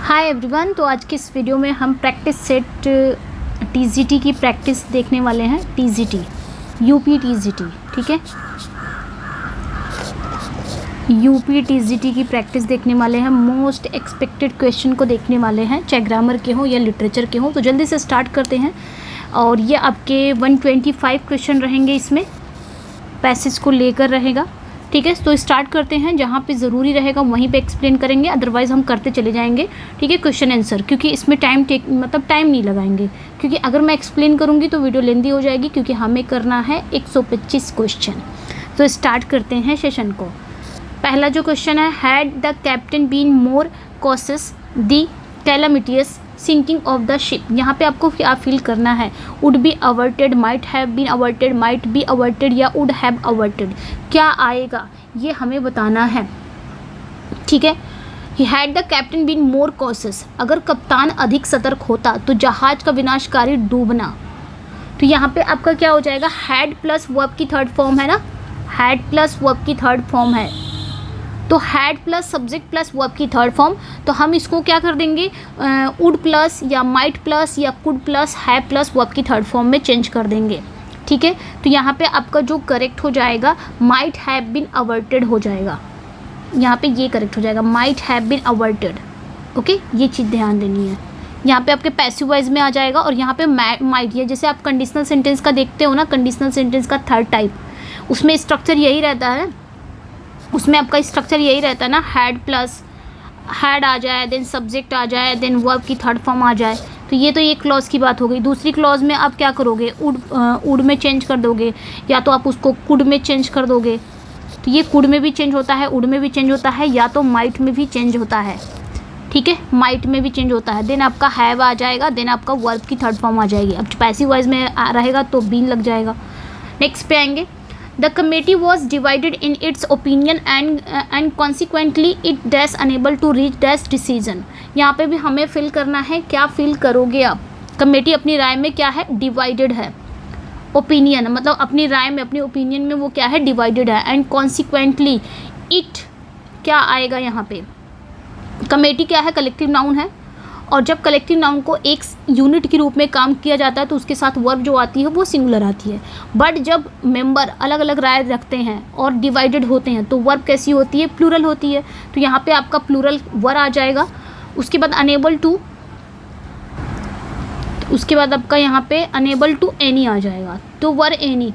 Hi everyone. तो आज के इस वीडियो में हम प्रैक्टिस सेट टीजीटी की प्रैक्टिस देखने वाले हैं। टीजीटी यूपी टीजीटी, ठीक है, यूपी टीजीटी की प्रैक्टिस देखने वाले हैं। मोस्ट एक्सपेक्टेड क्वेश्चन को देखने वाले हैं, चाहे ग्रामर के हों या लिटरेचर के हों। तो जल्दी से स्टार्ट करते हैं। और ये आपके 125 क्वेश्चन रहेंगे, इसमें पैसेज को लेकर रहेगा, ठीक है। तो स्टार्ट करते हैं। जहाँ पे ज़रूरी रहेगा वहीं पे एक्सप्लेन करेंगे, अदरवाइज़ हम करते चले जाएंगे, ठीक है, क्वेश्चन आंसर। क्योंकि इसमें टाइम नहीं लगाएंगे, क्योंकि अगर मैं एक्सप्लेन करूँगी तो वीडियो लेंदी हो जाएगी, क्योंकि हमें करना है 125 क्वेश्चन। तो स्टार्ट करते हैं सेशन को। पहला जो क्वेश्चन है, had the captain been more cautious the calamitous sinking of the ship. यहाँ पे आपको क्या फील करना है, would be averted, might have been averted, might be averted या वुड हैव अवर्टेड, क्या आएगा ये हमें बताना है, ठीक है। He had the captain been more cautious, अगर कप्तान अधिक सतर्क होता तो जहाज का विनाशकारी डूबना। तो यहाँ पे आपका क्या हो जाएगा, हैड प्लस वर्ब की थर्ड फॉर्म है ना, हैड प्लस वर्ब की थर्ड फॉर्म है, तो had plus subject plus verb की थर्ड फॉर्म। तो हम इसको क्या कर देंगे, वुड प्लस या माइट प्लस या could plus have plus verb की थर्ड फॉर्म में चेंज कर देंगे, ठीक है। तो यहाँ पे आपका जो करेक्ट हो जाएगा, माइट हैव बीन अवर्टेड हो जाएगा। यहाँ पे ये करेक्ट हो जाएगा, might have been averted, okay. ये चीज़ ध्यान देनी है। यहाँ पे आपके पैसिव वॉइस में आ जाएगा। और यहाँ पे माइट, ये जैसे आप कंडीशनल सेंटेंस का देखते हो ना, कंडीशनल सेंटेंस का थर्ड टाइप, उसमें स्ट्रक्चर यही रहता है, उसमें आपका स्ट्रक्चर यही रहता है ना, हैड प्लस हैड आ जाए, देन सब्जेक्ट आ जाए, देन वर्ब की थर्ड फॉर्म आ जाए। तो ये तो एक क्लॉज की बात हो गई। दूसरी क्लॉज में आप क्या करोगे, वुड में चेंज कर दोगे, या तो आप उसको कुड में चेंज कर दोगे। तो ये कुड में भी चेंज होता है, वुड में भी चेंज होता है, या तो माइट में भी चेंज होता है, ठीक है, माइट में भी चेंज होता है। देन आपका हैव आ जाएगा, देन आपका वर्ब की थर्ड फॉर्म आ जाएगी। अब पैसिव वॉइस में रहेगा तो बीन लग जाएगा। नेक्स्ट पे आएंगे, The committee was divided in its opinion and consequently it dash unable to reach dash decision। यहाँ पे भी हमें फिल करना है, क्या फिल करोगे आप। कमेटी अपनी राय में क्या है, डिवाइडेड है। ओपिनियन मतलब अपनी राय में, अपनी ओपिनियन में वो क्या है, डिवाइडेड है। एंड कॉन्सिक्वेंटली इट क्या आएगा यहाँ पे, कमेटी क्या है, कलेक्टिव नाउन है। और जब कलेक्टिव नाउन को एक यूनिट के रूप में काम किया जाता है तो उसके साथ वर्ब जो आती है वो सिंगुलर आती है। बट जब मेंबर अलग अलग राय रखते हैं और डिवाइडेड होते हैं तो वर्ब कैसी होती है, प्लूरल होती है। तो यहाँ पे आपका प्लूरल वर आ जाएगा। उसके बाद अनेबल टू, उसके बाद आपका यहाँ पे अनेबल टू एनी आ जाएगा, तो वर एनी,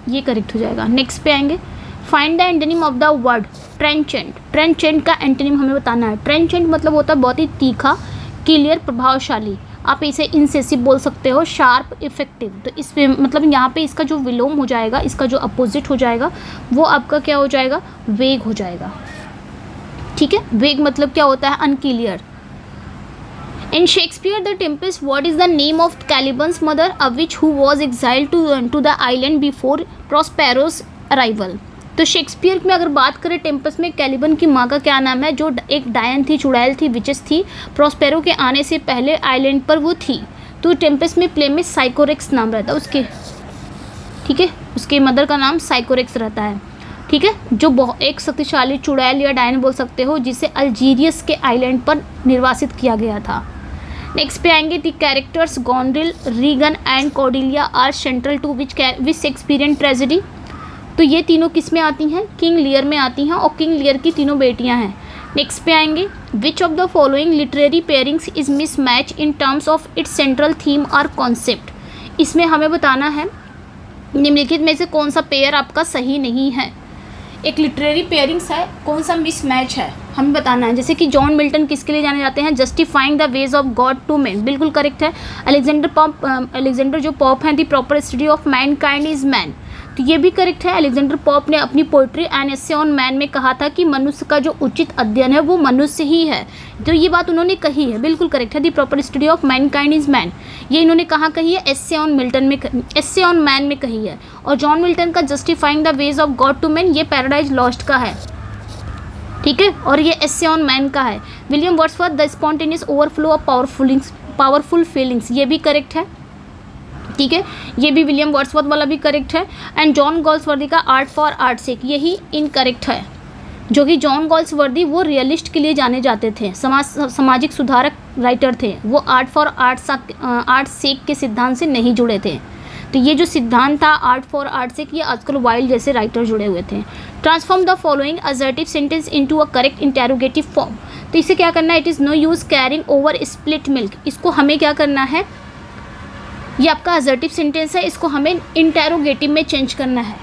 ये करेक्ट हो जाएगा। नेक्स्ट पे आएंगे, find the antonym of the word trenchant. Trenchant का एंटोनिम हमें बताना है। ट्रेंचेंट मतलब होता है बहुत ही तीखा, क्लियर, प्रभावशाली। आप इसे इंसेसिव बोल सकते हो, शार्प, इफेक्टिव। तो इसमें मतलब यहाँ पे इसका जो विलोम हो जाएगा, इसका जो अपोजिट हो जाएगा वो आपका क्या हो जाएगा, वेग हो जाएगा, ठीक है। वेग मतलब क्या होता है, unclear. In Shakespeare the Tempest, what is the name of Caliban's mother, a witch who was exiled to the island before Prospero's arrival. तो शेक्सपियर में अगर बात करें, टेम्पस में कैलिबन की माँ का क्या नाम है, जो एक डायन थी, चुड़ैल थी, विचेस थी, प्रॉस्पेरो के आने से पहले आइलैंड पर वो थी। तो टेम्पस में प्ले में साइकोरेक्स नाम रहता है उसके, ठीक है, उसके मदर का नाम साइकोरेक्स रहता है, ठीक है, जो एक शक्तिशाली चुड़ैल या डायन बोल सकते हो, जिसे अल्जीरियस के आइलैंड पर निर्वासित किया गया था। नेक्स्ट पे आएंगे, the characters Goneril, Regan and Cordelia are central to which Shakespearean tragedy. तो ये तीनों किस में आती हैं, किंग लियर में आती हैं, और किंग लियर की तीनों बेटियां हैं। नेक्स्ट पे आएंगे, which of the following literary pairings is miss match in terms of its central theme और कॉन्सेप्ट। इसमें हमें बताना है निम्नलिखित में से कौन सा पेयर आपका सही नहीं है। एक लिटरेरी पेयरिंग्स है, कौन सा मिस मैच है हमें बताना है। जैसे कि जॉन मिल्टन किसके लिए जाने जाते हैं, justifying the ways of God to man, बिल्कुल करेक्ट है। अलेक्जेंडर जो पॉप हैं, the proper study of mankind is man, तो ये भी करेक्ट है। अलेक्जेंडर पॉप ने अपनी poetry an essay on man में कहा था कि मनुष्य का जो उचित अध्ययन है वो मनुष्य ही है। तो ये बात उन्होंने कही है, बिल्कुल करेक्ट है। The proper study of mankind is man, ये इन्होंने कहाँ कही है, एसे ऑन मिल्टन में, एसे ऑन मैन में कही है। और जॉन मिल्टन का justifying the ways of God to man, ये पैराडाइज लॉस्ट का है, ठीक है, और ये एसे ऑन मैन का है। William Wordsworth the spontaneous overflow of powerful feelings, ये भी करेक्ट है, ठीक है, ये भी विलियम वर्ड्सवर्थ वाला भी करेक्ट है। एंड जॉन गॉल्सवर्दी का आर्ट फॉर आर्ट सेक, यही इनकरेक्ट है, जो कि जॉन गॉल्सवर्दी वो रियलिस्ट के लिए जाने जाते थे, सामाजिक सुधारक राइटर थे। वो आर्ट सेक के सिद्धांत से नहीं जुड़े थे। तो ये जो सिद्धांत था आर्ट फॉर आर्ट सेक, ये आजकल वाइल्ड जैसे राइटर जुड़े हुए थे। Transform the following assertive sentence into a correct interrogative form. तो इसे क्या करना है, it is no use carrying over split milk. इसको हमें क्या करना है, ये आपका असर्टिव सेंटेंस है, इसको हमें इंटेरोगेटिव में चेंज करना है।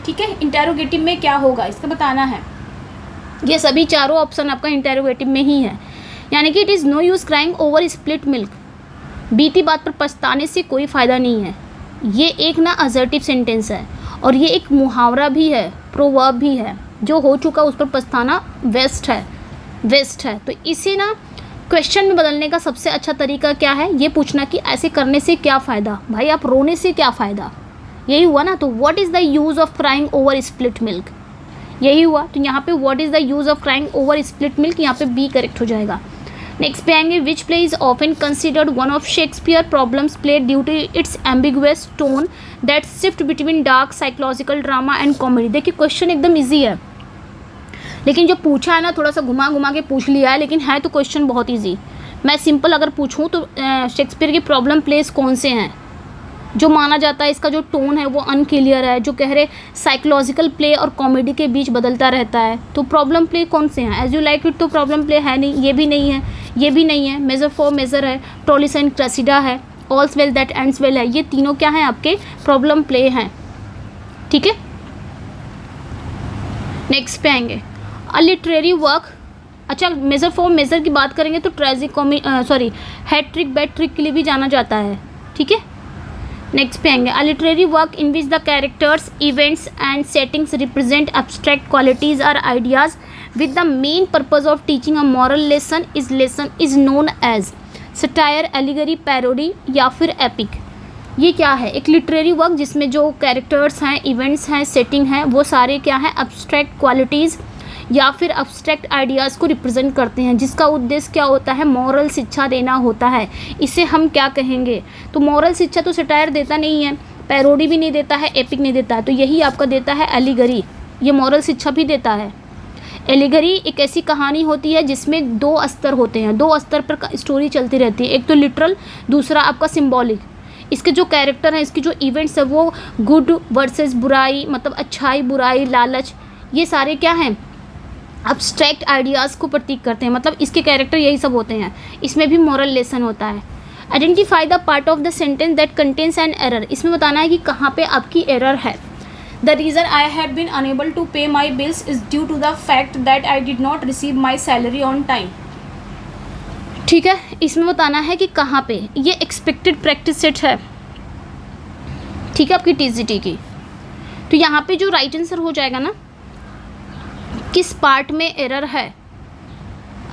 ठीक है, इंटेरोगेटिव में क्या होगा इसका बताना है। ये सभी चारों ऑप्शन आपका इंटेरोगेटिव में ही है। यानी कि it is no use crying over split milk, बीती बात पर पछताने से कोई फ़ायदा नहीं है। ये एक ना असर्टिव सेंटेंस है और ये एक मुहावरा भी है, प्रोवर्ब भी है। जो हो चुका उस पर पछताना वेस्ट है। तो इसे ना क्वेश्चन में बदलने का सबसे अच्छा तरीका क्या है, ये पूछना कि ऐसे करने से क्या फ़ायदा, भाई आप रोने से क्या फ़ायदा, यही हुआ ना। तो what is the use of crying over split milk, यही हुआ। तो यहाँ पे what is the use of crying over split milk, यहाँ पे बी करेक्ट हो जाएगा। नेक्स्ट पे आएंगे, which play is often considered one of Shakespeare problems play due to its ambiguous tone that shift between dark psychological drama and comedy. देखिए question एकदम easy है, लेकिन जो पूछा है ना थोड़ा सा घुमा घुमा के पूछ लिया है, लेकिन है तो क्वेश्चन बहुत ईजी। मैं सिंपल अगर पूछूँ तो शेक्सपियर के प्रॉब्लम प्लेस कौन से हैं, जो माना जाता है इसका जो टोन है वो अनक्लियर है, जो कह रहे साइकोलॉजिकल प्ले और कॉमेडी के बीच बदलता रहता है। तो प्रॉब्लम प्ले कौन से हैं, एज यू लाइक इट तो प्रॉब्लम प्ले है नहीं, ये भी नहीं है, ये भी नहीं है, मेजर फॉर मेजर है, ट्रोलिस एंड क्रेसिडा है, ऑल्स वेल दैट एंड्स वेल है। ये तीनों क्या हैं, आपके प्रॉब्लम प्ले हैं। ठीक है, नेक्स्ट पे आएंगे, अ लिटरेरी वर्क। अच्छा, मेजर फॉर मेजर की बात करेंगे तो हेड ट्रिक बैड ट्रिक के लिए भी जाना जाता है। ठीक है, नेक्स्ट पे आएंगे, a literary work in which the characters, events and settings represent abstract qualities और ideas with the main purpose of teaching a moral lesson is known as satire, allegory, parody या फिर एपिक। ये क्या है, एक literary work जिसमें जो characters हैं, इवेंट्स हैं, सेटिंग हैं, वो सारे क्या हैं, एब्स्ट्रैक्ट क्वालिटीज़ या फिर एब्स्ट्रैक्ट आइडियाज़ को रिप्रेजेंट करते हैं, जिसका उद्देश्य क्या होता है, मॉरल शिक्षा देना होता है। इसे हम क्या कहेंगे, तो मॉरल शिक्षा तो सटायर देता नहीं है, पैरोडी भी नहीं देता है, एपिक नहीं देता है, तो यही आपका देता है एलिगरी, ये मॉरल शिक्षा भी देता है। एलिगरी एक ऐसी कहानी होती है जिसमें दो स्तर होते हैं, दो स्तर पर स्टोरी चलती रहती है, एक तो लिटरल, दूसरा आपका सिम्बॉलिक। इसके जो कैरेक्टर हैं, इसके जो इवेंट्स है वो गुड वर्सेस बुराई, मतलब अच्छाई बुराई लालच, ये सारे क्या हैं, अब्स्ट्रैक्ट आइडियाज़ को प्रतीक करते हैं, मतलब इसके कैरेक्टर यही सब होते हैं। इसमें भी मॉरल लेसन होता है। Identify the part of the sentence that contains an error. इसमें बताना है कि कहाँ पे आपकी एरर है। The reason I have been unable to pay my bills is due to the fact that I did not receive my salary on time. ठीक है, इसमें बताना है कि कहाँ पे, ये एक्सपेक्टेड प्रैक्टिस सेट है। ठीक है, आपकी टीजीटी की। तो यहाँ पे जो राइट आंसर हो जाएगा ना, किस पार्ट में एरर है,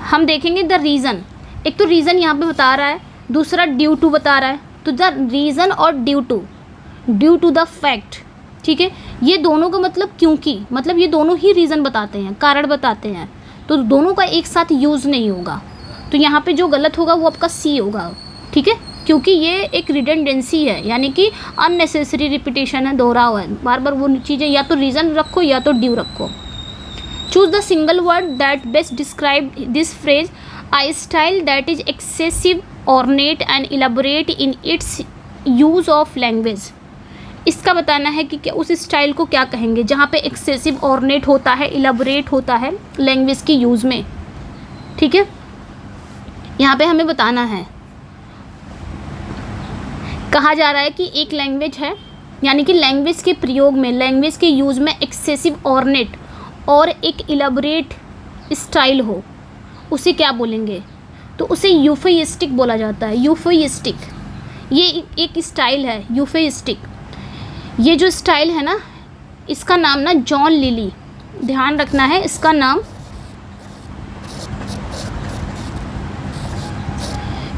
हम देखेंगे द रीज़न। एक तो रीज़न यहाँ पे बता रहा है, दूसरा ड्यू टू बता रहा है। तो द रीज़न और ड्यू टू द फैक्ट, ठीक है, ये दोनों का मतलब क्योंकि, मतलब ये दोनों ही रीज़न बताते हैं, कारण बताते हैं, तो दोनों का एक साथ यूज़ नहीं होगा। तो यहाँ पे जो गलत होगा वो आपका सी होगा। ठीक है, क्योंकि ये एक रिडंडेंसी है, यानी कि अननेसेसरी रिपीटेशन है, दोहराव है, बार बार वो चीज़ें, या तो रीज़न रखो या तो ड्यू रखो। Choose the single word that best describe this phrase, I style that is excessive, ornate and elaborate in its use of language. इसका बताना है कि क्या उस स्टाइल को क्या कहेंगे जहाँ पे एक्सेसिव, ऑर्नेट होता है, इलाबोरेट होता है लैंग्वेज की यूज़ में। ठीक है, यहाँ पे हमें बताना है, कहा जा रहा है कि एक लैंग्वेज है, यानी कि लैंग्वेज के प्रयोग में, लैंग्वेज के यूज़ में एक्सेसिव, ऑर्नेट और एक इलाबोरेट स्टाइल हो, उसे क्या बोलेंगे, तो उसे यूफेइस्टिक बोला जाता है। यूफेइस्टिक ये एक स्टाइल है, यूफेइस्टिक। ये जो स्टाइल है ना, इसका नाम ना जॉन लिली, ध्यान रखना है, इसका नाम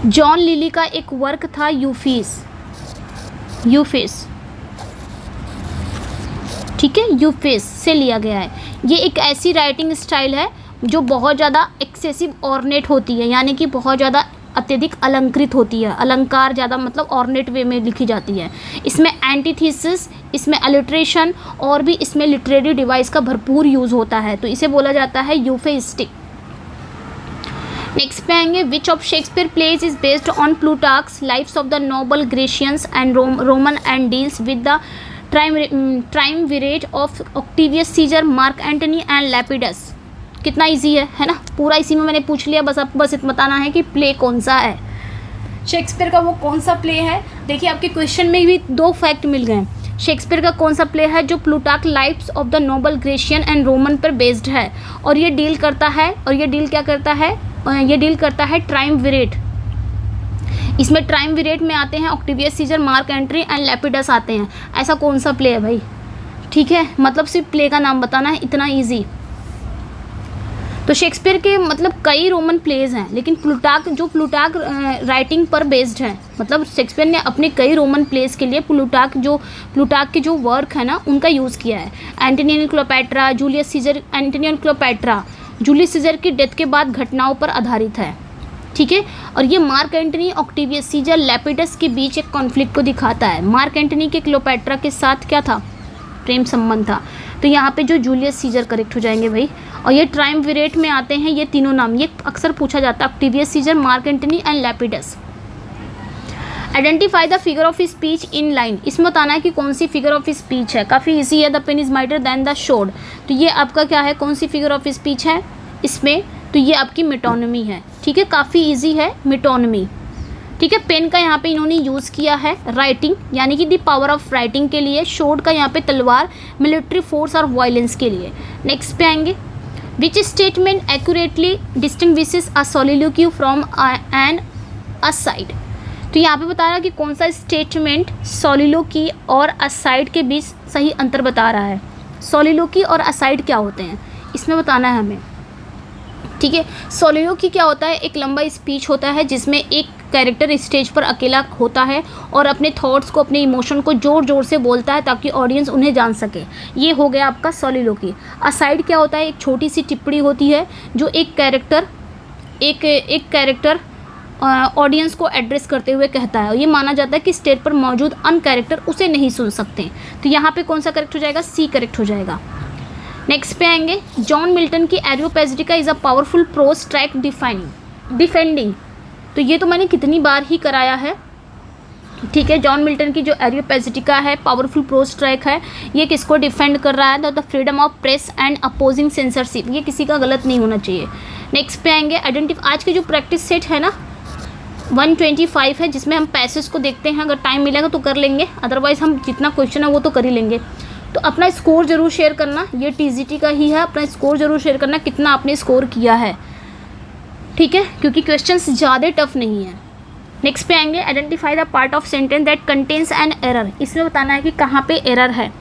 जॉन लिली का एक वर्क था यूफेस। ठीक है, यूफेस से लिया गया है। ये एक ऐसी राइटिंग स्टाइल है जो बहुत ज़्यादा एक्सेसिव ऑर्नेट होती है, यानी कि बहुत ज़्यादा अत्यधिक अलंकृत होती है, अलंकार ज़्यादा, मतलब ऑर्नेट वे में लिखी जाती है। इसमें एंटीथीसिस, इसमें अलिट्रेशन और भी इसमें लिटरेरी डिवाइस का भरपूर यूज़ होता है, तो इसे बोला जाता है यूफेइस्टिक। नेक्स्ट पे आएंगे, which of Shakespeare plays is based on Plutarch's lives of the noble Grecians and Roman and deals with the triumvirate of Octavius Caesar, Mark Antony and Lepidus. कितना इजी है ना, पूरा इसी में मैंने पूछ लिया, बस आपको बस इतना बताना है कि प्ले कौन सा है, शेक्सपियर का वो कौन सा प्ले है। देखिए आपके क्वेश्चन में भी 2 फैक्ट मिल गए। शेक्सपियर का कौन सा प्ले है जो Plutarch lives of the noble Grecian and Roman पर बेस्ड है, और ये डील करता है, और ये डील क्या करता है, ये डील करता है ट्राइमविरेट। इसमें ट्राइमविरेट में आते हैं Octavius Caesar, Mark Antony and Lepidus आते हैं। ऐसा कौन सा प्ले है भाई, ठीक है, मतलब सिर्फ प्ले का नाम बताना है, इतना ईजी। तो शेक्सपियर के मतलब कई रोमन प्लेज हैं, लेकिन प्लूटार्क राइटिंग पर बेस्ड है, मतलब शेक्सपियर ने अपने कई रोमन प्लेज के लिए प्लूटार्क के जो वर्क है ना उनका यूज़ किया है। Antony and Cleopatra, Julius Caesar, Antony and Cleopatra Julius Caesar की डेथ के बाद घटनाओं पर आधारित है, ठीक है। और ये मार्क एंटनी, ऑक्टेवियस सीजर, लैपिडस के बीच एक कॉन्फ्लिक्ट को दिखाता है। मार्क एंटनी के क्लोपेट्रा के साथ क्या था, प्रेम संबंध था, तो यहाँ पे जो जूलियस सीजर करेक्ट हो जाएंगे भाई। और ये ट्राइमविरेट में आते हैं ये तीनों नाम, ये अक्सर पूछा जाता है, Octavius Caesar, Mark Antony and Lepidus. Identify the figure of speech in line, इसमें बताना है कि कौन सी फिगर ऑफ स्पीच है। काफ़ी इजी है, the pen is mightier than the sword, तो ये आपका क्या है, कौन सी फिगर ऑफ स्पीच है इसमें, तो ये आपकी मेटोनमी है, ठीक है, काफ़ी इजी है मेटोनमी, ठीक है। पेन का यहाँ पे इन्होंने यूज़ किया है राइटिंग, यानी कि दी पावर ऑफ राइटिंग के लिए, शोड का यहाँ पे तलवार, मिलिट्री फोर्स और वायलेंस के लिए। नेक्स्ट पे आएंगे, which statement accurately distinguishes a soliloquy from an aside, तो यहाँ पे बता रहा है कि कौन सा स्टेटमेंट सोलिलोक्यू और असाइड के बीच सही अंतर बता रहा है। सोलिलोक्यू और असाइड क्या होते हैं इसमें बताना है हमें, ठीक है। सोलिलोक्यू क्या होता है, एक लंबा स्पीच होता है जिसमें एक कैरेक्टर स्टेज पर अकेला होता है और अपने थॉट्स को, अपने इमोशन को ज़ोर ज़ोर से बोलता है ताकि ऑडियंस उन्हें जान सके, ये हो गया आपका सोलिलोक्यू। असाइड क्या होता है, एक छोटी सी टिप्पणी होती है जो एक कैरेक्टर ऑडियंस को एड्रेस करते हुए कहता है, और ये माना जाता है कि स्टेज पर मौजूद अन्य कैरेक्टर उसे नहीं सुन सकते, तो यहाँ पे कौन सा करेक्ट हो जाएगा, सी करेक्ट हो जाएगा। नेक्स्ट पे आएंगे, जॉन मिल्टन की Areopagitica is a powerful prose tract defending, तो ये तो मैंने कितनी बार ही कराया है, ठीक है। जॉन मिल्टन की जो एरियोपेजिटिका है पावरफुल प्रोज ट्रैक है, ये किसको डिफेंड कर रहा है, the freedom of press and opposing censorship, ये किसी का गलत नहीं होना चाहिए। नेक्स्ट पे आएंगे, आज के जो प्रैक्टिस सेट है ना 125 है, जिसमें हम पैसेज को देखते हैं, अगर टाइम मिलेगा तो कर लेंगे, अदरवाइज हम जितना क्वेश्चन है वो तो कर ही लेंगे। तो अपना स्कोर ज़रूर शेयर करना, ये टीजीटी का ही है, अपना स्कोर ज़रूर शेयर करना कितना आपने स्कोर किया है, ठीक है, क्योंकि क्वेश्चंस ज़्यादा टफ नहीं है। नेक्स्ट पे आएंगे, identify the part of sentence that contains an error, इसमें बताना है कि कहाँ पे एरर है।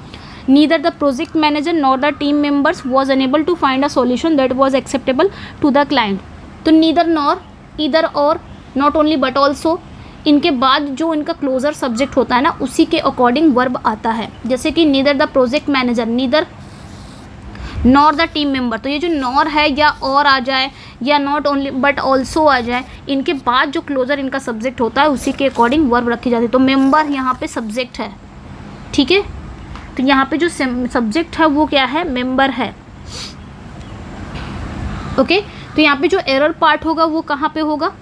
Neither the project manager nor the team members was unable to find a solution that was acceptable to the client, तो neither nor, either or, not only but also, इनके बाद जो इनका क्लोजर सब्जेक्ट होता है ना उसी के अकॉर्डिंग वर्ब आता है, जैसे कि neither the project manager, neither nor the team member, तो ये जो नॉर है या और आ जाए या नॉट ओनली बट ऑल्सो आ जाए, इनके बाद जो क्लोजर इनका सब्जेक्ट होता है उसी के अकॉर्डिंग वर्ब रखी जाती है। तो मेंबर यहाँ पे सब्जेक्ट है, ठीक है, तो यहाँ पे जो सब्जेक्ट है वो क्या है, मेंबर है, ओके। तो यहाँ पे जो एरर पार्ट होगा वो कहाँ पे होगा,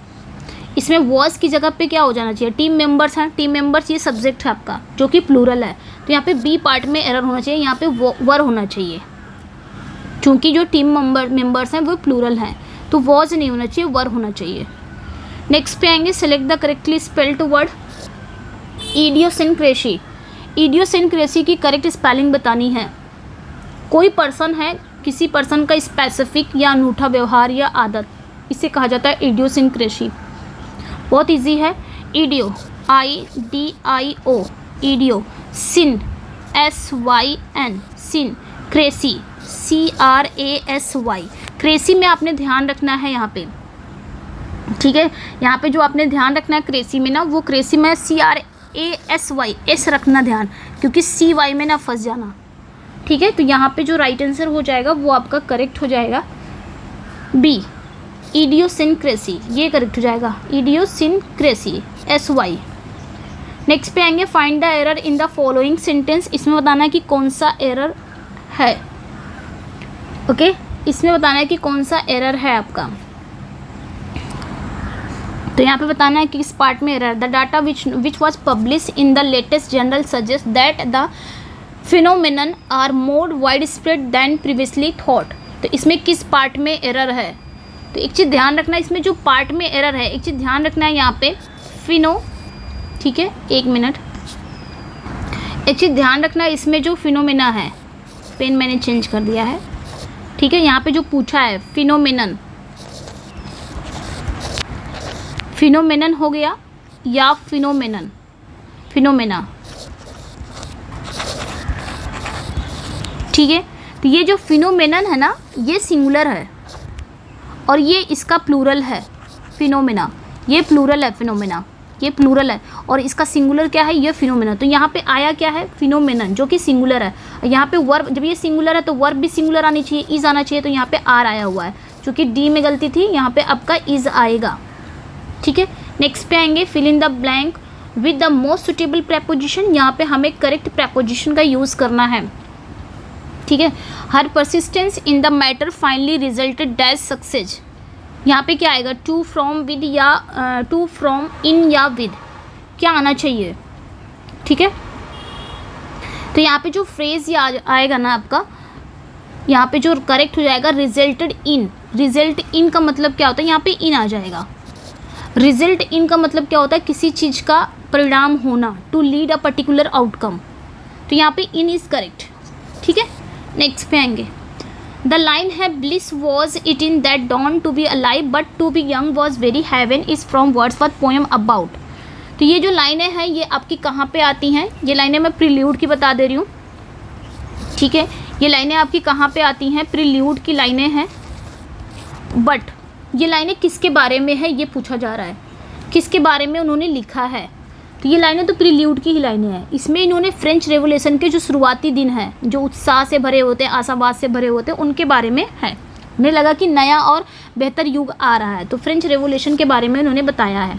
इसमें वॉज की जगह पे क्या हो जाना चाहिए, टीम मेंबर्स हैं, टीम मेंबर्स ये सब्जेक्ट है आपका जो कि प्लूरल है, तो यहाँ पे बी पार्ट में एरर होना चाहिए, यहाँ पे वर होना चाहिए, चूँकि जो टीम मेंबर्स हैं वो प्लूरल हैं, तो वॉज नहीं होना चाहिए, वर होना चाहिए। नेक्स्ट पे आएंगे, select the correctly spelled word, idiosyncrasy, idiosyncrasy की करेक्ट स्पेलिंग बतानी है। कोई पर्सन है, किसी पर्सन का स्पेसिफिक या अनूठा व्यवहार या आदत, इसे कहा जाता है इडियोसिनक्रेसी। बहुत इजी है, ईडियो IDIO, ईडियो, सिन SYN, सिन, क्रेसी CRASY, क्रेसी में आपने ध्यान रखना है यहाँ पे, ठीक है, यहाँ पे जो आपने ध्यान रखना है क्रेसी में ना, वो क्रेसी में CRASY एस रखना ध्यान, क्योंकि CY में ना फंस जाना, ठीक है। तो यहाँ पे जो राइट आंसर हो जाएगा वो आपका करेक्ट हो जाएगा बी, इडियोसिनक्रेसी, ये करेक्ट हो जाएगा, इडियोसिनक्रेसी SY। नेक्स्ट पे आएंगे find the error in the following sentence. इसमें बताना है कि कौन सा एरर है। ओके, इसमें बताना है कि कौन सा एरर है आपका। तो यहाँ पे बताना है कि किस पार्ट में error. The data which was publish in the latest journal suggest that the phenomenon are more wide spread than previously thought. तो इसमें किस पार्ट में एरर है। तो एक चीज़ ध्यान रखना, इसमें जो पार्ट में एरर है, एक चीज़ ध्यान रखना है यहाँ पे फिनो, ठीक है, एक मिनट, एक चीज़ ध्यान रखना है, इसमें जो फिनोमेना है, पेन मैंने चेंज कर दिया है, ठीक है, यहाँ पे जो पूछा है फिनोमेनन, फिनोमेनन हो गया या फिनोमेनन, फिनोमेना, ठीक है। तो ये जो फिनोमेनन है ना, ये सिंगुलर है और ये इसका प्लूरल है फिनोमेना, ये प्लूरल है फिनोमेना, ये प्लूरल है और इसका सिंगुलर क्या है, ये फिनोमेना। तो यहाँ पे आया क्या है, फिनोमेनन, जो कि सिंगुलर है। यहाँ पे वर्ब, जब ये सिंगुलर है तो वर्ब भी सिंगुलर आनी चाहिए, इज आना चाहिए, तो यहाँ पे आर आया हुआ है, चूँकि डी में गलती थी, यहाँ पे आपका इज आएगा, ठीक है। नेक्स्ट पे आएंगे fill in the blank with the most suitable preposition. यहाँ पे हमें करेक्ट प्रेपोजिशन का यूज़ करना है, ठीक है। Her persistence in the matter finally resulted dash success. यहाँ पे क्या आएगा, टू फ्रॉम विद या टू फ्रॉम इन या विद, क्या आना चाहिए, ठीक है। तो यहाँ पे जो फ्रेज ये आएगा ना आपका, यहाँ पे जो करेक्ट हो जाएगा रिजल्टेड इन। रिजल्ट इन का मतलब क्या होता है, यहाँ पे इन आ जाएगा। रिजल्ट इन का मतलब क्या होता है, किसी चीज़ का परिणाम होना, to lead a particular outcome. तो यहाँ पे इन इज़ करेक्ट, ठीक है। नेक्स्ट पे आएंगे, द लाइन है bliss was it in that dawn to be alive but to be young was very heaven is from Wordsworth poem about. तो ये जो लाइनें हैं ये आपकी कहाँ पे आती हैं, ये लाइनें मैं प्रील्यूड की बता दे रही हूँ, ठीक है। ये लाइनें आपकी कहाँ पे आती हैं, प्रील्यूड की लाइनें हैं। बट ये लाइनें किसके बारे में है ये पूछा जा रहा है, किसके बारे में उन्होंने लिखा है। तो ये लाइनें तो प्रील्यूड की ही लाइनें हैं। इसमें इन्होंने फ्रेंच रेवोल्यूशन के जो शुरुआती दिन हैं, जो उत्साह से भरे होते हैं, आशावाद से भरे होते हैं, उनके बारे में है। उन्हें लगा कि नया और बेहतर युग आ रहा है, तो फ्रेंच रेवोल्यूशन के बारे में उन्होंने बताया है।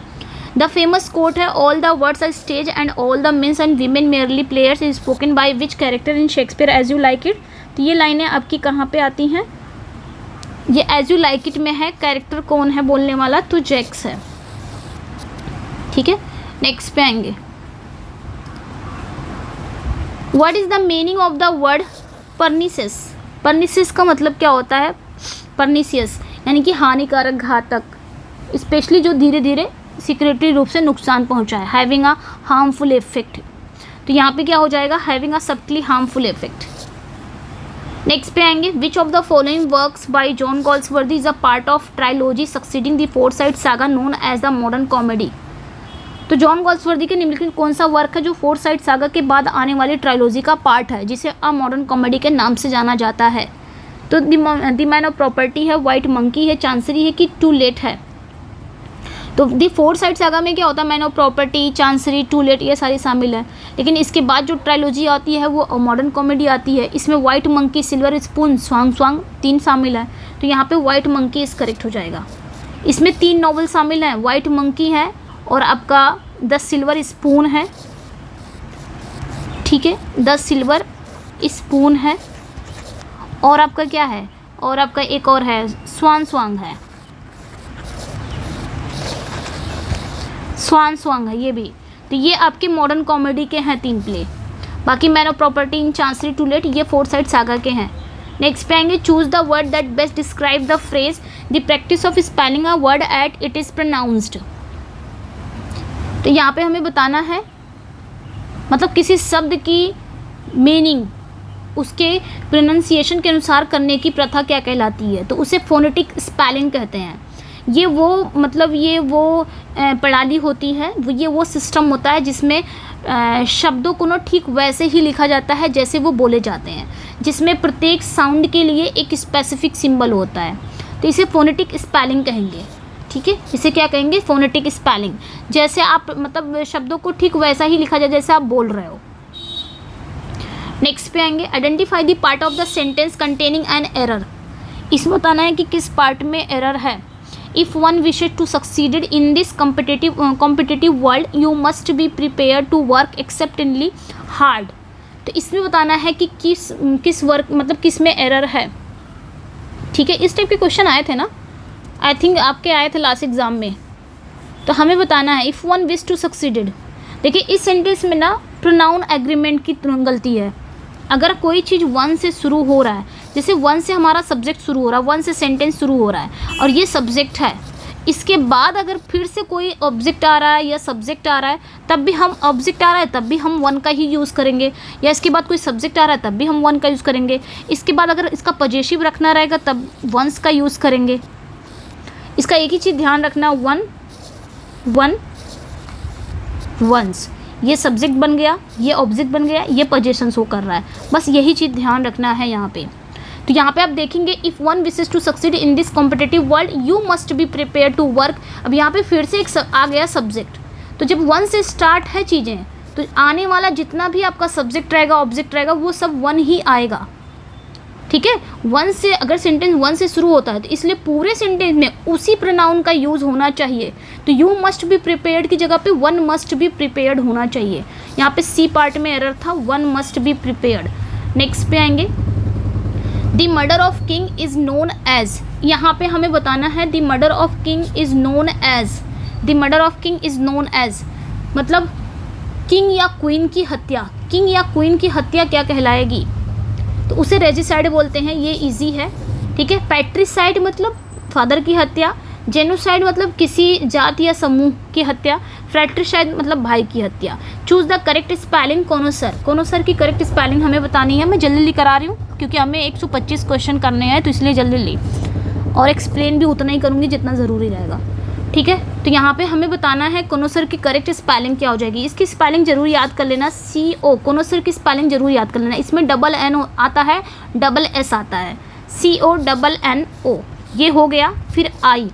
द फेमस कोट है all the words are stage and all the mens and women merely players is spoken by which character in Shakespeare as you like it. तो ये लाइनें आपकी कहाँ पे आती हैं, ये एज यू लाइक इट में है। कैरेक्टर कौन है बोलने वाला, तो जैक्स है, ठीक है। नेक्स्ट पे आएंगे, what is the meaning of the word pernicious. Pernicious का मतलब क्या होता है, परनिसियस यानी कि हानिकारक, घातक, स्पेशली जो धीरे धीरे सिक्योरिटी रूप से नुकसान पहुंचाए, हैविंग अ हार्मफुल इफेक्ट। तो यहाँ पे क्या हो जाएगा, having a subtly harmful effect. Next पे आएंगे, which of the following works by John Galsworthy is a part of trilogy succeeding the Forsyte Saga known as the Modern Comedy. तो John Galsworthy के निम्नलिखित कौन सा वर्क है जो foresight saga के बाद आने वाली ट्रायलॉजी का पार्ट है, जिसे अ मॉडर्न कॉमेडी के नाम से जाना जाता है। तो द मैन ऑफ प्रॉपर्टी है, वाइट मंकी है, चांसरी है कि टू लेट है। तो दी फोरसाइट सागा में क्या होता है, man of property, Chancery, to let, ये सारी शामिल है। लेकिन इसके बाद जो ट्रायलॉजी आती है वो मॉडर्न कॉमेडी आती है। इसमें वाइट मंकी, सिल्वर स्पून, स्वांग स्वांग 3 शामिल है। तो यहाँ पे वाइट मंकी इस करेक्ट हो जाएगा। इसमें 3 नॉवल शामिल हैं, वाइट मंकी है और आपका द सिल्वर स्पून है, ठीक है, द सिल्वर स्पून है, और आपका क्या है, और आपका एक और है स्वान स्वांग है, स्वान स्वांग है ये भी। तो ये आपके मॉडर्न कॉमेडी के हैं 3 प्ले। बाकी man of property, in Chancery, to let, ये फोरसाइट सागा के हैं। नेक्स्ट पे आएंगे, choose the word that best describe the phrase the practice of spelling a word at it is pronounced. तो यहाँ पे हमें बताना है, मतलब किसी शब्द की मीनिंग उसके प्रोनाउंसिएशन के अनुसार करने की प्रथा क्या कहलाती है, तो उसे फोनेटिक स्पेलिंग कहते हैं। ये वो मतलब ये वो प्रणाली होती है, ये वो सिस्टम होता है जिसमें शब्दों को ना ठीक वैसे ही लिखा जाता है जैसे वो बोले जाते हैं, जिसमें प्रत्येक साउंड के लिए एक स्पेसिफिक सिंबल होता है। तो इसे फोनेटिक स्पेलिंग कहेंगे, ठीक है। इसे क्या कहेंगे, फोनेटिक स्पेलिंग। जैसे आप मतलब शब्दों को ठीक वैसा ही लिखा जाए जैसे आप बोल रहे हो। नेक्स्ट पे आएंगे, identify the part of the sentence containing an error. इसमें बताना है कि किस पार्ट में एरर है। If one wishes to succeeded in this competitive world you must be prepare to work exceptionally hard. तो इसमें बताना है कि किस वर्क मतलब किस में एरर है। ठीक है, इस टाइप के क्वेश्चन आए थे ना, आई थिंक आपके आए थे लास्ट एग्जाम में। तो हमें बताना है if one wish to succeeded. देखिए इस सेंटेंस में ना प्रोनाउन एग्रीमेंट की गलती है। अगर कोई चीज़ वन से शुरू हो रहा है, जैसे वन से हमारा सब्जेक्ट शुरू हो रहा है, वन से सेंटेंस शुरू हो रहा है और ये सब्जेक्ट है, इसके बाद अगर फिर से कोई ऑब्जेक्ट आ रहा है या सब्जेक्ट आ रहा है तब भी हम ऑब्जेक्ट आ रहा है तब भी हम वन का ही यूज़ करेंगे, या इसके बाद कोई सब्जेक्ट आ रहा है तब भी हम वन का यूज़ करेंगे। इसके बाद अगर इसका पजेसिव रखना रहेगा तब वंस का यूज़ करेंगे। इसका एक ही चीज़ ध्यान रखना, वन वन वंस, ये सब्जेक्ट बन गया, ये ऑब्जेक्ट बन गया, ये पोजीशन शो कर रहा है, बस यही चीज़ ध्यान रखना है यहाँ पे। तो यहाँ पे आप देखेंगे if one wishes to succeed in this competitive world you must be prepare to work. अब यहाँ पे फिर से एक आ गया सब्जेक्ट। तो जब वन से स्टार्ट है चीज़ें तो आने वाला जितना भी आपका सब्जेक्ट रहेगा ऑब्जेक्ट रहेगा वो सब वन ही आएगा। ठीक है, वन से अगर सेंटेंस वन से शुरू होता है तो इसलिए पूरे सेंटेंस में उसी प्रोनाउन का यूज़ होना चाहिए। तो यू मस्ट बी प्रिपेयर्ड की जगह पे वन मस्ट बी प्रिपेयर्ड होना चाहिए। यहाँ पे सी पार्ट में एरर था, one must be prepared. Next पे आएंगे, the murder of king is known as. यहाँ पे हमें बताना है the murder of king is known as. The murder of king is known as मतलब किंग या क्वीन की हत्या। किंग या क्वीन की हत्या क्या कहलाएगी? तो उसे रेजिसाइड बोलते हैं, ये इजी है। ठीक है, पैट्रिसाइड मतलब फादर की हत्या, जेनोसाइड मतलब किसी जाति या समूह की हत्या, फ्रैट्रिसाइड मतलब भाई की हत्या। Choose the correct spelling connoisseur. Connoisseur की करेक्ट स्पेलिंग हमें बतानी है। मैं जल्दी करा रही हूँ क्योंकि हमें 125 क्वेश्चन करने हैं तो इसलिए जल्दी और एक्सप्लेन भी उतना ही करूँगी जितना ज़रूरी रहेगा। ठीक है, तो यहाँ पे हमें बताना है कोनोसर की करेक्ट स्पेलिंग क्या हो जाएगी। इसकी स्पेलिंग जरूर याद कर लेना, CO। कोनोसर की स्पेलिंग जरूर याद कर लेना। इसमें डबल N आता है, डबल S आता है, CONNO ये हो गया। फिर I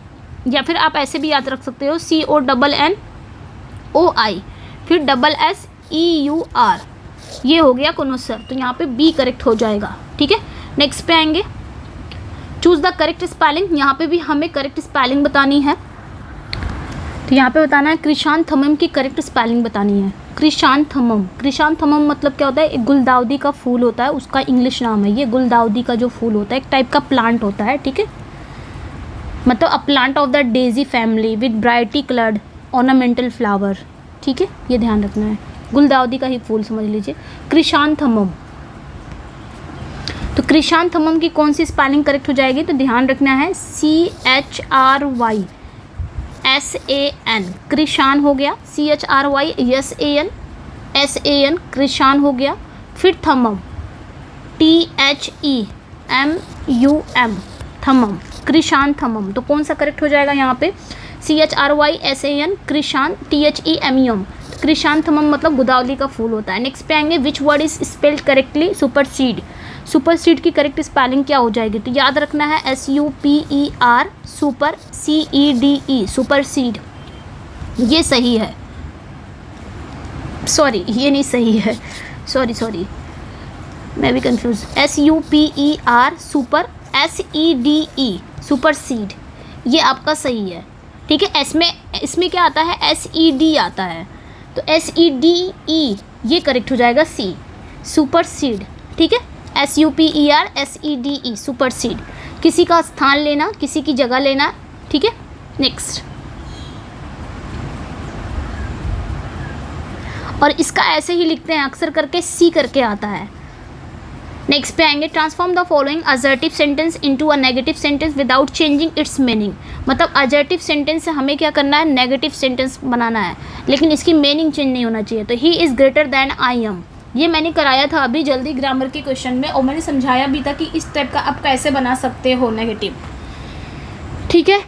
या फिर आप ऐसे भी याद रख सकते हो CONNOI, फिर डबल SEUR ये हो गया कोनोसर। तो यहाँ पे B करेक्ट हो जाएगा। ठीक है, नेक्स्ट पे आएंगे, चूज़ द करेक्ट स्पेलिंग। यहाँ पे भी हमें करेक्ट स्पेलिंग बतानी है। तो यहाँ पे बताना है क्रिशांथमम की करेक्ट स्पेलिंग बतानी है। क्रिशांथमम, क्रिशांथमम मतलब क्या होता है? एक गुलदाउदी का फूल होता है, उसका इंग्लिश नाम है ये। गुलदाउदी का जो फूल होता है एक टाइप का प्लांट होता है। ठीक है, मतलब a plant of the Daisy family with brightly coloured ornamental flower. ठीक है, ये ध्यान रखना है, गुलदाउदी का ही फूल समझ लीजिए, क्रिशांथमम। तो क्रिशांथमम की कौन सी स्पेलिंग करेक्ट हो जाएगी? तो ध्यान रखना है CHRYSAN, कृषान हो गया। CHRYSAN कृषान हो गया। फिर थमम, THEMUM थमम, कृषान थमम। तो कौन सा करेक्ट हो जाएगा यहाँ पे? CHRYSAN कृषान, THEMUM। कृषान थमम मतलब गुदावली का फूल होता है। नेक्स्ट पे आएंगे, which word is spelled correctly? Supersede. Supersede की करेक्ट स्पेलिंग क्या हो जाएगी? तो याद रखना है SUPER, सुपर, CEDE सुपरसीड। ये सही है, सॉरी ये नहीं सही है, सॉरी मैं भी confuse. SUPER super, SEDE supersede, ये आपका सही है। ठीक है, इसमें क्या आता है? SED आता है, तो SEDE ये करेक्ट हो जाएगा C, सुपरसीड। ठीक है, SUPER SEDE सुपरसीड, किसी का स्थान लेना, किसी की जगह लेना। ठीक है, नेक्स्ट, और इसका ऐसे ही लिखते हैं अक्सर करके, C करके आता है। नेक्स्ट पे आएंगे, transform the following assertive sentence into a negative sentence without changing it's meaning. मतलब असर्टिव सेंटेंस से हमें क्या करना है? नेगेटिव सेंटेंस बनाना है, लेकिन इसकी मीनिंग चेंज नहीं होना चाहिए। तो he is greater than I am, ये मैंने कराया था अभी जल्दी ग्रामर के क्वेश्चन में, और मैंने समझाया भी था कि इस टाइप का आप कैसे बना सकते हो नेगेटिव। ठीक है,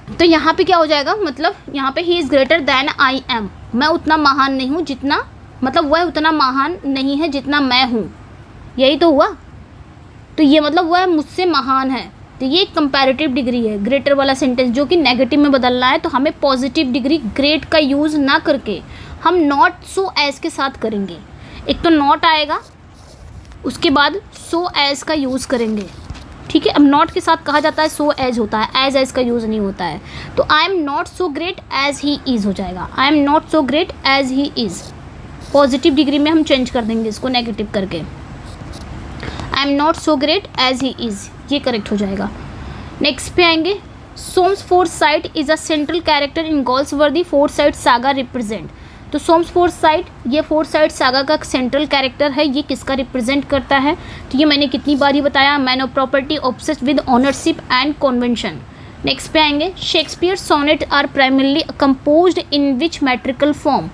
तो यहाँ पे क्या हो जाएगा? मतलब यहाँ पे he is greater than I am, मैं उतना महान नहीं हूँ जितना, मतलब वह उतना महान नहीं है जितना मैं हूँ, यही तो हुआ। तो ये मतलब वह मुझसे महान है। तो ये कंपैरेटिव डिग्री है, ग्रेटर वाला सेंटेंस जो कि नेगेटिव में बदलना है। तो हमें पॉजिटिव डिग्री ग्रेट का यूज़ ना करके हम नॉट सो एज के साथ करेंगे। एक तो नॉट आएगा, उसके बाद सो एज का यूज़ करेंगे। ठीक है। अब नॉट के साथ कहा जाता है सो एज होता है, एज का यूज़ नहीं होता है। तो I am not so great as he is हो जाएगा, I am not so great as he is. Positive degree में हम चेंज कर देंगे इसको नेगेटिव करके, I am not so great as he is, ये करेक्ट हो जाएगा। नेक्स्ट पे आएंगे, Soames Forsyte is a central character in Galsworthy Forsyte saga represent. तो सोम्स फोर्साइट, ये फोर्साइट सागा का सेंट्रल कैरेक्टर है, ये किसका रिप्रेजेंट करता है? तो ये मैंने कितनी बार ही बताया, man of property, obsessed with ownership and convention. Next पे आएंगे, Shakespeare sonnet are primarily composed in which metrical form.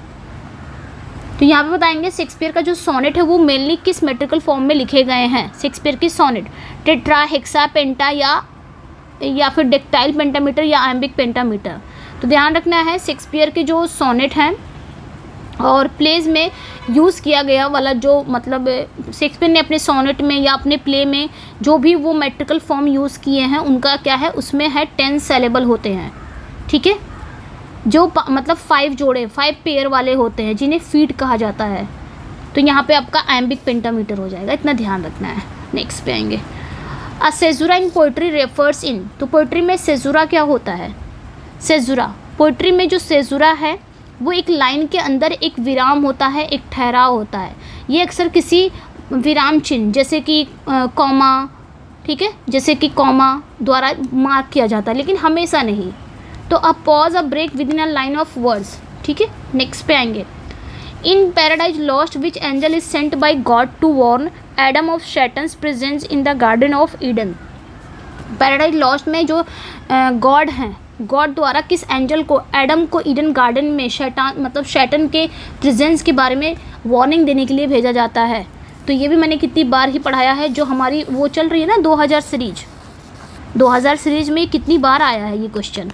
तो यहाँ पे बताएंगे शेक्सपियर का जो सोनेट है वो मेनली किस मेट्रिकल फॉर्म में लिखे गए हैं। शेक्सपियर की सोनेट टेट्रा, हेक्सा, पेंटा या फिर डेक्टाइल पेंटामीटर या आयम्बिक पेंटामीटर। तो ध्यान रखना है शेक्सपियर के जो सोनेट हैं और प्लेज में यूज़ किया गया वाला जो मतलब शेक्सपियर ने अपने सोनेट में या अपने प्ले में जो भी वो मेट्रिकल फॉर्म यूज़ किए हैं उनका क्या है, उसमें है 10 सेलेबल होते हैं। ठीक है, जो मतलब 5 जोड़े 5 पेयर वाले होते हैं जिन्हें फीट कहा जाता है। तो यहाँ पे आपका आयम्बिक पेंटामीटर हो जाएगा, इतना ध्यान रखना है। नेक्स्ट पे आएंगे, अ सेजुरा इन पोइट्री रेफर्स इन। तो पोइट्री में सेजुरा क्या होता है? सेजुरा, पोइट्री में जो सेजुरा है वो एक लाइन के अंदर एक विराम होता है, एक ठहराव होता है। ये अक्सर किसी विराम चिन्ह जैसे कि कॉमा, ठीक है, जैसे कि कॉमा द्वारा मार्क किया जाता है, लेकिन हमेशा नहीं। तो a pause, a break within a line of words. ठीक है, नेक्स्ट पे आएंगे, in Paradise Lost which angel is sent by God to warn Adam of Satan's presence in the garden of Eden. Paradise Lost में जो God हैं, God द्वारा किस angel को एडम को ईडन गार्डन में शैतान मतलब शैतान के प्रेजेंस के बारे में वार्निंग देने के लिए भेजा जाता है। तो ये भी मैंने कितनी बार ही पढ़ाया है, जो हमारी वो चल रही है ना 2000 सीरीज, 2000 सीरीज में कितनी बार आया है ये क्वेश्चन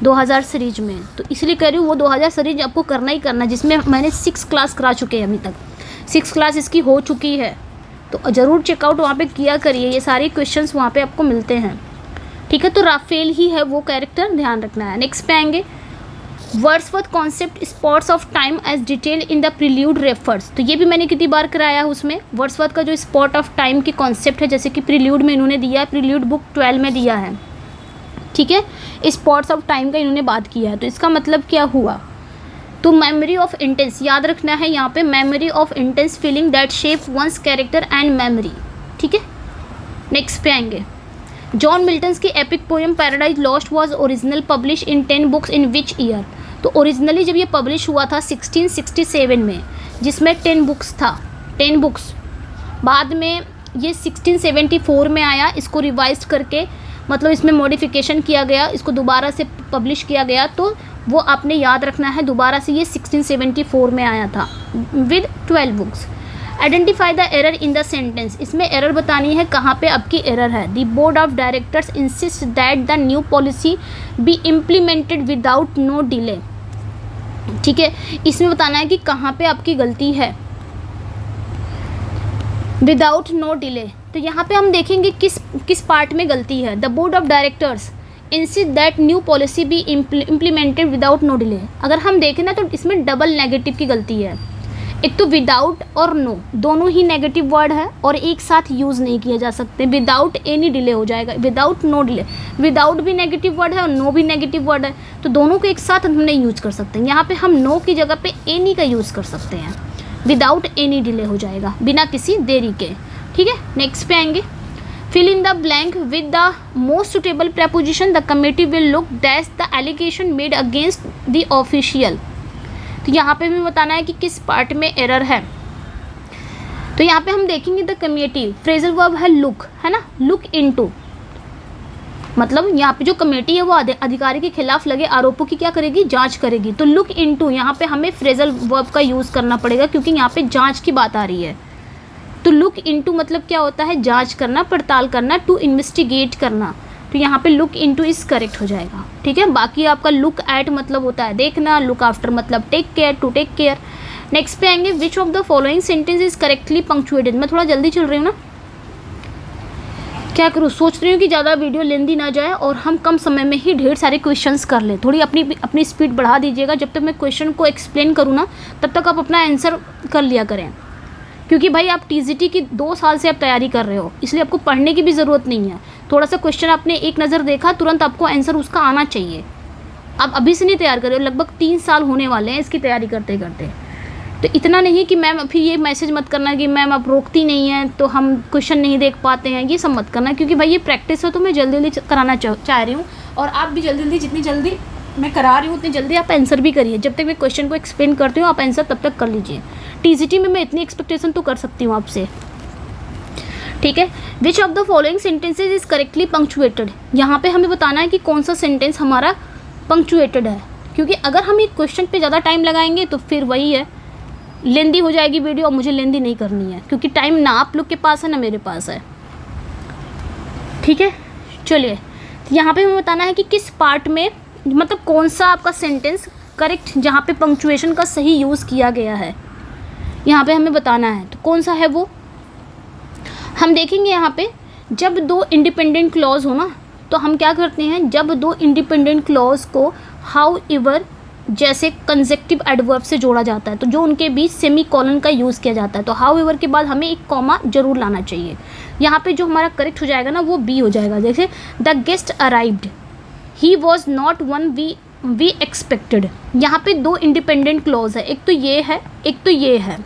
2000 सीरीज में। तो इसलिए कह रही हूँ वो 2000 सीरीज आपको करना ही करना, जिसमें मैंने 6 क्लास करा चुके हैं, अभी तक 6 क्लास इसकी हो चुकी है। तो ज़रूर चेकआउट वहाँ पे किया करिए, ये सारे क्वेश्चंस वहाँ पे आपको मिलते हैं। ठीक है, तो राफेल ही है वो कैरेक्टर, ध्यान रखना है। नेक्स्ट पे आएंगे, Wordsworth concept spots of time as detail in the prelude refers. तो ये भी मैंने कितनी बार कराया है उसमें। वर्ड्सवर्थ का जो स्पॉट ऑफ टाइम की कॉन्सेप्ट है, जैसे कि प्रील्यूड में इन्होंने दिया है, प्रील्यूड बुक 12 में दिया है। ठीक है, स्पॉट्स ऑफ टाइम का इन्होंने बात किया है। तो इसका मतलब क्या हुआ? तो मेमोरी ऑफ इंटेंस, याद रखना है यहाँ पे, memory of intense feeling that shape once character and memory. ठीक है, नेक्स्ट पे आएंगे, जॉन मिल्टन्स की epic poem Paradise Lost was original publish in 10 books in which year. तो ओरिजिनली जब ये पब्लिश हुआ था 1667 में, जिसमें 10 बुक्स था, 10 बुक्स। बाद में ये 1674 में आया, इसको रिवाइज करके मतलब इसमें मॉडिफिकेशन किया गया, इसको दोबारा से पब्लिश किया गया। तो वो आपने याद रखना है, दोबारा से ये 1674 में आया था with 12 books. Identify the error in the sentence, इसमें एरर बतानी है, कहाँ पे आपकी एरर है। The board of directors insist that the new policy be implemented without no delay. ठीक है, इसमें बताना है कि कहाँ पे आपकी गलती है, विदाउट नो डिले। तो यहाँ पे हम देखेंगे किस पार्ट में गलती है। The board of directors insist that new policy be implemented without no delay. अगर हम देखें ना तो इसमें डबल नेगेटिव की गलती है। एक तो विदाउट और नो दोनों ही नेगेटिव वर्ड है और एक साथ यूज़ नहीं किए जा सकते। विदाउट एनी डिले हो जाएगा, विदाउट नो डिले। विदाउट भी नेगेटिव वर्ड है और नो भी नेगेटिव वर्ड है, तो दोनों को एक साथ हम नहीं यूज कर सकते। यहाँ पे हम नो की जगह पे एनी का यूज़ कर सकते हैं, विदाउट एनी डिले हो जाएगा, बिना किसी देरी के। ठीक है, नेक्स्ट पे आएंगे, fill in the blank with the most suitable preposition the committee will look that's the allegation made against the official. तो यहाँ पे भी बताना है कि किस पार्ट में एरर है। तो यहाँ पे हम देखेंगे द कमेटी, फ्रेजल वर्ब है लुक, है ना, लुक इनटू, मतलब यहाँ पे जो कमेटी है वो अधिकारी के खिलाफ लगे आरोपों की क्या करेगी, जांच करेगी। तो लुक इनटू यहाँ पे हमें फ्रेजल वर्ब का यूज़ करना पड़ेगा, क्योंकि यहाँ पे जांच की बात आ रही है। तो लुक इनटू मतलब क्या होता है, जांच करना, पड़ताल करना, टू इन्वेस्टिगेट करना। तो यहाँ पे लुक इनटू इस करेक्ट हो जाएगा। ठीक है, बाकी आपका लुक एट मतलब होता है देखना, लुक आफ्टर मतलब take care, to take care. Next पे आएंगे, which of the following sentence is correctly punctuated. मैं थोड़ा जल्दी चल रही हूँ ना, क्या करूँ, सोच रही हूँ कि ज़्यादा वीडियो लेंदी ना जाए और हम कम समय में ही ढेर सारे क्वेश्चंस कर लें। थोड़ी अपनी स्पीड बढ़ा दीजिएगा, जब तक मैं क्वेश्चन को एक्सप्लेन करूँ ना तब तक आप अपना आंसर कर लिया करें, क्योंकि भाई आप टीजीटी की 2 साल से आप तैयारी कर रहे हो, इसलिए आपको पढ़ने की भी ज़रूरत नहीं है। थोड़ा सा क्वेश्चन आपने एक नज़र देखा, तुरंत आपको आंसर उसका आना चाहिए। आप अभी से नहीं तैयार कर रहे हो, लगभग 3 साल होने वाले हैं इसकी तैयारी करते करते। तो इतना नहीं कि मैम फिर ये मैसेज मत करना कि मैम आप रोकती नहीं हैं तो हम क्वेश्चन नहीं देख पाते हैं, ये सब मत करना, क्योंकि भाई ये प्रैक्टिस है तो मैं जल्दी जल्दी कराना चाह रही हूँ। और आप भी जल्दी जल्दी, जितनी जल्दी मैं करा रही हूँ उतनी जल्दी आप आंसर भी करिए। जब तक मैं क्वेश्चन को एक्सप्लेन करती हूँ आप आंसर तब तक कर लीजिए। टीजीटी में मैं इतनी एक्सपेक्टेशन तो कर सकती हूँ आपसे, ठीक है। Which of the following sentences is correctly punctuated, यहाँ पे हमें बताना है कि कौन सा सेंटेंस हमारा पंक्चुएटेड है, क्योंकि अगर हम एक क्वेश्चन पे ज़्यादा टाइम लगाएंगे तो फिर वही है, लेंदी हो जाएगी वीडियो, और मुझे लेंदी नहीं करनी है, क्योंकि टाइम ना आप लोग के पास है ना मेरे पास है, ठीक है। चलिए, यहाँ पे हमें बताना है कि किस पार्ट में, मतलब कौन सा आपका सेंटेंस करेक्ट, जहाँ पे पंक्चुएशन का सही यूज़ किया गया है, यहाँ पे हमें बताना है। तो कौन सा है वो हम देखेंगे। यहाँ पे जब 2 इंडिपेंडेंट क्लॉज हो ना, तो हम क्या करते हैं, जब 2 इंडिपेंडेंट क्लॉज को हाउ एवर जैसे कंजेक्टिव एडवर्ब से जोड़ा जाता है, तो जो उनके बीच सेमी कॉलन का यूज़ किया जाता है, तो हाउ एवर के बाद हमें एक कॉमा जरूर लाना चाहिए। यहाँ पे जो हमारा करेक्ट हो जाएगा ना वो बी हो जाएगा। जैसे the guest arrived, he was not one we expected. यहाँ पे 2 इंडिपेंडेंट क्लॉज है, एक तो ये है, एक तो ये है।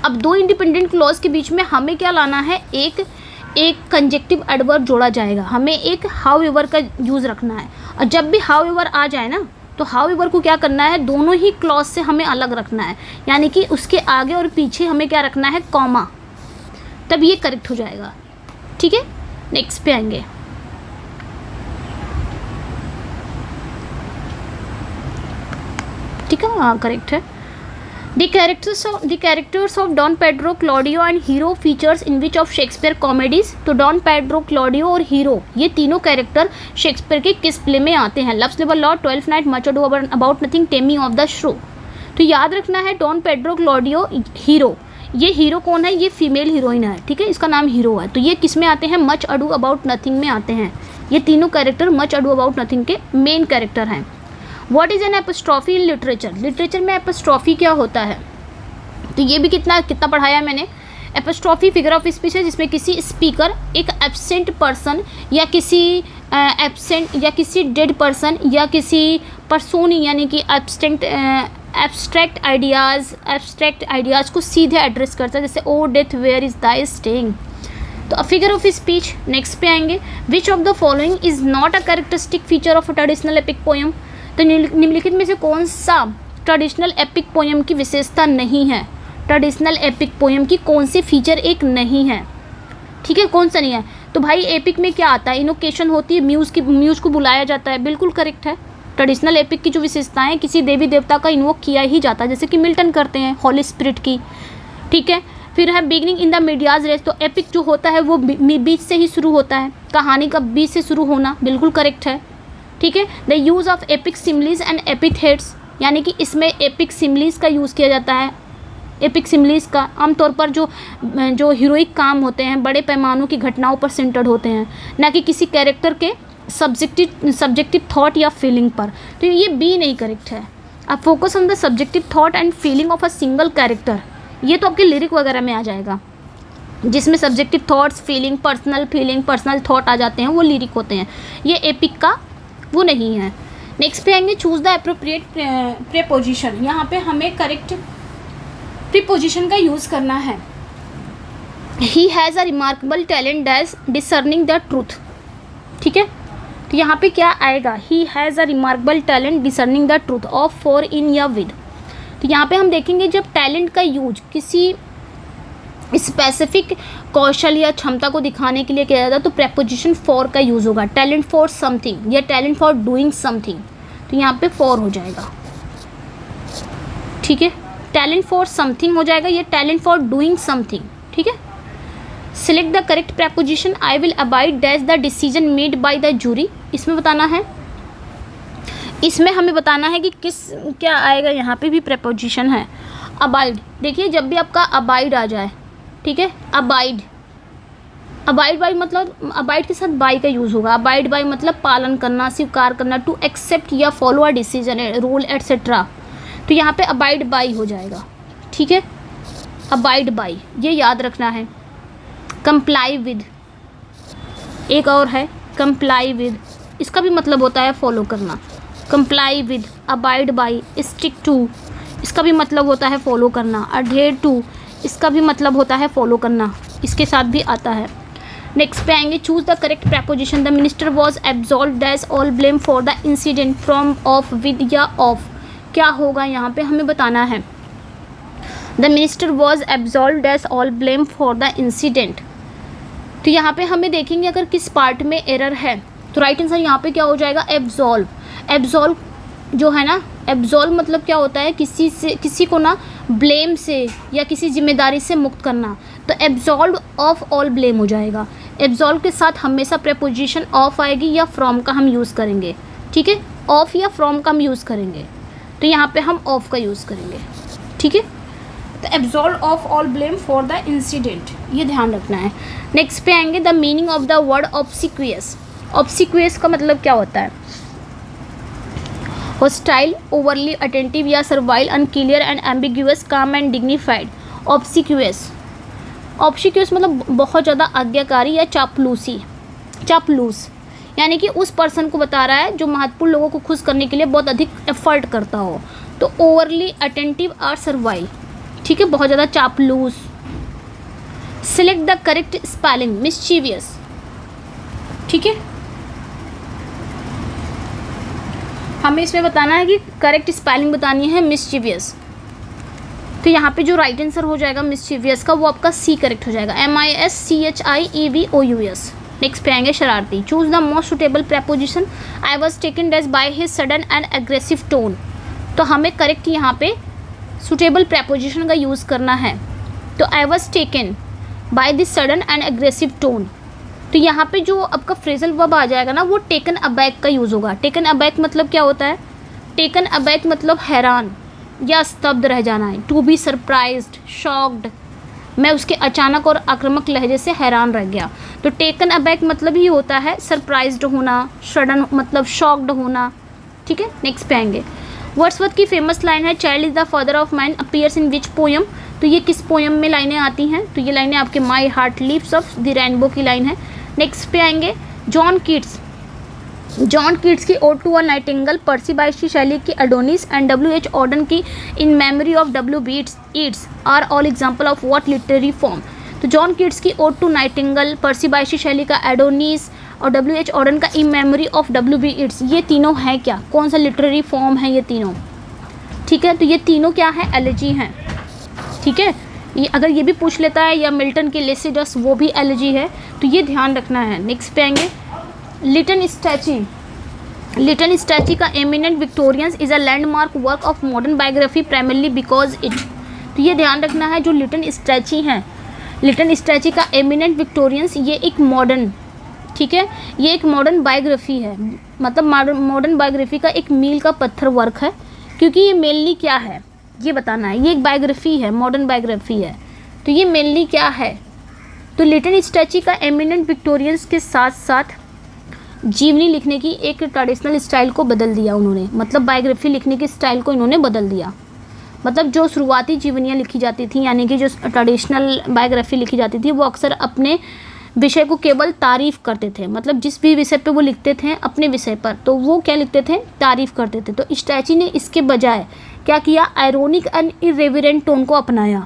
अब 2 इंडिपेंडेंट क्लॉज के बीच में हमें क्या लाना है, एक कंजेक्टिव एडवर्ब जोड़ा जाएगा, हमें एक हाउ एवर का यूज़ रखना है। और जब भी हाउ एवर आ जाए ना, तो हाउ एवर को क्या करना है, दोनों ही क्लॉज से हमें अलग रखना है, यानी कि उसके आगे और पीछे हमें क्या रखना है, कॉमा, तब ये करेक्ट हो जाएगा, ठीक है। नेक्स्ट पे आएंगे। ठीक है, हाँ करेक्ट है। The characters of Don Pedro, Claudio and Hero features in which of Shakespeare comedies? तो Don Pedro, Claudio और Hero ये तीनों कैरेक्टर शेक्सपियर के किस प्ले में आते हैं? Loves live law, twelfth night, much ado about nothing, Temi of the Shri. तो याद रखना है डॉन पेड्रो, क्लॉडियो, हीरो। ये हीरो कौन है, ये फीमेल हीरोइन है, ठीक है, इसका नाम हीरो है। तो ये किस में आते हैं, मच अडू अबाउट नथिंग में आते हैं। ये तीनों character much ado about nothing के मेन कैरेक्टर हैं। What is an epistrophe in literature? Literature में एपिस्ट्रॉफी क्या होता है? तो ये भी कितना पढ़ाया है मैंने। एपिस्ट्रॉफी फिगर ऑफ स्पीच है जिसमें किसी स्पीकर एक एब्सेंट पर्सन या किसी डेड पर्सन या किसी पर्सोनी यानी कि एब्स्ट्रैक्ट आइडियाज़ को सीधे एड्रेस करता है, जैसे O death where is thy staying. तो फिगर ऑफ स्पीच। नेक्स्ट पे आएंगे। Which of the following is not a characteristic feature of a traditional epic poem? तो निम्नलिखित में से कौन सा ट्रेडिशनल एपिक पोएम की विशेषता नहीं है? ट्रेडिशनल एपिक पोएम की कौन सी फीचर एक नहीं है, ठीक है, कौन सा नहीं है? तो भाई एपिक में क्या आता है, इनोकेशन होती है, म्यूज़ को बुलाया जाता है, बिल्कुल करेक्ट है। ट्रेडिशनल एपिक की जो विशेषताएं हैं, किसी देवी देवता का इन्वोक किया ही जाता है, जैसे कि मिल्टन करते हैं हॉली स्पिरिट की, ठीक है। फिर है beginning in the medias res, तो एपिक जो होता है वो बीच से ही शुरू होता है, कहानी का बीच से शुरू होना, बिल्कुल करेक्ट है, ठीक है। The use of epic similes and epithets, यानी कि इसमें एपिक सिमलीज का यूज़ किया जाता है। एपिक सिमलीज का आमतौर पर जो हीरोइक काम होते हैं बड़े पैमानों की घटनाओं पर सेंटर्ड होते हैं, ना कि किसी कैरेक्टर के सब्जेक्टिव थॉट या फीलिंग पर। तो ये बी नहीं करेक्ट है। आप focus on the subjective thought and feeling of a single character, ये तो आपके लिरिक वगैरह में आ जाएगा, जिसमें सब्जेक्टिव थॉट्स, पर्सनल थॉट आ जाते हैं, वो लिरिक होते हैं। ये एपिक का वो नहीं है। नेक्स्ट पे आएंगे। Choose the appropriate preposition. यहाँ पे हमें करेक्ट प्रीपोजिशन का यूज़ करना है। He has a remarkable talent as discerning the truth, ठीक है। तो यहाँ पे क्या आएगा, he has a remarkable talent discerning the truth of, for, in या विद। तो यहाँ पे हम देखेंगे जब टैलेंट का यूज किसी स्पेसिफिक कौशल या क्षमता को दिखाने के लिए किया जाता है तो प्रेपोजिशन फॉर का यूज़ होगा। टैलेंट फॉर समथिंग या टैलेंट फॉर डूइंग समथिंग, तो यहाँ पे फॉर हो जाएगा, ठीक है। टैलेंट फॉर समथिंग हो जाएगा, ये टैलेंट फॉर डूइंग समथिंग, ठीक है। Select the correct preposition. I will abide dash the decision made by the jury. इसमें बताना है, इसमें हमें बताना है कि क्या आएगा। यहाँ पे भी प्रेपोजिशन है अबाइड। देखिए जब भी आपका अबाइड आ जाए, ठीक है, अबाइड बाई मतलब अबाइड के साथ बाई का यूज़ होगा। अबाइड बाई मतलब पालन करना, स्वीकार करना, टू एक्सेप्ट या follow a decision, rule etcetera. तो यहाँ पे अबाइड बाई हो जाएगा, ठीक है, अबाइड बाई, ये याद रखना है। कंप्लाई विद, एक और है कंप्लाई विद, इसका भी मतलब होता है फॉलो करना। Comply with, abide by, stick to, इसका भी मतलब होता है फॉलो करना। अडेयर टू, इसका भी मतलब होता है फॉलो करना, इसके साथ भी आता है। नेक्स्ट पे आएंगे choose the correct preposition. The minister was absolve dash all blame for the incident from, of, with या ऑफ। क्या होगा यहाँ पे हमें बताना है। The minister was absolve dash all blame for the incident. तो यहाँ पे हमें देखेंगे अगर किस पार्ट में एरर है तो राइट आंसर यहाँ पे क्या हो जाएगा, एब्सॉल्व। एब्सॉल्व जो है ना, एब्सॉल्व मतलब क्या होता है, किसी को ना ब्लेम से या किसी जिम्मेदारी से मुक्त करना। तो एब्सॉल्व ऑफ ऑल ब्लेम हो जाएगा। एब्सॉल्व के साथ हमेशा प्रेपोजिशन ऑफ आएगी या फ्रॉम का हम यूज़ करेंगे, ठीक है, ऑफ या फ्रॉम का हम यूज़ करेंगे। तो यहाँ पे हम ऑफ का यूज़ करेंगे, ठीक है। तो absolve of all blame for the incident, ये ध्यान रखना है। नेक्स्ट पे आएंगे the meaning of the word obsequious. Obsequious का मतलब क्या होता है, हॉस्टाइल, ओवरली अटेंटिव या servile, unclear and ambiguous, calm and dignified. Obsequious, obsequious मतलब बहुत ज़्यादा आज्ञाकारी या चापलूसी, चापलूस, यानी कि उस पर्सन को बता रहा है जो महत्वपूर्ण लोगों को खुश करने के लिए बहुत अधिक एफर्ट करता हो। तो ओवरली अटेंटिव और सर्वाइल, ठीक है, बहुत ज़्यादा चापलूस। Select the correct spelling, mischievous, ठीक है, हमें इसमें बताना है कि करेक्ट स्पेलिंग बतानी है मिस्चीवियस। तो यहाँ पे जो राइट आंसर हो जाएगा मिस्चीवियस का वो आपका सी करेक्ट हो जाएगा, MISCHIEVOUS। नेक्स्ट पे आएंगे शरारती। Choose the most suitable preposition. I was taken days by his sudden and aggressive tone. तो हमें करेक्ट यहाँ पे सुटेबल प्रेपोजिशन का यूज़ करना है। तो I was taken by this sudden and aggressive tone. तो यहाँ पे जो आपका फ्रेजल वर्ब आ जाएगा ना वो टेकन अबैक का यूज़ होगा। टेकन अबैक मतलब क्या होता है, टेकन अबैक मतलब हैरान या स्तब्ध रह जाना है। टू बी सरप्राइज्ड, शॉक्ड, मैं उसके अचानक और आक्रामक लहजे से हैरान रह गया। तो टेकन अबैक मतलब ही होता है सरप्राइज्ड होना, सडन मतलब शॉक्ड होना, ठीक है। नेक्स्ट पे आएंगे वर्ड्सवर्थ की फेमस लाइन है child is the father of man appears in which poem. तो ये किस पोयम में लाइनें आती हैं, तो ये लाइनें आपके my heart leaves of the rainbow की लाइन है। नेक्स्ट पे आएंगे जॉन कीट्स। जॉन कीट्स की ode to a nightingale, Percy Bysshe Shelley की एडोनिस एंड W.H. ऑर्डन की in memory of W.B. Yeats are all example of what literary form. तो John Keats की ode to nightingale, Percy Bysshe Shelley का Adonis और W.H. Orton का इन memory of W.B. Yeats, ये तीनों हैं क्या, कौन सा लिटरेरी फॉर्म है ये तीनों, ठीक है। तो ये तीनों क्या है, एलिजी हैं, ठीक है। ये अगर ये भी पूछ लेता है या मिल्टन की लेसिडस वो भी एलिजी है, तो ये ध्यान रखना है। नेक्स्ट पे आएंगे लिटन स्टैची। लिटन स्टैची का eminent Victorians is a landmark work of modern biography primarily because it. तो ये ध्यान रखना है जो लिटन स्टैची हैं, लिटन स्टैची का एमिनेंट विक्टोरियंस ये एक मॉडर्न, ठीक है, ये एक मॉडर्न बायोग्राफी है, मतलब मॉडर्न बायोग्राफी का एक मील का पत्थर वर्क है। क्योंकि ये मेनली क्या है ये बताना है, ये एक बायोग्राफी है, मॉडर्न बायोग्राफी है, तो ये मेनली क्या है। तो लिटन स्टैची का एमिनेंट विक्टोरियंस के साथ साथ जीवनी लिखने की एक ट्रेडिशनल स्टाइल को बदल दिया उन्होंने, मतलब बायोग्राफी लिखने की स्टाइल को इन्होंने बदल दिया। मतलब जो शुरुआती जीवनियाँ लिखी जाती थी, यानी कि जो ट्रेडिशनल बायोग्राफी लिखी जाती थी, वो अक्सर अपने विषय को केवल तारीफ़ करते थे, मतलब जिस भी विषय पे वो लिखते थे अपने विषय पर, तो वो क्या लिखते थे, तारीफ़ करते थे। तो स्टैची ने इसके बजाय क्या किया, आयरोनिक एंड इरेविरेंट टोन को अपनाया,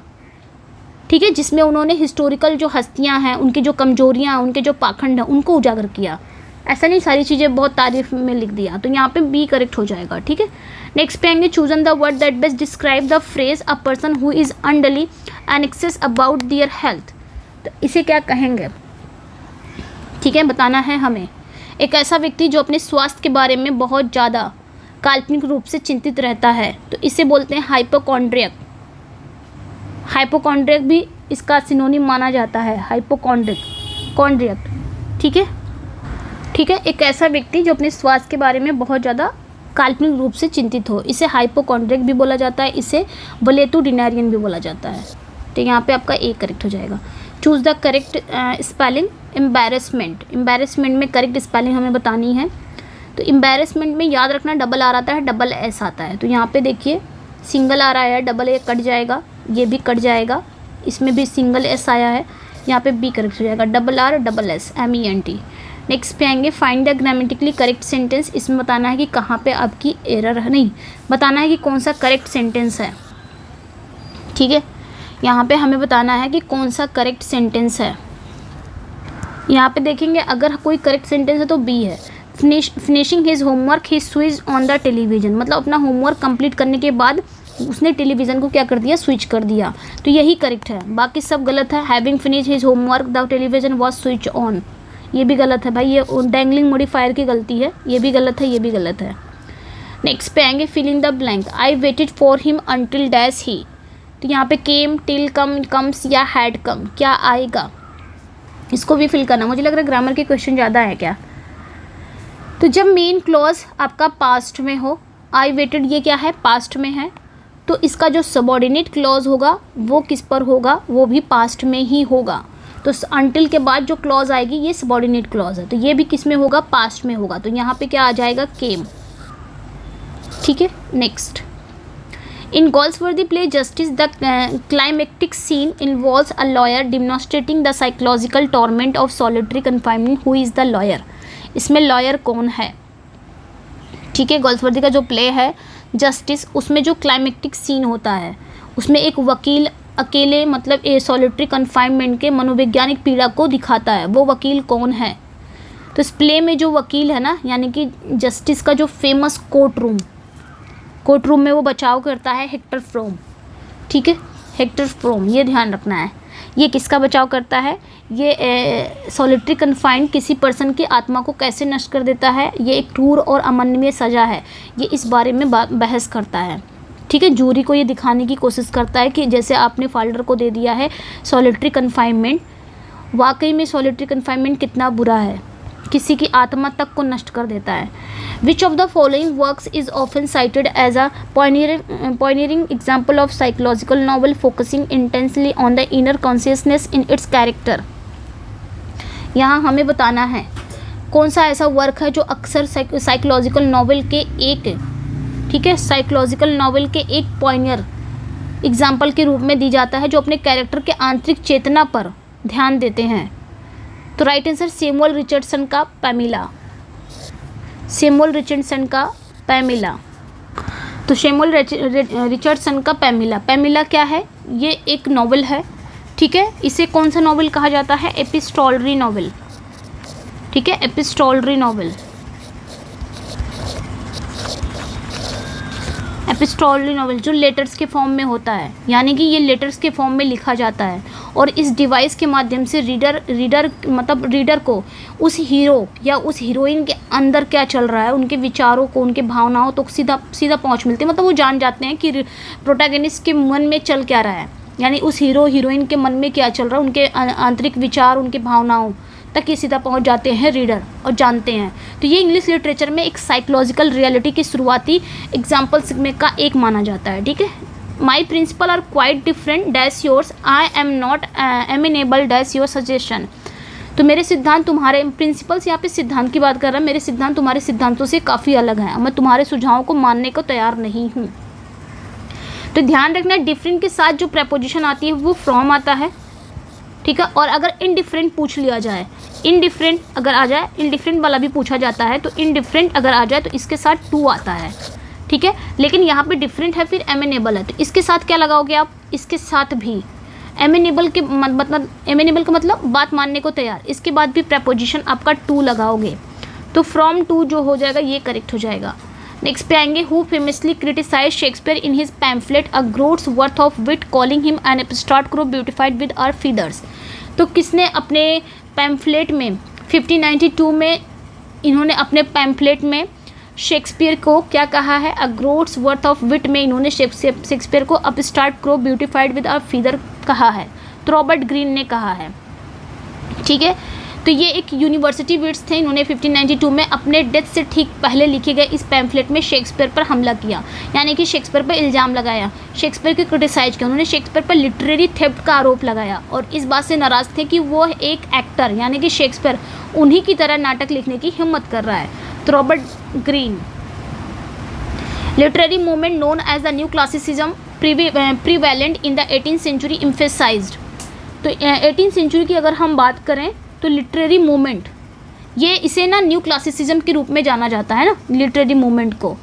ठीक है, जिसमें उन्होंने हिस्टोरिकल जो हस्तियां हैं, उनकी जो कमजोरियां, उनके जो पाखंड हैं, उनको उजागर किया। ऐसा नहीं सारी चीज़ें बहुत तारीफ में लिख दिया, तो यहाँ पे बी करेक्ट हो जाएगा, ठीक है। नेक्स्ट पे आएंगे chosen the word that best describe the phrase a person who is unduly and excess about their health. तो इसे क्या कहेंगे, ठीक है, बताना है हमें। एक ऐसा व्यक्ति जो अपने स्वास्थ्य के बारे में बहुत ज़्यादा काल्पनिक रूप से चिंतित रहता है, तो इसे बोलते हैं हाइपोकॉन्ड्रियक। हाइपोकॉन्ड्रियक भी इसका सिनोनिम माना जाता है, हाइपोकॉन्ड्रियक, ठीक है, ठीक है। एक ऐसा व्यक्ति जो अपने स्वास्थ्य के बारे में बहुत ज़्यादा काल्पनिक रूप से चिंतित हो, इसे हाइपोकॉन्ड्रियक भी बोला जाता है, इसे वलेटुडिनेरियन भी बोला जाता है। तो यहाँ पे आपका ए करेक्ट हो जाएगा। Choose the correct spelling. Embarrassment, embarrassment में करेक्ट स्पेलिंग हमें बतानी है। तो एम्बैरेसमेंट में याद रखना डबल आर आता है, डबल एस आता है। तो यहाँ पे देखिए सिंगल आ रहा है, डबल ए कट जाएगा, ये भी कट जाएगा, इसमें भी सिंगल एस आया है, यहाँ पे बी करेक्ट हो जाएगा, double R double S, MENT। Next पे आएंगे find the grammatically correct sentence. इसमें बताना है कि कहाँ पे आपकी एरर है, नहीं बताना है कि कौन सा करेक्ट सेंटेंस है। ठीक है, यहाँ पे हमें बताना है कि कौन सा करेक्ट सेंटेंस है। यहाँ पे देखेंगे अगर कोई करेक्ट सेंटेंस है तो बी है। Finishing his homework he switch on the television, मतलब अपना होमवर्क कंप्लीट करने के बाद उसने टेलीविज़न को क्या कर दिया, स्विच कर दिया, तो यही करेक्ट है, बाकी सब गलत है। Having finish his homework the television was switch on, ये भी गलत है भाई, ये डैंगलिंग मॉडिफायर की गलती है, ये भी गलत है, ये भी गलत है। नेक्स्ट पे आएंगे filling the blank. I waited for him until dash he, तो यहाँ पे केम, टिल, कम, कम्स या हैड कम, क्या आएगा, इसको भी फिल करना। मुझे लग रहा है ग्रामर के क्वेश्चन ज़्यादा है क्या। तो जब मेन क्लॉज आपका पास्ट में हो, आई वेटेड ये क्या है, पास्ट में है, तो इसका जो सबऑर्डिनेट क्लॉज होगा वो किस पर होगा, वो भी पास्ट में ही होगा। तो अंटिल के बाद जो क्लॉज आएगी ये सबऑर्डिनेट क्लॉज है, तो ये भी किस में होगा, पास्ट में होगा, तो यहाँ पे क्या आ जाएगा, केम। ठीक है, next in Galsworthy play Justice the climactic scene involves a lawyer demonstrating the psychological torment of solitary confinement. Who is the lawyer, इसमें लॉयर कौन है। ठीक है, गोल्सवर्दी का जो प्ले है जस्टिस, उसमें जो क्लाइमेक्टिक सीन होता है उसमें एक वकील अकेले मतलब सॉलिटरी कन्फाइनमेंट के मनोवैज्ञानिक पीड़ा को दिखाता है, वो वकील कौन है। तो इस प्ले में जो वकील है ना, यानी कि जस्टिस का जो फेमस कोर्ट रूम में वो बचाव करता है हेक्टर फ्रोम। ठीक है, हेक्टर फ्रोम, ये ध्यान रखना है, ये किसका बचाव करता है, ये सॉलिटरी कन्फाइंड किसी पर्सन की आत्मा को कैसे नष्ट कर देता है, ये एक क्रूर और अमानवीय सज़ा है, ये इस बारे में बहस करता है। ठीक है, जूरी को ये दिखाने की कोशिश करता है कि जैसे आपने फाल्डर को दे दिया है सॉलिटरी कन्फाइनमेंट, वाकई में सॉलिटरी कन्फाइनमेंट कितना बुरा है, किसी की आत्मा तक को नष्ट कर देता है। Which of the following works is often cited as a pioneering example of psychological novel focusing intensely on the inner consciousness in its character. यहाँ हमें बताना है कौन सा ऐसा वर्क है जो अक्सर साइकोलॉजिकल नॉवल के एक, ठीक है, साइकोलॉजिकल नॉवल के एक पॉइनियर एग्जाम्पल के रूप में दी जाता है, जो अपने कैरेक्टर के आंतरिक चेतना पर ध्यान देते हैं। तो राइट आंसर सैमुअल रिचर्डसन का पैमिला, सैमुअल रिचर्डसन का पैमिला। तो सैमुअल रिचर्डसन का पैमिला, पैमिला क्या है, ये एक नॉवल है। ठीक है, इसे कौन सा नॉवल कहा जाता है, एपिस्टोलरी नॉवल। ठीक है, एपिस्टोलरी नॉवल, एपिस्टोलरी नॉवल जो लेटर्स के फॉर्म में होता है, यानी कि ये लेटर्स के फॉर्म में लिखा जाता है और इस डिवाइस के माध्यम से रीडर को उस हीरो या उस हीरोइन के अंदर क्या चल रहा है, उनके विचारों को, उनके भावनाओं तो सीधा पहुंच मिलती है, मतलब वो जान जाते हैं कि प्रोटैगनिस्ट के मन में चल क्या रहा है, यानी उस हीरो हीरोइन के मन में क्या चल रहा है, उनके आंतरिक विचार, उनके भावनाओं तक ये सीधा पहुंच जाते हैं रीडर और जानते हैं। तो ये इंग्लिश लिटरेचर में एक साइकोलॉजिकल रियलिटी की शुरुआती एग्जाम्पल्स में का एक माना जाता है। ठीक है, my principle are quite different dash yours, I am not amenable dash your suggestion. तो मेरे सिद्धांत तुम्हारे, प्रिंसिपल्स यहाँ पे सिद्धांत की बात कर रहा है, मेरे सिद्धांत तुम्हारे सिद्धांतों से काफ़ी अलग हैं, मैं तुम्हारे सुझावों को मानने को तैयार नहीं हूँ। तो ध्यान रखना डिफरेंट के साथ जो प्रपोजिशन आती है वो फ्रॉम आता है। ठीक है, और अगर इनडिफरेंट पूछ लिया जाए, इनडिफरेंट अगर आ जाए, इनडिफरेंट वाला भी पूछा जाता है, तो इनडिफरेंट अगर आ जाए तो इसके साथ टू आता है। ठीक है, लेकिन यहाँ पे डिफरेंट है फिर एमिनेबल है, तो इसके साथ क्या लगाओगे आप, इसके साथ भी एमिनेबल के मतलब, एमिनेबल का मतलब बात मानने को तैयार, इसके बाद भी प्रपोजिशन आपका टू लगाओगे, तो फ्रॉम टू जो हो जाएगा ये करेक्ट हो जाएगा। नेक्स्ट पे आएंगे who famously criticize Shakespeare in his pamphlet a growths worth of wit calling him an upstart crow beautified with our feathers. तो किसने अपने पैम्फलेट में 1592 में इन्होंने अपने पैम्फलेट में शेक्सपियर को क्या कहा है, a growths worth of wit में इन्होंने शेक्सपियर को upstart crow beautified with our feather कहा है, तो रॉबर्ट ग्रीन ने कहा है। ठीक है, तो ये एक यूनिवर्सिटी विट्स थे, इन्होंने 1592 में अपने डेथ से ठीक पहले लिखे गए इस पैम्फलेट में शेक्सपियर पर हमला किया, यानी कि शेक्सपियर पर इल्ज़ाम लगाया, शेक्सपियर की क्रिटिसाइज किया, उन्होंने शेक्सपियर पर लिटरेरी थेफ्ट का आरोप लगाया और इस बात से नाराज़ थे कि वो एक एक्टर यानी कि शेक्सपियर उन्हीं की तरह नाटक लिखने की हिम्मत कर रहा है। तो Robert Greene. Literary movement known as the new classicism prevalent in the 18th century emphasized. तो 18th सेंचुरी की अगर हम बात करें तो लिटरेरी मूवमेंट ये इसे ना न्यू क्लासिसिज्म के रूप में जाना जाता है ना, लिटरेरी मूवमेंट को।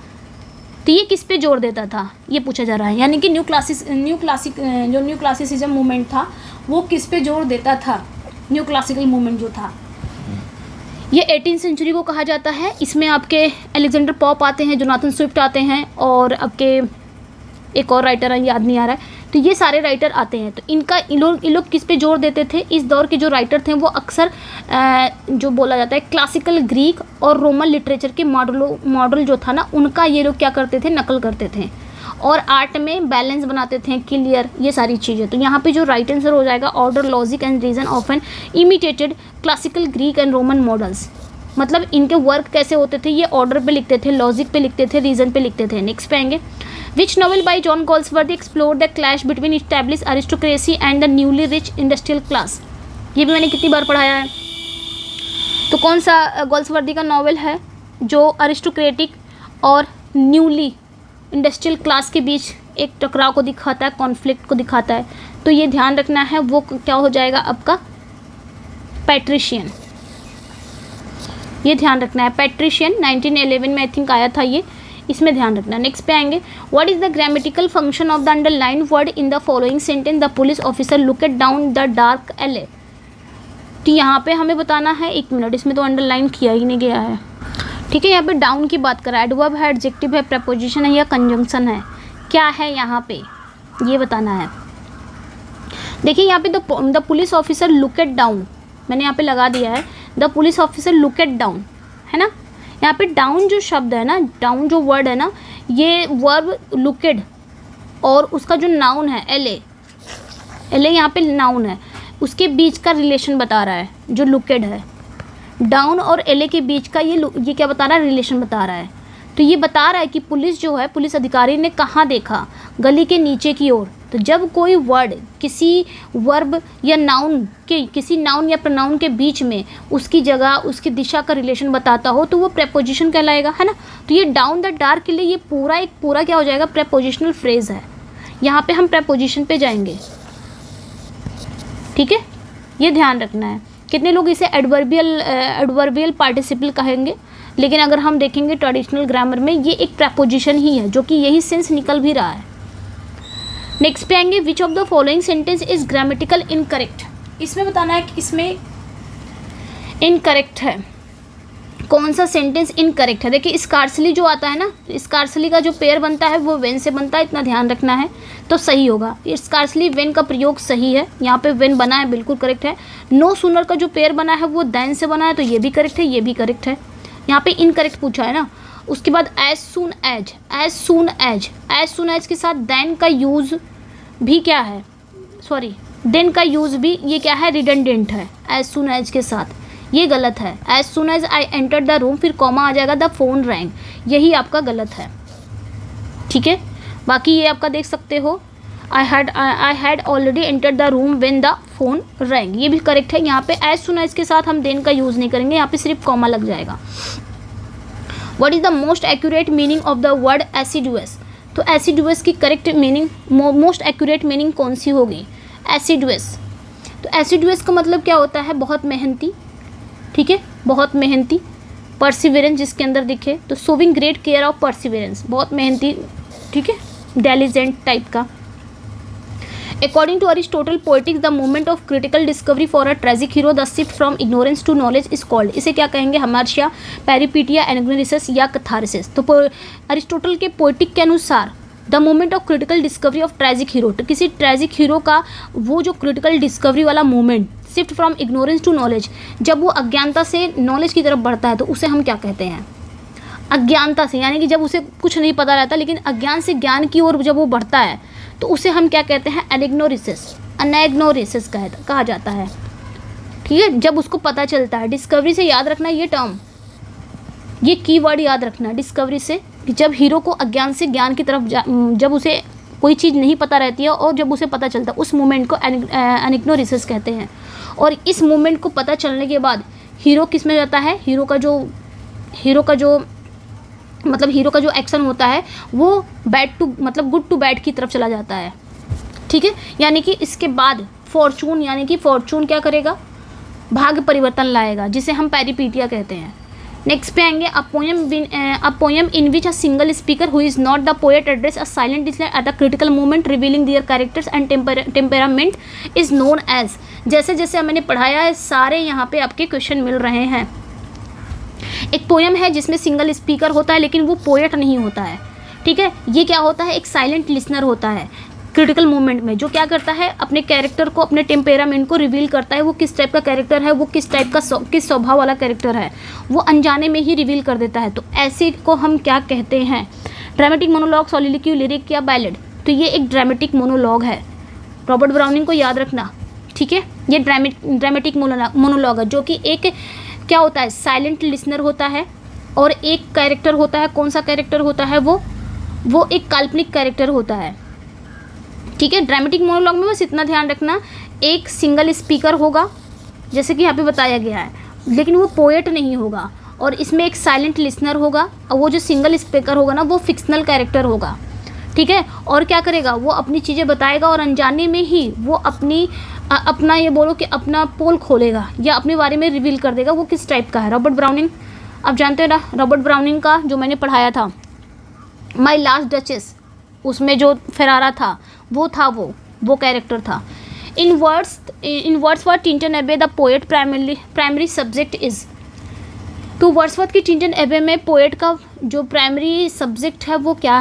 तो ये किस पे जोर देता था, ये पूछा जा रहा है। यानी कि न्यू क्लासिसिज्म मूवमेंट था वो किस पे जोर देता था, न्यू क्लासिकल मूवमेंट जो था। ये 18th सेंचुरी को कहा जाता है। इसमें आपके अलेक्जेंडर पॉप आते हैं, जोनाथन स्विफ्ट आते हैं, और आपके एक और राइटर है, याद नहीं आ रहा है। तो ये सारे राइटर आते हैं। तो इन लोग किस पे जोर देते थे, इस दौर के जो राइटर थे वो अक्सर जो बोला जाता है क्लासिकल ग्रीक और रोमन लिटरेचर के मॉडल जो था ना, उनका ये लोग क्या करते थे, नकल करते थे, और आर्ट में बैलेंस बनाते थे, क्लियर, ये सारी चीज़ें। तो यहाँ पे जो राइट आंसर हो जाएगा order, logic and reason often imitated classical Greek and Roman models. मतलब इनके वर्क कैसे होते थे, ये ऑर्डर पे लिखते थे, लॉजिक पे लिखते थे, रीजन पे लिखते थे। नेक्स्ट पे आएंगे, which novel by John Galsworthy explore the clash between establish aristocracy and the newly rich industrial class. ये भी मैंने कितनी बार पढ़ाया है। तो कौन सा गोल्सवर्दी का नॉवल है जो अरिस्टोक्रेटिक और न्यूली इंडस्ट्रियल क्लास के बीच एक टकराव को दिखाता है, कॉन्फ्लिक्ट को दिखाता है। तो ये ध्यान रखना है, वो क्या हो जाएगा आपका, पैट्रिशियन। ये ध्यान रखना है, पैट्रिशियन 1911 में आई थिंक आया था ये, इसमें ध्यान रखना। नेक्स्ट पे आएंगे, what is the grammatical function of the underline word in the following sentence, the police officer looked down the dark alley. तो यहाँ पे हमें बताना है, एक मिनट, इसमें तो अंडरलाइन किया ही नहीं गया है, ठीक है। यहाँ पे डाउन की बात कर रहा है, एडवर्ब है, एडजेक्टिव है, प्रेपोजिशन है या कंजंक्शन है, क्या है यहाँ पे, ये बताना है। देखिए यहाँ पे the police officer looked down, मैंने यहाँ पे लगा दिया है, the police officer looked down, है ना। यहाँ पे डाउन जो शब्द है ना, डाउन जो वर्ड है ना, ये वर्ब लुकेड और उसका जो नाउन है एले यहाँ पे नाउन है, उसके बीच का रिलेशन बता रहा है। जो लुकेड है, डाउन और एले के बीच का ये क्या बता रहा है, रिलेशन बता रहा है। तो ये बता रहा है कि पुलिस जो है, पुलिस अधिकारी ने कहाँ देखा, गली के नीचे की ओर। तो जब कोई वर्ड किसी वर्ब या नाउन के, किसी नाउन या प्रोनाउन के बीच में उसकी जगह, उसकी दिशा का रिलेशन बताता हो तो वो प्रेपोजिशन कहलाएगा, है ना। तो ये डाउन द डार्क के लिए ये पूरा क्या हो जाएगा, प्रेपोजिशनल फ्रेज है। यहाँ पे हम प्रेपोजिशन पे जाएंगे, ठीक है, ये ध्यान रखना है। कितने लोग इसे एडवर्बियल पार्टिसिपल कहेंगे, लेकिन अगर हम देखेंगे ट्रेडिशनल ग्रामर में ये एक प्रेपोजिशन ही है, जो कि यही सेंस निकल भी रहा है। नेक्स्ट पे आएंगे, which of the following sentence is grammatical incorrect. इसमें बताना है कि इसमें इनकरेक्ट है, कौन सा सेंटेंस इनकरेक्ट है। देखिए स्कार्सली जो आता है ना, स्कार्सली का जो पेयर बनता है वो वेन से बनता है, इतना ध्यान रखना है, तो सही होगा। स्कार्सली वेन का प्रयोग सही है, यहाँ पे वेन बना है, बिल्कुल करेक्ट है। नो सूनर का जो पेयर बना है वो देन से बना है, तो ये भी करेक्ट है, ये भी करेक्ट है। यहाँ पे इनकरेक्ट पूछा है ना। उसके बाद एज सून एज के साथ देन का यूज़ भी क्या है, सॉरी देन का यूज़ भी ये क्या है, रिडंडेंट है एज सून एज के साथ, ये गलत है। As soon as I enter the room, फिर कॉमा आ जाएगा द फोन रैंग, यही आपका गलत है, ठीक है। बाकी ये आपका देख सकते हो, I had already enter the room when the phone wrong, ये भी करेक्ट है। यहाँ पे एज सून एज के साथ हम देन का यूज़ नहीं करेंगे, यहाँ पे सिर्फ कॉमा लग जाएगा। What is the most accurate meaning of the word assiduous. तो एसिडुअस की correct meaning, most accurate meaning कौन सी होगी, एसिडुअस। तो एसिडुअस का मतलब क्या होता है, बहुत मेहनती, ठीक है, बहुत मेहनती। परसिवेरेंस जिसके अंदर दिखे, तो showing great care of perseverance, बहुत मेहनती, ठीक है, डेलिजेंट टाइप का। According to Aristotle, poetics the moment of critical discovery for a tragic hero, the shift from ignorance to knowledge is called। इसे क्या कहेंगे, हमार्शिया, पेरिपीटिया, एनाग्नोरिसिस या कैथारसिस। तो अरिस्टोटल के पोएटिक के अनुसार the moment of critical discovery of tragic hero, तो किसी ट्रेजिक हीरो का वो जो क्रिटिकल डिस्कवरी वाला moment, shift from ignorance to knowledge, जब वो अज्ञानता से नॉलेज की तरफ बढ़ता है, तो उसे हम क्या कहते हैं, अज्ञानता से, यानी कि जब उसे कुछ नहीं पता रहता लेकिन अज्ञान से ज्ञान की ओर जब वो बढ़ता है, तो उसे हम क्या कहते हैं, एनेग्नोरिसिस कहा जाता है, ठीक है। जब उसको पता चलता है, डिस्कवरी से याद रखना ये टर्म, ये कीवर्ड याद रखना, डिस्कवरी से, कि जब हीरो को अज्ञान से ज्ञान की तरफ जब उसे कोई चीज़ नहीं पता रहती है और जब उसे पता चलता है, उस मोमेंट को एनेग्नोरिसिस कहते हैं। और इस मोमेंट को पता चलने के बाद हीरो किस में जाता है, हीरो का जो एक्शन होता है वो गुड टू बैड की तरफ चला जाता है, ठीक है। यानी कि इसके बाद फॉर्चून क्या करेगा, भाग्य परिवर्तन लाएगा, जिसे हम पेरिपीटिया कहते हैं। नेक्स्ट पे आएंगे a poem in which a single speaker who is not the poet address a silent listener at the critical moment revealing their characters and temperament is known as. जैसे जैसे मैंने पढ़ाया है सारे यहाँ पे आपके क्वेश्चन मिल रहे हैं। एक पोएम है जिसमें सिंगल स्पीकर होता है लेकिन वो पोएट नहीं होता है, ठीक है। ये क्या होता है, एक साइलेंट लिसनर होता है क्रिटिकल मोमेंट में, जो क्या करता है अपने कैरेक्टर को, अपने टेम्पेरामेंट को रिवील करता है। वो किस टाइप का कैरेक्टर है, वो किस टाइप का किस स्वभाव वाला कैरेक्टर है, वो अनजाने में ही रिवील कर देता है। तो ऐसे को हम क्या कहते हैं, ड्रामेटिक मोनोलॉग, सॉलिलोक्यू, लिरिक या बैलेड। तो ये एक ड्रामेटिक मोनोलॉग है, रॉबर्ट ब्राउनिंग को याद रखना, ठीक है। ये ड्रामेटिक मोनोलॉग है, जो कि एक क्या होता है, साइलेंट लिसनर होता है और एक कैरेक्टर होता है। कौन सा कैरेक्टर होता है, वो एक काल्पनिक कैरेक्टर होता है, ठीक है। ड्रामेटिक मोनोलॉग में बस इतना ध्यान रखना, एक सिंगल स्पीकर होगा जैसे कि यहाँ पे बताया गया है, लेकिन वो पोएट नहीं होगा। और इसमें एक साइलेंट लिसनर होगा, और वो जो सिंगल स्पीकर होगा ना, वो फिक्शनल कैरेक्टर होगा, ठीक है। और क्या करेगा, वो अपनी चीज़ें बताएगा और अनजाने में ही वो अपना ये बोलो कि अपना पोल खोलेगा या अपने बारे में रिवील कर देगा वो किस टाइप का है। रॉबर्ट ब्राउनिंग, आप जानते हो ना, रॉबर्ट ब्राउनिंग का जो मैंने पढ़ाया था माई लास्ट डचेस, उसमें जो फेरारा था वो कैरेक्टर था। इन वर्ड्स फॉर टिंटन एबे the poet primary subject is. तो वर्ड्सवर्थ की टिंटन एबे में पोएट का जो प्राइमरी सब्जेक्ट है वो क्या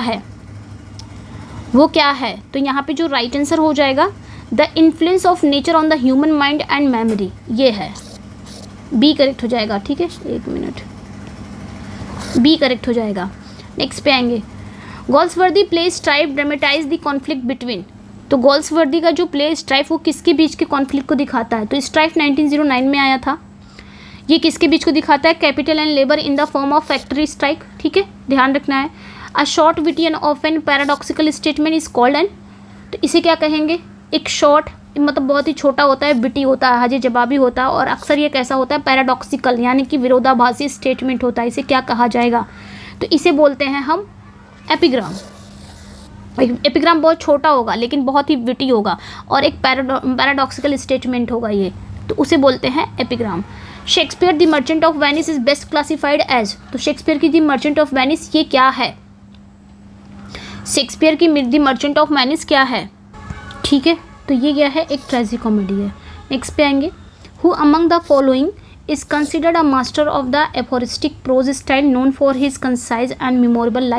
है, तो यहाँ पे जो राइट आंसर हो जाएगा the influence of nature on the human mind and memory, ये है, बी करेक्ट हो जाएगा, ठीक है। एक मिनट, बी करेक्ट हो जाएगा। नेक्स्ट पे आएंगे, Galsworthy play Strife dramatize the conflict between. तो गोल्सवर्दी का जो प्ले स्ट्राइफ वो किसके बीच के कॉन्फ्लिक्ट को दिखाता है, तो स्ट्राइफ 1909 में आया था। ये किसके बीच को दिखाता है, capital and labour in the form of factory strike, ठीक है, ध्यान रखना है। A short witty and often paradoxical statement is called an. तो इसे क्या कहेंगे, एक शॉर्ट मतलब बहुत ही छोटा होता है, विटी होता है, हाजिर जवाबी होता है, और अक्सर ये कैसा होता है, पैराडॉक्सिकल यानी कि विरोधाभासी स्टेटमेंट होता है। इसे क्या कहा जाएगा, तो इसे बोलते हैं हम एपिग्राम। एपिग्राम बहुत छोटा होगा लेकिन बहुत ही विटी होगा, और एक पैराडॉक्सिकल स्टेटमेंट होगा ये, तो उसे बोलते हैं epigram. Shakespeare the merchant of Venice is best classified as. तो शेक्सपियर की द मर्चेंट ऑफ वेनिस ये क्या है, शेक्सपियर की द मर्चेंट ऑफ वेनिस क्या है, ठीक है। तो ये क्या है, एक ट्रेजी कॉमेडी है। नेक्स्ट पे आएंगे, who among the following is considered a master of the aphoristic prose style known for his concise and memorable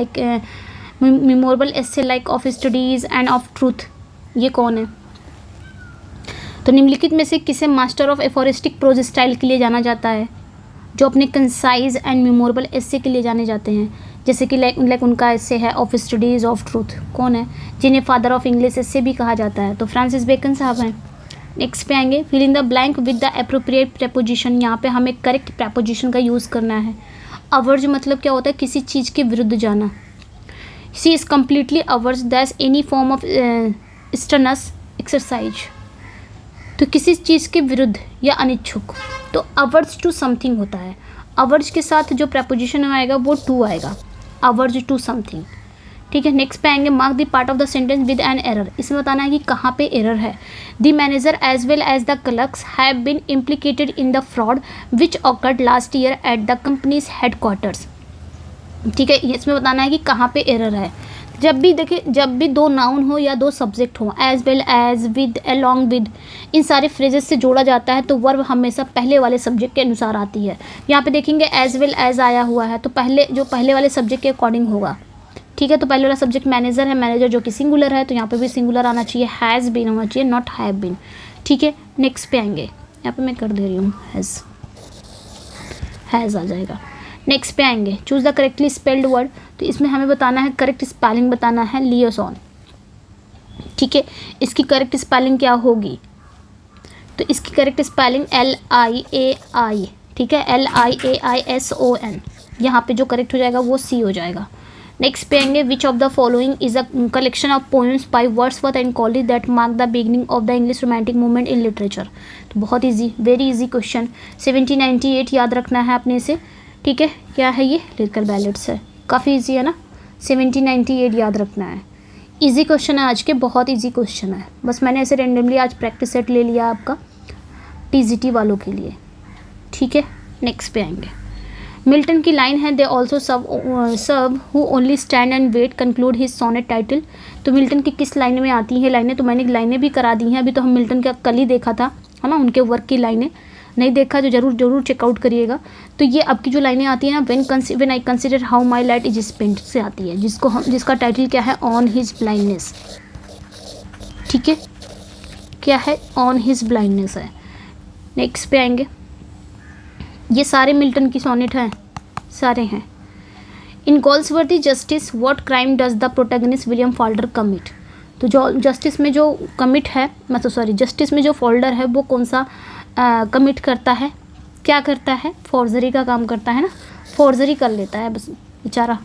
essay like of studies and of truth। ये कौन है, तो निम्नलिखित में से किसे master of aphoristic prose style के लिए जाना जाता है, जो अपने कंसाइज एंड मेमोरेबल एसे के लिए जाने जाते हैं, जैसे कि लाइक उनका एसे है ऑफ स्टडीज ऑफ ट्रूथ, कौन है, जिन्हें फादर ऑफ इंग्लिश एसे भी कहा जाता है, तो फ्रांसिस बेकन साहब हैं। नेक्स्ट पे आएंगे, fill in the blank with the appropriate preposition. यहाँ पे हमें करेक्ट प्रेपोजिशन का यूज़ करना है। अवर्ज मतलब क्या होता है, किसी चीज़ के विरुद्ध जाना। She is completely averse this any form of strenuous exercise. तो किसी चीज़ के विरुद्ध या अनिच्छुक, तो अवर्ज टू समथिंग होता है। अवर्ज के साथ जो प्रेपोजिशन आएगा वो टू आएगा, अवर्ज टू समथिंग, ठीक है। नेक्स्ट पे आएंगे, mark the part of the sentence with an error. इसमें बताना है कि कहाँ पे एरर है। The manager as well as the clerks have been implicated in the fraud which occurred last year at the company's headquarters, ठीक है। इसमें बताना है कि कहाँ पे एरर है। जब भी देखिए, जब भी दो नाउन हो या दो सब्जेक्ट हो, as well as, with, along with, इन सारे फ्रेजेस से जोड़ा जाता है तो वर्ब हमेशा पहले वाले सब्जेक्ट के अनुसार आती है। यहाँ पे देखेंगे एज वेल एज आया हुआ है, तो पहले वाले सब्जेक्ट के अकॉर्डिंग होगा, ठीक है। तो पहले वाला सब्जेक्ट मैनेजर है, मैनेजर जो कि सिंगुलर है, तो यहाँ पे भी सिंगुलर आना चाहिए, हैज़ बीन होना चाहिए, नॉट हैव बीन, ठीक है। नेक्स्ट पे आएंगे, यहाँ पे मैं कर दे रही हूँ, हैज़ आ जाएगा। नेक्स्ट पे आएंगे, choose the correctly spelled word. तो इसमें हमें बताना है, करेक्ट स्पेलिंग बताना है लियोसॉन, ठीक है। इसकी करेक्ट स्पेलिंग क्या होगी, तो इसकी करेक्ट स्पेलिंग LIAI, ठीक है, LIAISON। यहाँ पे जो करेक्ट हो जाएगा वो C हो जाएगा। नेक्स्ट पे आएंगे, which of the following is a collection of poems by Wordsworth and college that mark the beginning of the English romantic movement in literature. तो बहुत इजी, वेरी इजी क्वेश्चन। 1798 याद रखना है अपने से, ठीक है। क्या है ये, लिरिकल बैलेड्स है, काफ़ी इजी है ना, 1798 याद रखना है। इजी क्वेश्चन है आज के, बहुत इजी क्वेश्चन है, बस मैंने ऐसे रेंडमली आज प्रैक्टिस सेट ले लिया आपका। टीजीटी वालों के लिए, ठीक है। नेक्स्ट पे आएंगे। मिल्टन की लाइन है, they also serve who only stand and wait conclude his sonnet title. तो मिल्टन की किस लाइन में आती है लाइनें? तो मैंने लाइनें भी करा दी हैं, अभी तो हम मिल्टन का कल ही देखा था, है ना, उनके वर्क की लाइनें। नहीं देखा तो जरूर चेकआउट करिएगा। तो ये आपकी जो लाइनें आती हैं ना, when I consider how my light is spent से आती है, जिसका टाइटल क्या है? ऑन हिज ब्लाइंडनेस, ठीक है, क्या है? ऑन हिज ब्लाइंडनेस है। नेक्स्ट पे आएंगे। ये सारे मिल्टन की सोनेट हैं, सारे हैं। In Galsworthy Justice what crime does the protagonist William Falder commit. तो जो जस्टिस में जो कमिट है, जस्टिस में जो फोल्डर है वो कौन सा कमिट करता है? क्या करता है? फॉर्जरी का काम करता है ना, फॉर्जरी कर लेता है बस बेचारा।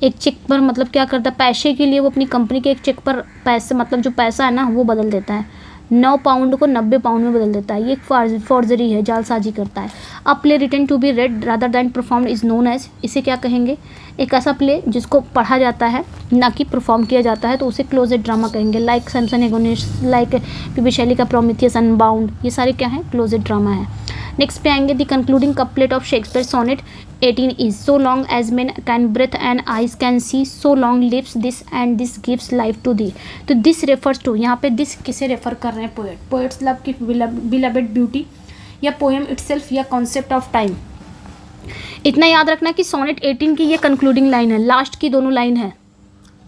एक चेक पर मतलब क्या करता है? पैसे के लिए वो अपनी कंपनी के एक चेक पर पैसे, मतलब जो पैसा है ना वो बदल देता है, 9 पाउंड को 90 पाउंड में बदल देता है। ये फॉर्जरी है, जालसाजी करता है। A play written to be read rather than performed is known as, इसे क्या कहेंगे? एक ऐसा प्ले जिसको पढ़ा जाता है ना कि परफॉर्म किया जाता है, तो उसे क्लोजेड ड्रामा कहेंगे। Like Samson Agonistes, like P B Shelley का प्रोमेथियस अनबाउंड, ये सारे क्या हैं? क्लोजेड ड्रामा है। नेक्स्ट पे आएंगे। The concluding couplet of Shakespeare sonnet 18 is so long as man can breathe and eyes can see, so long lives this and this gives life to thee. तो this refers to, यहाँ पे this किसे refer कर रहे हैं? Poets love की beloved beauty, या poem itself, या कॉन्सेप्ट ऑफ टाइम। इतना याद रखना कि सोनेट 18 की ये कंक्लूडिंग लाइन है, लास्ट की दोनों लाइन है,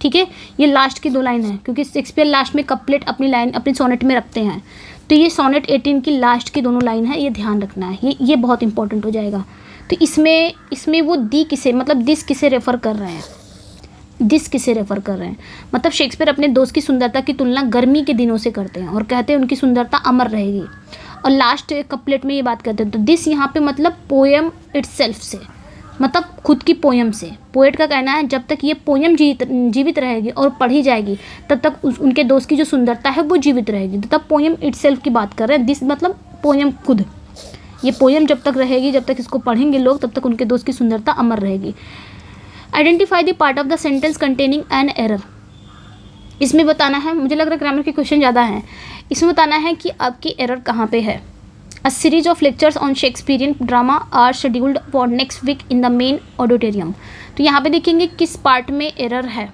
ठीक है। ये लास्ट की 2 लाइन है, क्योंकि शेक्सपियर लास्ट में कपलेट अपनी लाइन अपनी सोनेट में रखते हैं। तो ये सोनेट 18 की लास्ट की दोनों लाइन है, ये ध्यान रखना है, ये बहुत इंपॉर्टेंट हो जाएगा। तो इसमें वो दी किसे, मतलब दिस किसे रेफर कर रहे हैं? दिस किसे रेफर कर रहे हैं? मतलब शेक्सपियर अपने दोस्त की सुंदरता की तुलना गर्मी के दिनों से करते हैं और कहते हैं उनकी सुंदरता अमर रहेगी, और लास्ट कपलेट में ये बात करते हैं। तो दिस यहाँ पे मतलब पोएम इटसेल्फ से, मतलब खुद की पोएम से। पोएट का कहना है जब तक ये पोएम जीवित रहेगी और पढ़ी जाएगी तब तक उनके दोस्त की जो सुंदरता है वो जीवित रहेगी। तो तब पोएम इटसेल्फ की बात कर रहे हैं। दिस मतलब पोएम खुद, ये पोएम जब तक रहेगी, जब तक इसको पढ़ेंगे लोग, तब तक उनके दोस्त की सुंदरता अमर रहेगी। Identify the part of the sentence containing an error. इसमें बताना है, मुझे लग रहा है ग्रामर के क्वेश्चन ज़्यादा हैं, इसमें बताना है कि आपकी एरर कहाँ पे है। A series of lectures on Shakespearean drama are scheduled for next week in the main auditorium। तो यहाँ पे देखेंगे किस पार्ट में एरर है।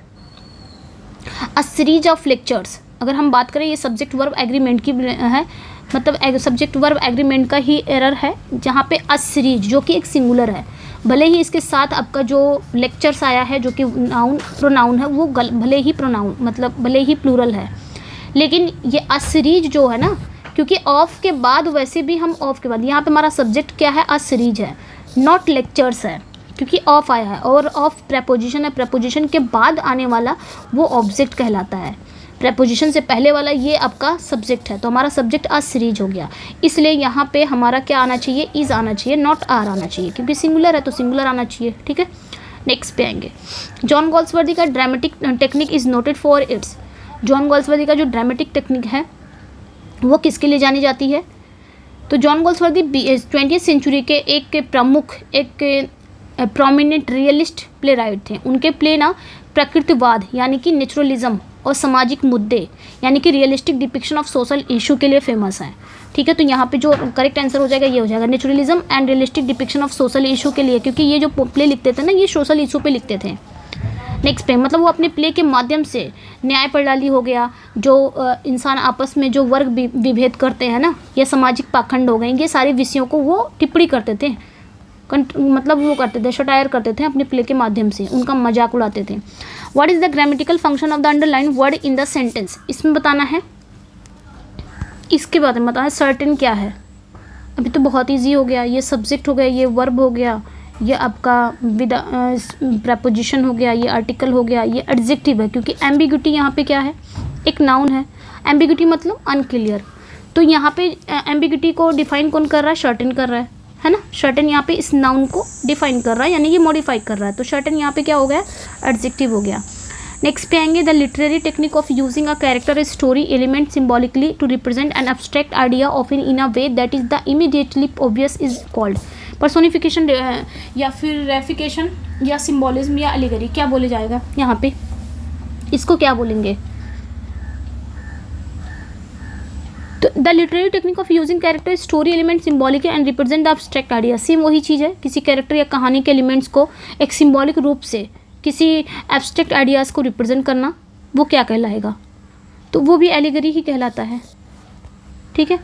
A series of lectures, अगर हम बात करें ये सब्जेक्ट वर्ब एग्रीमेंट की है, मतलब सब्जेक्ट वर्ब एग्रीमेंट का ही एरर है, जहाँ पे a series जो कि एक सिंगुलर है, भले ही इसके साथ आपका जो लेक्चर्स आया है जो कि नाउन प्रोनाउन है वो भले ही प्रोनाउन मतलब भले ही प्लूरल है, लेकिन ये a series जो है ना, क्योंकि ऑफ के बाद वैसे भी हम ऑफ के बाद यहाँ पे हमारा सब्जेक्ट क्या है? अ सीरीज है, नॉट लेक्चर्स है, क्योंकि ऑफ आया है और ऑफ प्रेपोजिशन है। प्रेपोजिशन के बाद आने वाला वो ऑब्जेक्ट कहलाता है, प्रेपोजिशन से पहले वाला ये आपका सब्जेक्ट है। तो हमारा सब्जेक्ट अ सीरीज हो गया, इसलिए यहाँ पे हमारा क्या आना चाहिए? इज़ आना चाहिए, नॉट आर आना चाहिए, क्योंकि सिंगुलर है तो सिंगुलर आना चाहिए, ठीक है। नेक्स्ट पे आएंगे। जॉन गोल्सवर्दी का dramatic technique is noted for its. John Galsworthy का जो ड्रामेटिक टेक्निक है वो किसके लिए जानी जाती है? तो जॉन गोल्सवर्दी 20वीं सेंचुरी के एक प्रमुख, एक प्रोमिनेंट रियलिस्ट प्ले राइट थे। उनके प्ले ना प्रकृतिवाद यानी कि नेचुरलिज्म और सामाजिक मुद्दे यानी कि realistic depiction of social issue के लिए फेमस है, ठीक है। तो यहाँ पे जो करेक्ट आंसर हो जाएगा ये हो जाएगा naturalism and realistic depiction of social issue के लिए, क्योंकि ये जो प्ले लिखते थे ना ये सोशल इशू पे लिखते थे। नेक्स्ट पे मतलब वो अपने प्ले के माध्यम से न्याय प्रणाली हो गया, जो इंसान आपस में जो वर्ग विभेद करते हैं ना, या सामाजिक पाखंड हो गए, ये सारे विषयों को वो टिप्पणी करते थे, मतलब वो करते थे, शटायर करते थे अपने प्ले के माध्यम से, उनका मजाक उड़ाते थे। What is the grammatical function of the underline word in the sentence? इसमें बताना है, इसके बारे में बताना है सर्टेन क्या है। अभी तो बहुत ईजी हो गया, ये सब्जेक्ट हो गया, ये वर्ब हो गया, ये आपका प्रेपोजिशन हो गया, ये आर्टिकल हो गया, ये एडजेक्टिव है, क्योंकि एम्बिग्यूटी यहाँ पे क्या है? एक नाउन है। एम्बिग्यूटी मतलब अनक्लियर। तो यहाँ पे एम्बिग्यूटी को डिफाइन कौन कर रहा है? शर्टेन कर रहा है ना। शर्टेन यहाँ पे इस नाउन को डिफाइन कर रहा है, यानी कि मॉडिफाई कर रहा है। तो शर्टेन यहाँ पे क्या हो गया? एडजेक्टिव हो गया। नेक्स्ट पे आएंगे the literary technique of using a character story element symbolically to represent an abstract idea of in a way that is the immediately obvious is called personification, या फिर रेफिकेशन, या सिम्बॉलिज्म, या एलिगरी, क्या बोले जाएगा यहाँ पे? इसको क्या बोलेंगे? तो the literary technique of using character story element symbolic and represent the abstract idea. Same वही चीज़ है, किसी कैरेक्टर या कहानी के एलिमेंट्स को एक सिम्बॉलिक रूप से किसी एब्स्ट्रैक्ट आइडियाज़ को रिप्रेजेंट करना, वो क्या कहलाएगा? तो वो भी एलिगरी ही कहलाता है। ठीक है,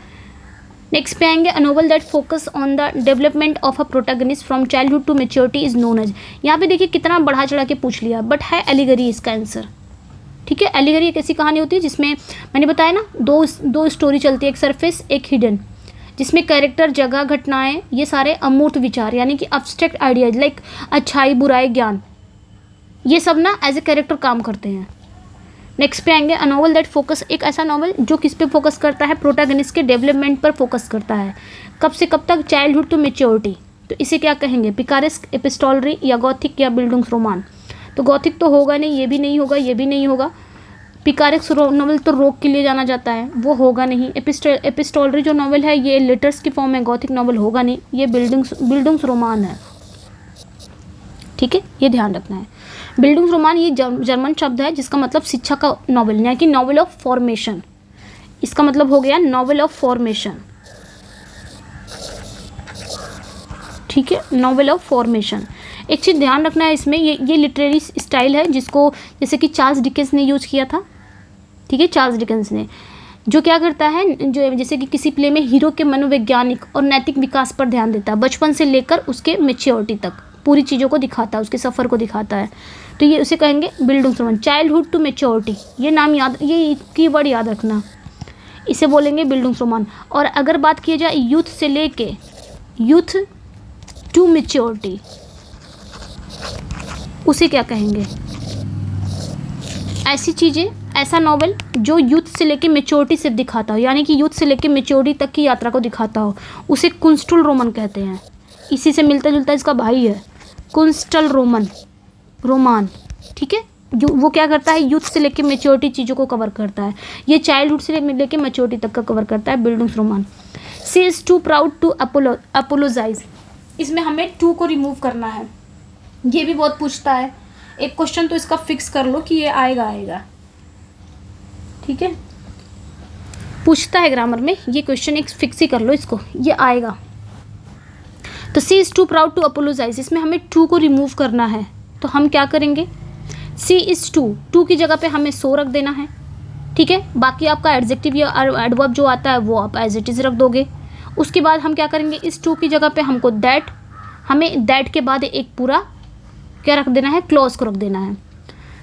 नेक्स्ट पे आएंगे, a novel that focus on the development of a protagonist from childhood to maturity is known as. यहाँ पे देखिए कितना बढ़ा चढ़ा के पूछ लिया, बट है एलिगरी इसका आंसर। ठीक है, एलिगरी एक ऐसी कहानी होती है जिसमें मैंने बताया ना, दो स्टोरी चलती है, एक सरफेस एक हिडन, जिसमें कैरेक्टर, जगह, घटनाएं, ये सारे अमूर्त विचार यानी कि एब्स्ट्रैक्ट आइडियाज लाइक अच्छाई, बुराई, ज्ञान, ये सब ना एज ए कैरेक्टर काम करते हैं। नेक्स्ट पे आएंगे, अ नॉवल दैट फोकस, एक ऐसा नॉवल जो किस पे फोकस करता है? प्रोटैगनिस्ट के डेवलपमेंट पर फोकस करता है। कब से कब तक? Childhood to maturity. तो इसे क्या कहेंगे? पिकारेस्क, एपिस्टोलरी या गॉथिक या बिल्डुंग्सरोमान। तो गॉथिक तो होगा नहीं, ये भी नहीं होगा, ये भी नहीं होगा। पिकारेस्क नॉवल तो रोक के लिए जाना जाता है, वो होगा नहीं। एपिस्टोलरी जो नॉवल है ये लेटर्स की फॉर्म है, गॉथिक नॉवल होगा नहीं, ये बिल्डुंग्सरोमान है। ठीक है, ये ध्यान रखना है। बिल्डुंग्सरोमान ये जर्मन शब्द है जिसका मतलब शिक्षा का नॉवल, यानी कि नॉवल ऑफ फॉर्मेशन। इसका मतलब हो गया नॉवल ऑफ फॉर्मेशन। ठीक है, नॉवल ऑफ फॉर्मेशन। एक चीज़ ध्यान रखना है इसमें, ये लिटरेरी स्टाइल है जिसको जैसे कि चार्ल्स डिकेंस ने यूज किया था। ठीक है, चार्ल्स डिकेंस ने जो क्या करता है, जो जैसे कि किसी प्ले में हीरो के मनोवैज्ञानिक और नैतिक विकास पर ध्यान देता है, बचपन से लेकर उसके मैच्योरिटी तक पूरी चीज़ों को दिखाता है, उसके सफ़र को दिखाता है। तो ये उसे कहेंगे बिल्डुंग्सरोमान। चाइल्डहुड टू मैच्योरिटी, ये नाम याद, ये कीवर्ड याद रखना, इसे बोलेंगे बिल्डुंग्सरोमान। और अगर बात की जाए यूथ से लेके यूथ टू मैच्योरिटी, उसे क्या कहेंगे? ऐसी चीज़ें, ऐसा नॉवल जो यूथ से लेके मैच्योरिटी से दिखाता हो, यानी कि यूथ से लेके मैच्योरिटी तक की यात्रा को दिखाता हो, उसे कुंस्टल रोमन कहते हैं। इसी से मिलता जुलता इसका भाई है, कुंस्टल रोमान। ठीक है, जो वो क्या करता है, यूथ से लेके मैच्योरिटी चीज़ों को कवर करता है। ये चाइल्डहुड से लेके मैच्योरिटी तक का कवर करता है, bildungsroman. She is too proud to apologize, इसमें हमें टू को रिमूव करना है। ये भी बहुत पूछता है, एक क्वेश्चन तो इसका फिक्स कर लो कि ये आएगा। ठीक है, पूछता है ग्रामर में, ये क्वेश्चन एक फिक्स ही कर लो इसको, ये आएगा। तो she is too proud to apologize, इसमें हमें टू को रिमूव करना है, तो हम क्या करेंगे? सी इज़ टू की जगह पे हमें सो रख देना है। ठीक है, बाकी आपका एडजेक्टिव या एडवर्ब जो आता है वो आप एज इट इज़ रख दोगे। उसके बाद हम क्या करेंगे, इस टू की जगह पे हमको दैट, हमें दैट के बाद एक पूरा क्या रख देना है, क्लॉज को रख देना है।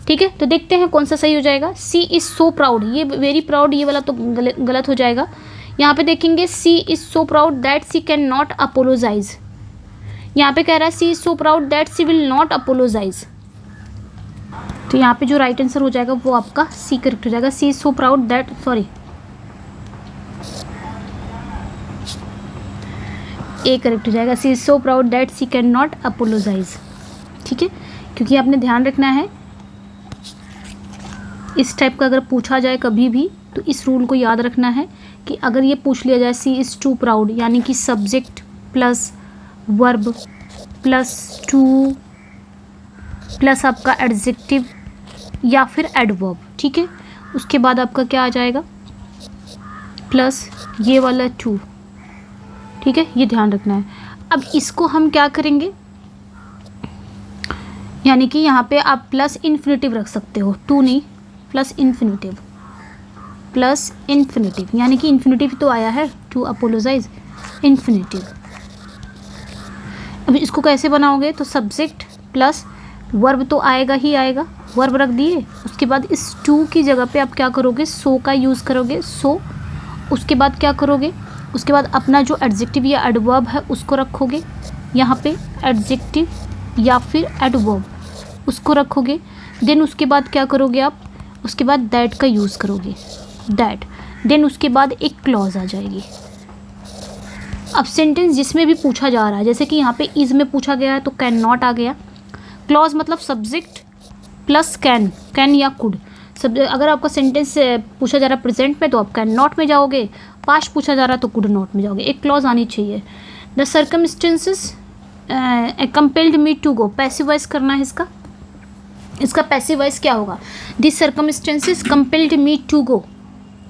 ठीक है, तो देखते हैं कौन सा सही हो जाएगा। सी इज़ सो प्राउड, ये वेरी प्राउड, ये वाला तो गलत हो जाएगा। यहाँ पे देखेंगे she is so proud that she can not apologize, यहाँ पे कह रहा है she is so proud that she will not apologize. तो यहाँ पे जो राइट आंसर हो जाएगा वो आपका सी करेक्ट हो जाएगा। She is so proud that, sorry A करेक्ट हो जाएगा। She is so proud that she can not apologize. ठीक है, क्योंकि आपने ध्यान रखना है इस टाइप का अगर पूछा जाए कभी भी तो इस रूल को याद रखना है कि अगर ये पूछ लिया जाए सी इज़ टू प्राउड, यानी कि subject plus verb plus two plus आपका एडजेक्टिव या फिर एडवर्ब। ठीक है, उसके बाद आपका क्या आ जाएगा, प्लस ये वाला टू। ठीक है, ये ध्यान रखना है। अब इसको हम क्या करेंगे, यानी कि यहाँ पे आप प्लस इन्फिनेटिव रख सकते हो, टू नहीं, प्लस इन्फिनेटिव, यानी कि इन्फिनेटिव तो आया है टू अपोलोजाइज, इन्फिनेटिव। अब इसको कैसे बनाओगे, तो सब्जेक्ट प्लस वर्ब तो आएगा ही आएगा, वर्ब रख दिए, उसके बाद इस टू की जगह पे आप क्या करोगे, सो का यूज़ करोगे, सो। उसके बाद क्या करोगे, उसके बाद अपना जो एडजेक्टिव या एडवर्ब है उसको रखोगे, यहाँ पे एडजेक्टिव या फिर एडवर्ब उसको रखोगे। देन उसके बाद क्या करोगे आप, उसके बाद दैट का यूज़ करोगे, दैट। देन उसके बाद एक क्लॉज आ जाएगी। अब सेंटेंस जिसमें भी पूछा जा रहा है, जैसे कि यहाँ पे इज़ में पूछा गया है तो कैन नॉट आ गया। क्लॉज मतलब सब्जेक्ट प्लस कैन या कुड। सब अगर आपका सेंटेंस पूछा जा रहा है प्रेजेंट में तो आप कैन नॉट में जाओगे, पास्ट पूछा जा रहा है तो कुड नॉट में जाओगे। एक क्लॉज आनी चाहिए। The circumstances compelled me to go, passive voice करना है इसका पैसिव वॉइस क्या होगा, this circumstances compelled me to go,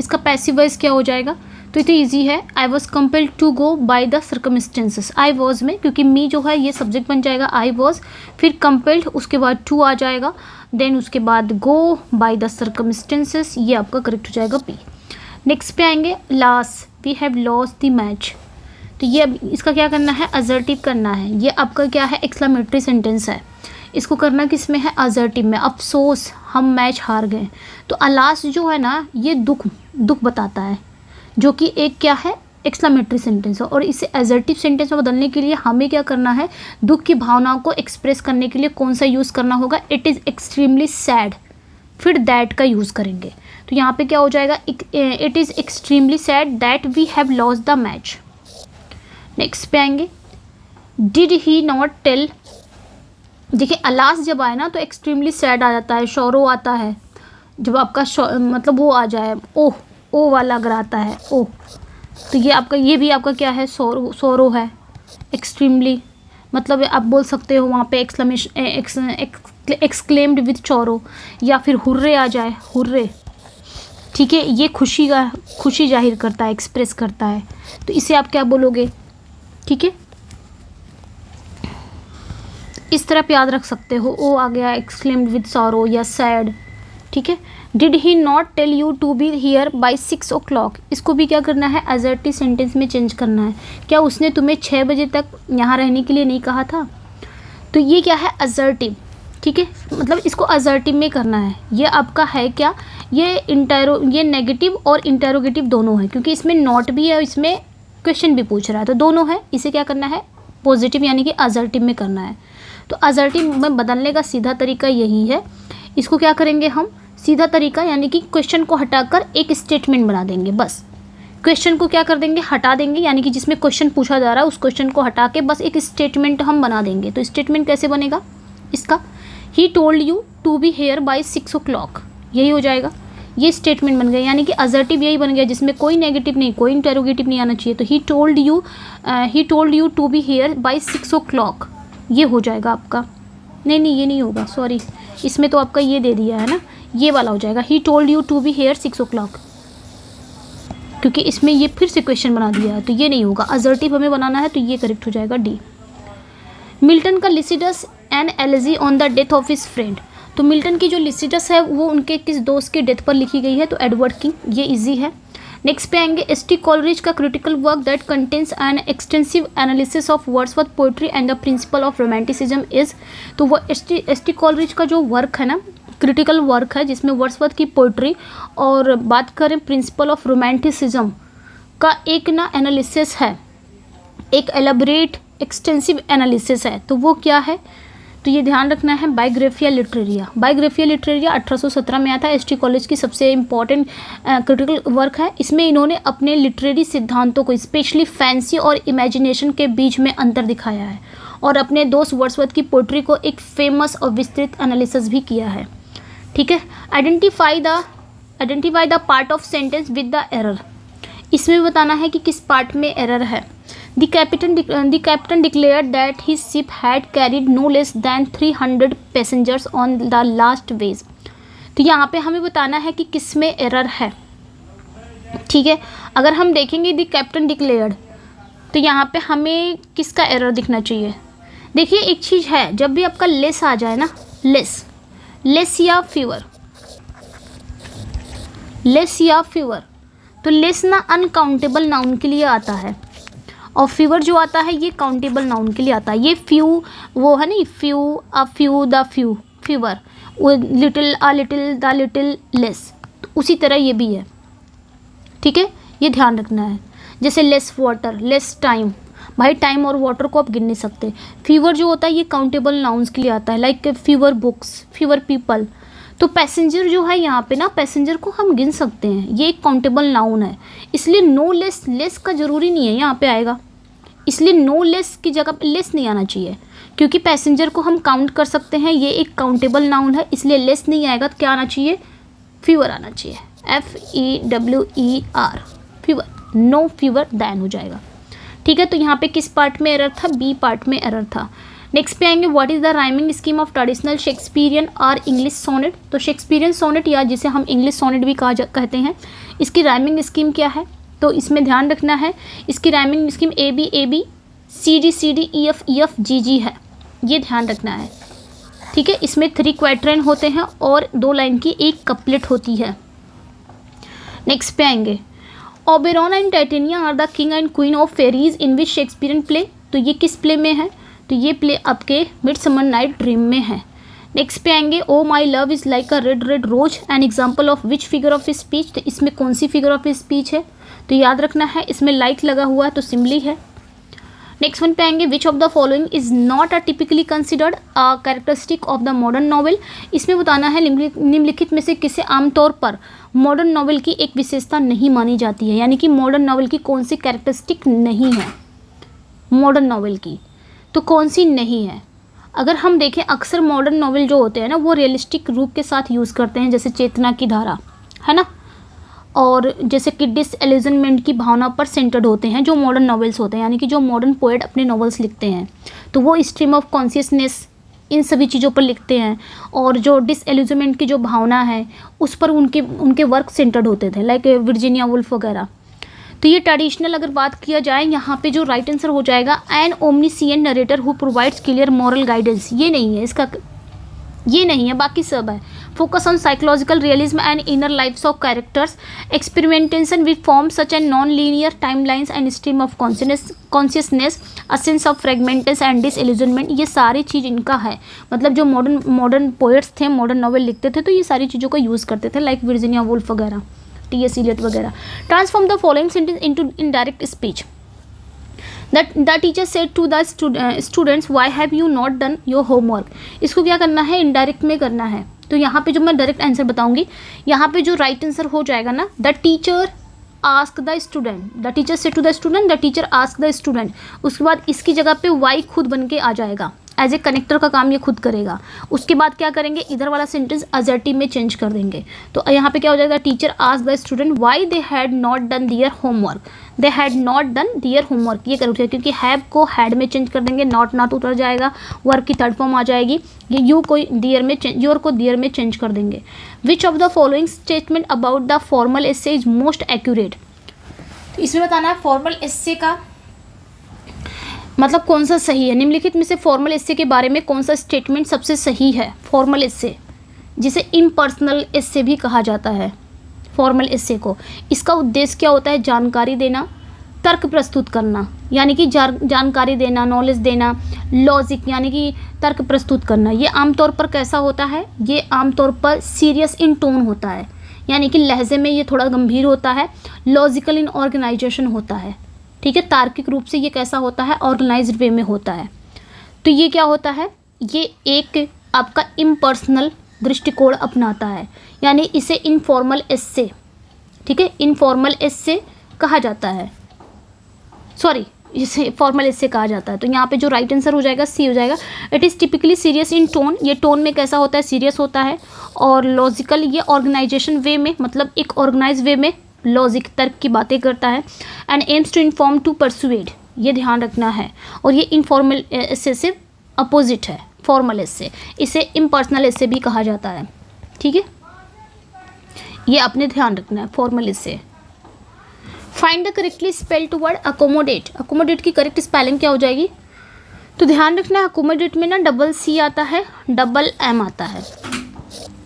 इसका पैसिव वॉइस क्या हो जाएगा, तो ये तो ईजी है। I was compelled to go by the circumstances, I was में क्योंकि मी जो है ये सब्जेक्ट बन जाएगा आई वॉज, फिर कंपेल्ड उसके बाद टू आ जाएगा, देन उसके बाद गो बाय द सर्कमस्टेंसेस, ये आपका करेक्ट हो जाएगा बी। नेक्स्ट पे आएंगे last, we have lost the match. तो ये अब इसका क्या करना है, असर्टिव करना है। ये आपका क्या है, एक्सक्लेमेटरी सेंटेंस है। इसको करना किस में है, असर्टिव में। अफसोस हम मैच हार गए। तो अलास जो है ना ये दुख बताता है, जो कि एक क्या है, एक्सक्लेमेटरी सेंटेंस है। और इसे असर्टिव सेंटेंस में बदलने के लिए हमें क्या करना है, दुख की भावनाओं को एक्सप्रेस करने के लिए कौन सा यूज़ करना होगा, इट इज़ एक्सट्रीमली सैड, फिर दैट का यूज़ करेंगे। तो यहाँ पे क्या हो जाएगा, it is extremely sad that we have lost the match. Next पे आएंगे, डिड ही नॉट टेल। देखिए अलास जब आए ना तो एक्सट्रीमली सैड आ जाता है, शोरो आता है। जब आपका मतलब वो आ जाए, ओह ओ वाला अगर आता है ओह, तो ये आपका, ये भी आपका क्या है, सोरो है। एक्सट्रीमली मतलब आप बोल सकते हो वहाँ पे एक्सक्लेम्ड विद चोरो, या फिर हुर्रे आ जाए, हुर्रे, ठीक है। ये खुशी जाहिर करता है, एक्सप्रेस करता है, तो इसे आप क्या बोलोगे, ठीक है। इस तरह आप याद रख सकते हो, ओ आ गया, एक्सक्लेम्ड विद सॉरो या सैड, ठीक है। Did he not tell you to be here by 6 o'clock, इसको भी क्या करना है, असर्टिव सेंटेंस में चेंज करना है। क्या उसने तुम्हें 6 बजे तक यहाँ रहने के लिए नहीं कहा था। तो ये क्या है, असर्टिव, ठीक है। मतलब इसको असर्टिव में करना है। ये आपका है क्या, ये नेगेटिव और इंटेरोगेटिव दोनों है, क्योंकि इसमें नॉट भी है और इसमें क्वेश्चन भी पूछ रहा है, तो दोनों है। इसे क्या करना है, पॉजिटिव यानी कि असर्टिव में करना है। तो असर्टिव में बदलने का सीधा तरीका यही है। इसको क्या करेंगे हम, सीधा तरीका यानी कि क्वेश्चन को हटाकर एक स्टेटमेंट बना देंगे। बस क्वेश्चन को क्या कर देंगे, हटा देंगे, यानी कि जिसमें क्वेश्चन पूछा जा रहा है उस क्वेश्चन को हटा के बस एक स्टेटमेंट हम बना देंगे। तो स्टेटमेंट कैसे बनेगा इसका, he told you to be here by 6 o'clock, यही हो जाएगा। ये स्टेटमेंट बन गया, यानी कि असर्टिव यही बन गया जिसमें कोई नेगेटिव नहीं, कोई इंटेरोगेटिव नहीं आना चाहिए। तो he told you to be here by 6 o'clock, ये हो जाएगा आपका। नहीं ये नहीं होगा, सॉरी, इसमें तो आपका ये दे दिया है ना, ये वाला हो जाएगा, he told you to be here 6 o'clock, क्योंकि इसमें ये फिर से क्वेश्चन बना दिया है, तो ये नहीं होगा। असर्टिव हमें बनाना है, तो ये करेक्ट हो जाएगा डी। मिल्टन का Lycidas an elegy on the death of his friend. तो मिल्टन की जो लिसिडस है वो उनके किस दोस्त के डेथ पर लिखी गई है, तो एडवर्ड किंग, ये इजी है। नेक्स्ट पे आएंगे, एस.टी. कॉलरिज का critical work that contains an extensive analysis of Wordsworth poetry and the principle of romanticism is. तो वो एस.टी. कॉलरिज का जो वर्क है ना, क्रिटिकल वर्क है जिसमें वर्ड्सवर्थ की पोएट्री और बात करें प्रिंसिपल ऑफ रोमांटिसिज्म का एक ना एनालिसिस है, एक एलेबरेट एक्सटेंसिव एनालिसिस है। तो वो क्या है, तो ये ध्यान रखना है, बायोग्राफिया लिटरेरिया। बायोग्राफिया लिटरेरिया 1817 में आया था, एस.टी. कॉलेज की सबसे इम्पॉर्टेंट क्रिटिकल वर्क है। इसमें इन्होंने अपने लिटरेरी सिद्धांतों को, स्पेशली फैंसी और इमेजिनेशन के बीच में अंतर दिखाया है, और अपने दोस्त वर्ड्सवर्थ की पोएट्री को एक फेमस और विस्तृत एनालिसिस भी किया है, ठीक है। Identify the part of sentence with the error. इसमें बताना है कि किस पार्ट में एरर है। The captain declared that his ship had carried no less than 300 passengers on the last voyage। तो यहाँ पे हमें बताना है कि किस में एरर है, ठीक है। अगर हम देखेंगे द कैप्टन डिक्लेयर्ड, तो यहाँ पे हमें किसका एरर दिखना चाहिए। देखिए एक चीज़ है, जब भी आपका लेस आ जाए ना, लेस या फीवर, तो लेस ना अनकाउंटेबल नाउन के लिए आता है, और फीवर जो आता है ये काउंटेबल नाउन के लिए आता है। ये फ्यू वो है नहीं, द फ्यू फीवर, वो little, a little, the little, less, तो उसी तरह ये भी है, ठीक है। ये ध्यान रखना है। जैसे लेस वाटर, लेस टाइम, भाई टाइम और वाटर को आप गिन नहीं सकते। फीवर जो होता है ये काउंटेबल नाउन्स के लिए आता है, like fever books, fever people. तो पैसेंजर जो है यहाँ पे ना, पैसेंजर को हम गिन सकते हैं, ये एक काउंटेबल नाउन है, इसलिए नो लेस, लेस का ज़रूरी नहीं है यहाँ पे आएगा, इसलिए नो लेस की जगह पे लेस नहीं आना चाहिए, क्योंकि पैसेंजर को हम काउंट कर सकते हैं, ये एक काउंटेबल नाउन है, इसलिए लेस नहीं आएगा। तो क्या आना चाहिए, फीवर आना चाहिए, FEWER, fewer, no fewer than हो जाएगा, ठीक है। तो यहाँ पे किस पार्ट में एरर था, बी पार्ट में एरर था। नेक्स्ट पे आएंगे, what is the rhyming scheme of traditional Shakespearean और इंग्लिश सोनेट। तो शेक्सपियरियन सोनेट या जिसे हम इंग्लिश सोनेट भी कहते हैं, इसकी राइमिंग स्कीम क्या है। तो इसमें ध्यान रखना है इसकी rhyming scheme A B C D E F G G है, ये ध्यान रखना है। ठीक है, इसमें 3 क्वार्टरन होते हैं और 2 लाइन की एक कपलेट होती है। नेक्स्ट पे आएंगे, Oberon and Titania are the king and queen of fairies in which Shakespearean play. तो ये किस प्ले में है? तो ये प्ले आपके मिडसमर नाइट ड्रीम में है। नेक्स्ट पे आएंगे, O my love is like a red red rose an example of which figure of speech. तो इसमें कौन सी फिगर ऑफ स्पीच है? तो याद रखना है इसमें लाइक लगा हुआ है तो सिमली है। नेक्स्ट वन पे आएंगे, which of the following is not a typically considered a characteristic of the modern novel. इसमें बताना है निम्नलिखित में से किसे आमतौर पर मॉडर्न नॉवेल की एक विशेषता नहीं मानी जाती है, यानी कि मॉडर्न नॉवेल की कौन सी कैरेक्टरिस्टिक नहीं है मॉडर्न नॉवेल की, तो कौन सी नहीं है। अगर हम देखें अक्सर मॉडर्न नॉवेल जो होते हैं ना वो रियलिस्टिक रूप के साथ यूज़ करते हैं, जैसे चेतना की धारा है ना, और जैसे कि डिसइल्यूजनमेंट की भावना पर सेंटर्ड होते हैं जो मॉडर्न नॉवेल्स होते हैं, यानी कि जो मॉडर्न पोएट अपने नॉवेल्स लिखते हैं तो वो स्ट्रीम ऑफ कॉन्शियसनेस इन सभी चीज़ों पर लिखते हैं, और जो डिसइल्यूजनमेंट की जो भावना है उस पर उनके वर्क सेंटर्ड होते थे, लाइक वर्जीनिया वुल्फ वगैरह। तो ये ट्रेडिशनल अगर बात किया जाए, यहाँ पे जो राइट आंसर हो जाएगा an omniscient narrator who provides clear moral guidance. ये नहीं है इसका, ये नहीं है, बाकी सब है। Focus on psychological realism and inner lives of characters, experimentation with forms such and non linear timelines and stream of consciousness, a sense of fragmentation and disillusionment. ये सारी चीज़ इनका है, मतलब जो मॉडर्न पोएट्स थे, मॉडर्न नॉवेल लिखते थे तो ये सारी चीज़ों का यूज़ करते थे, लाइक वर्जीनिया वुल्फ वगैरह, टी.एस. इलियट वगैरह। Transform the following sentence into indirect speech. The teacher said to the students, why have you not done your homework। इसको क्या करना है? इनडायरेक्ट में करना है। तो यहाँ पे जो मैं डायरेक्ट आंसर बताऊंगी, यहाँ पे जो राइट आंसर हो जाएगा ना, the teacher ask the student, the teacher said to the student, the teacher ask the student. उसके बाद इसकी जगह पे वाई खुद बन के आ जाएगा, एज ए कनेक्टर का काम ये खुद करेगा। उसके बाद क्या करेंगे, इधर वाला सेंटेंस अजर्टिव में चेंज कर देंगे। तो यहाँ पे क्या हो जाएगा, teacher ask the student why they had not done their homework, they had not done their homework. ये करेक्ट है क्योंकि हैव को हैड में चेंज कर देंगे, नॉट उतर जाएगा, वर्क की थर्ड फॉर्म आ जाएगी। ये यू को दियर में योर को दियर में चेंज कर देंगे। विच of the following statement about the formal essay is most accurate. तो इसमें बताना है फॉर्मल एसे का मतलब कौन सा सही है। निम्नलिखित में से फॉर्मल एसे के बारे में कौन सा स्टेटमेंट सबसे सही है। फॉर्मल एसे, जिसे इम्पर्सनल एसे भी कहा जाता है, फॉर्मल एसे को। इसका उद्देश्य क्या होता है? जानकारी देना, तर्क प्रस्तुत करना, यानी कि जानकारी देना, नॉलेज देना, लॉजिक यानी कि तर्क प्रस्तुत करना। ये आमतौर पर कैसा होता है? ये आमतौर पर सीरियस इन टोन होता है, यानी कि लहजे में ये थोड़ा गंभीर होता है। लॉजिकल इन ऑर्गेनाइजेशन होता है, ठीक है, तार्किक रूप से ये कैसा होता है? ऑर्गेनाइज्ड वे में होता है। तो ये क्या होता है? ये एक आपका इम्पर्सनल दृष्टिकोण अपनाता है, यानी इसे इनफॉर्मल एसे, ठीक है, इनफॉर्मल एसे कहा जाता है, सॉरी इसे फॉर्मल एसे कहा जाता है। तो यहाँ पे जो राइट आंसर हो जाएगा सी हो जाएगा। It is typically serious in tone, ये टोन में कैसा होता है? सीरियस होता है। और लॉजिकल, ये ऑर्गेनाइजेशन वे में, मतलब एक ऑर्गेनाइज वे में लॉजिक तर्क की बातें करता है। And aims to inform to persuade, ये ध्यान रखना है। और ये इनफॉर्मल एसे से अपोजिट है फॉर्मल एसे, इसे इम्पर्सनल एसे भी कहा जाता है, ठीक है, ये आपने ध्यान रखना है formal essay. Find the correctly spelled word accommodate. Accommodate की करेक्ट स्पेलिंग क्या हो जाएगी? तो ध्यान रखना है अकोमोडेट में ना डबल सी आता है, डबल एम आता है,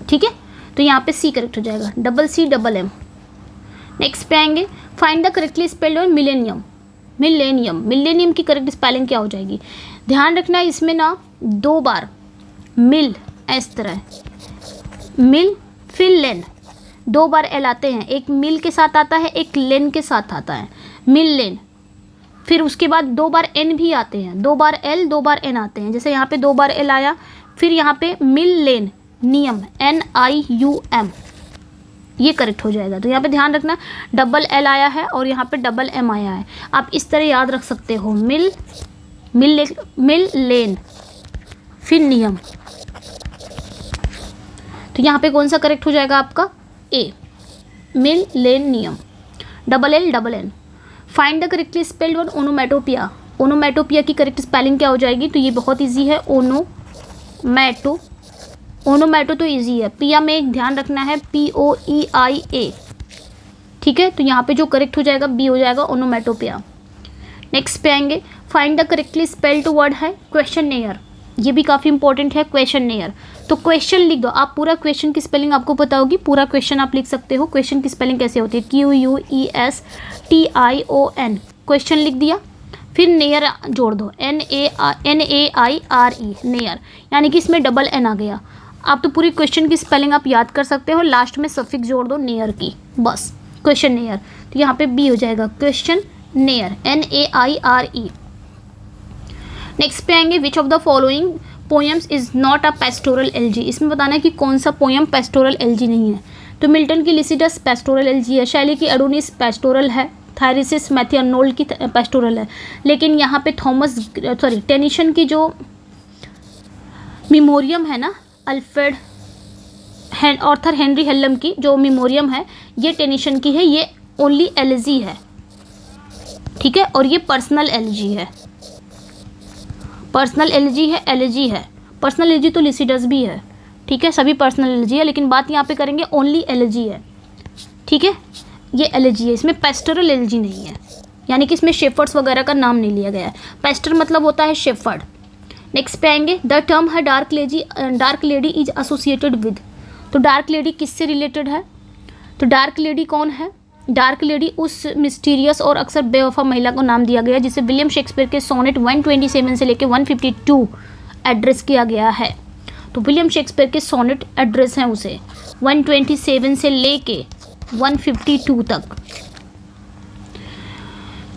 ठीक है, तो यहाँ पे सी करेक्ट हो जाएगा, double C double M. Next पे आएंगे, find the correctly spelled word millennium. Millennium की करेक्ट स्पेलिंग क्या हो जाएगी? ध्यान रखना है इसमें ना 2 बार मिल, इस तरह मिल फिर लेन, 2 बार एल आते हैं, एक मिल के साथ आता है, एक लेन के साथ आता है, मिल लेन। फिर उसके बाद 2 बार एन भी आते हैं, 2 बार एल 2 बार एन आते हैं, जैसे यहाँ पे 2 बार एल आया, फिर यहाँ पे मिल लेन नियम NIUM, ये करेक्ट हो जाएगा। तो यहाँ पे ध्यान रखना डबल एल आया है और यहाँ पे डबल एम आया है, आप इस तरह याद रख सकते हो, मिल लेन फिर नियम। तो यहाँ पे कौन सा करेक्ट हो जाएगा आपका? ए, millennium, double L double N. Find the correctly spelled word onomatopoeia. Onomatopoeia की करेक्ट स्पेलिंग क्या हो जाएगी? तो ये बहुत ईजी है, ओनोमेटो तो ईजी है, पिया में ध्यान रखना है POEIA, ठीक है, तो यहाँ पे जो करेक्ट हो जाएगा बी हो जाएगा, ओनोमेटोपिया। नेक्स्ट पे आएंगे, find the correctly spelled word है क्वेश्चनेयर, ये भी काफ़ी इंपॉर्टेंट है क्वेश्चनेयर। तो क्वेश्चन लिख दो आप, पूरा क्वेश्चन की स्पेलिंग आपको पता होगी, पूरा क्वेश्चन आप लिख सकते हो। क्वेश्चन की स्पेलिंग कैसे होती है, QUESTION, क्वेश्चन लिख दिया, फिर नेयर जोड़ दो, NAIRE, नेयर, यानी कि इसमें डबल एन आ गया। आप तो पूरी क्वेश्चन की स्पेलिंग आप याद कर सकते हो, लास्ट में सफिक्स जोड़ दो नेयर की, बस क्वेश्चन नेयर। तो यहाँ पे बी हो जाएगा क्वेश्चन नेयर, NAIRE। नेक्स्ट पे आएंगे, which of the following poems is not a pastoral LG, इसमें बताना है कि कौन सा पोएम पेस्टोरल एलजी नहीं है। तो मिल्टन की लिसिडस पेस्टोरल एलजी है, शैली की एडोनिस पेस्टोरल है, थायरिसिस मैथियनोल्ड की पेस्टोरल है। लेकिन यहाँ पे टेनिसन की जो मिमोरियम है ना, अल्फ्रेड ऑर्थर हेनरी हेल्लम की जो मिमोरियम है, ये टेनिसन की है, ये ओनली एलजी है, ठीक है, और ये पर्सनल एलजी है, पर्सनल एलजी है, एलजी है, पर्सनल एलजी तो लिसिडस भी है, ठीक है, सभी पर्सनल एलजी है, लेकिन बात यहाँ पे करेंगे ओनली एलजी है, ठीक है, ये एलजी है, इसमें पेस्टोरल एलजी नहीं है, यानी कि इसमें शेफर्ड्स वगैरह का नाम नहीं लिया गया है। पेस्टर मतलब होता है शेफर्ड। नेक्स्ट पे आएंगे, द टर्म है dark lady is associated with, तो डार्क लेडी किससे रिलेटेड है, तो डार्क लेडी कौन है, डार्क लेडी उस मिस्टीरियस और अक्सर बेवफा महिला को नाम दिया गया जिसे विलियम शेक्सपियर के सोनेट 127 से लेकर 152 एड्रेस किया गया है। तो विलियम शेक्सपियर के सोनेट एड्रेस हैं उसे 127 से लेके 152 तक।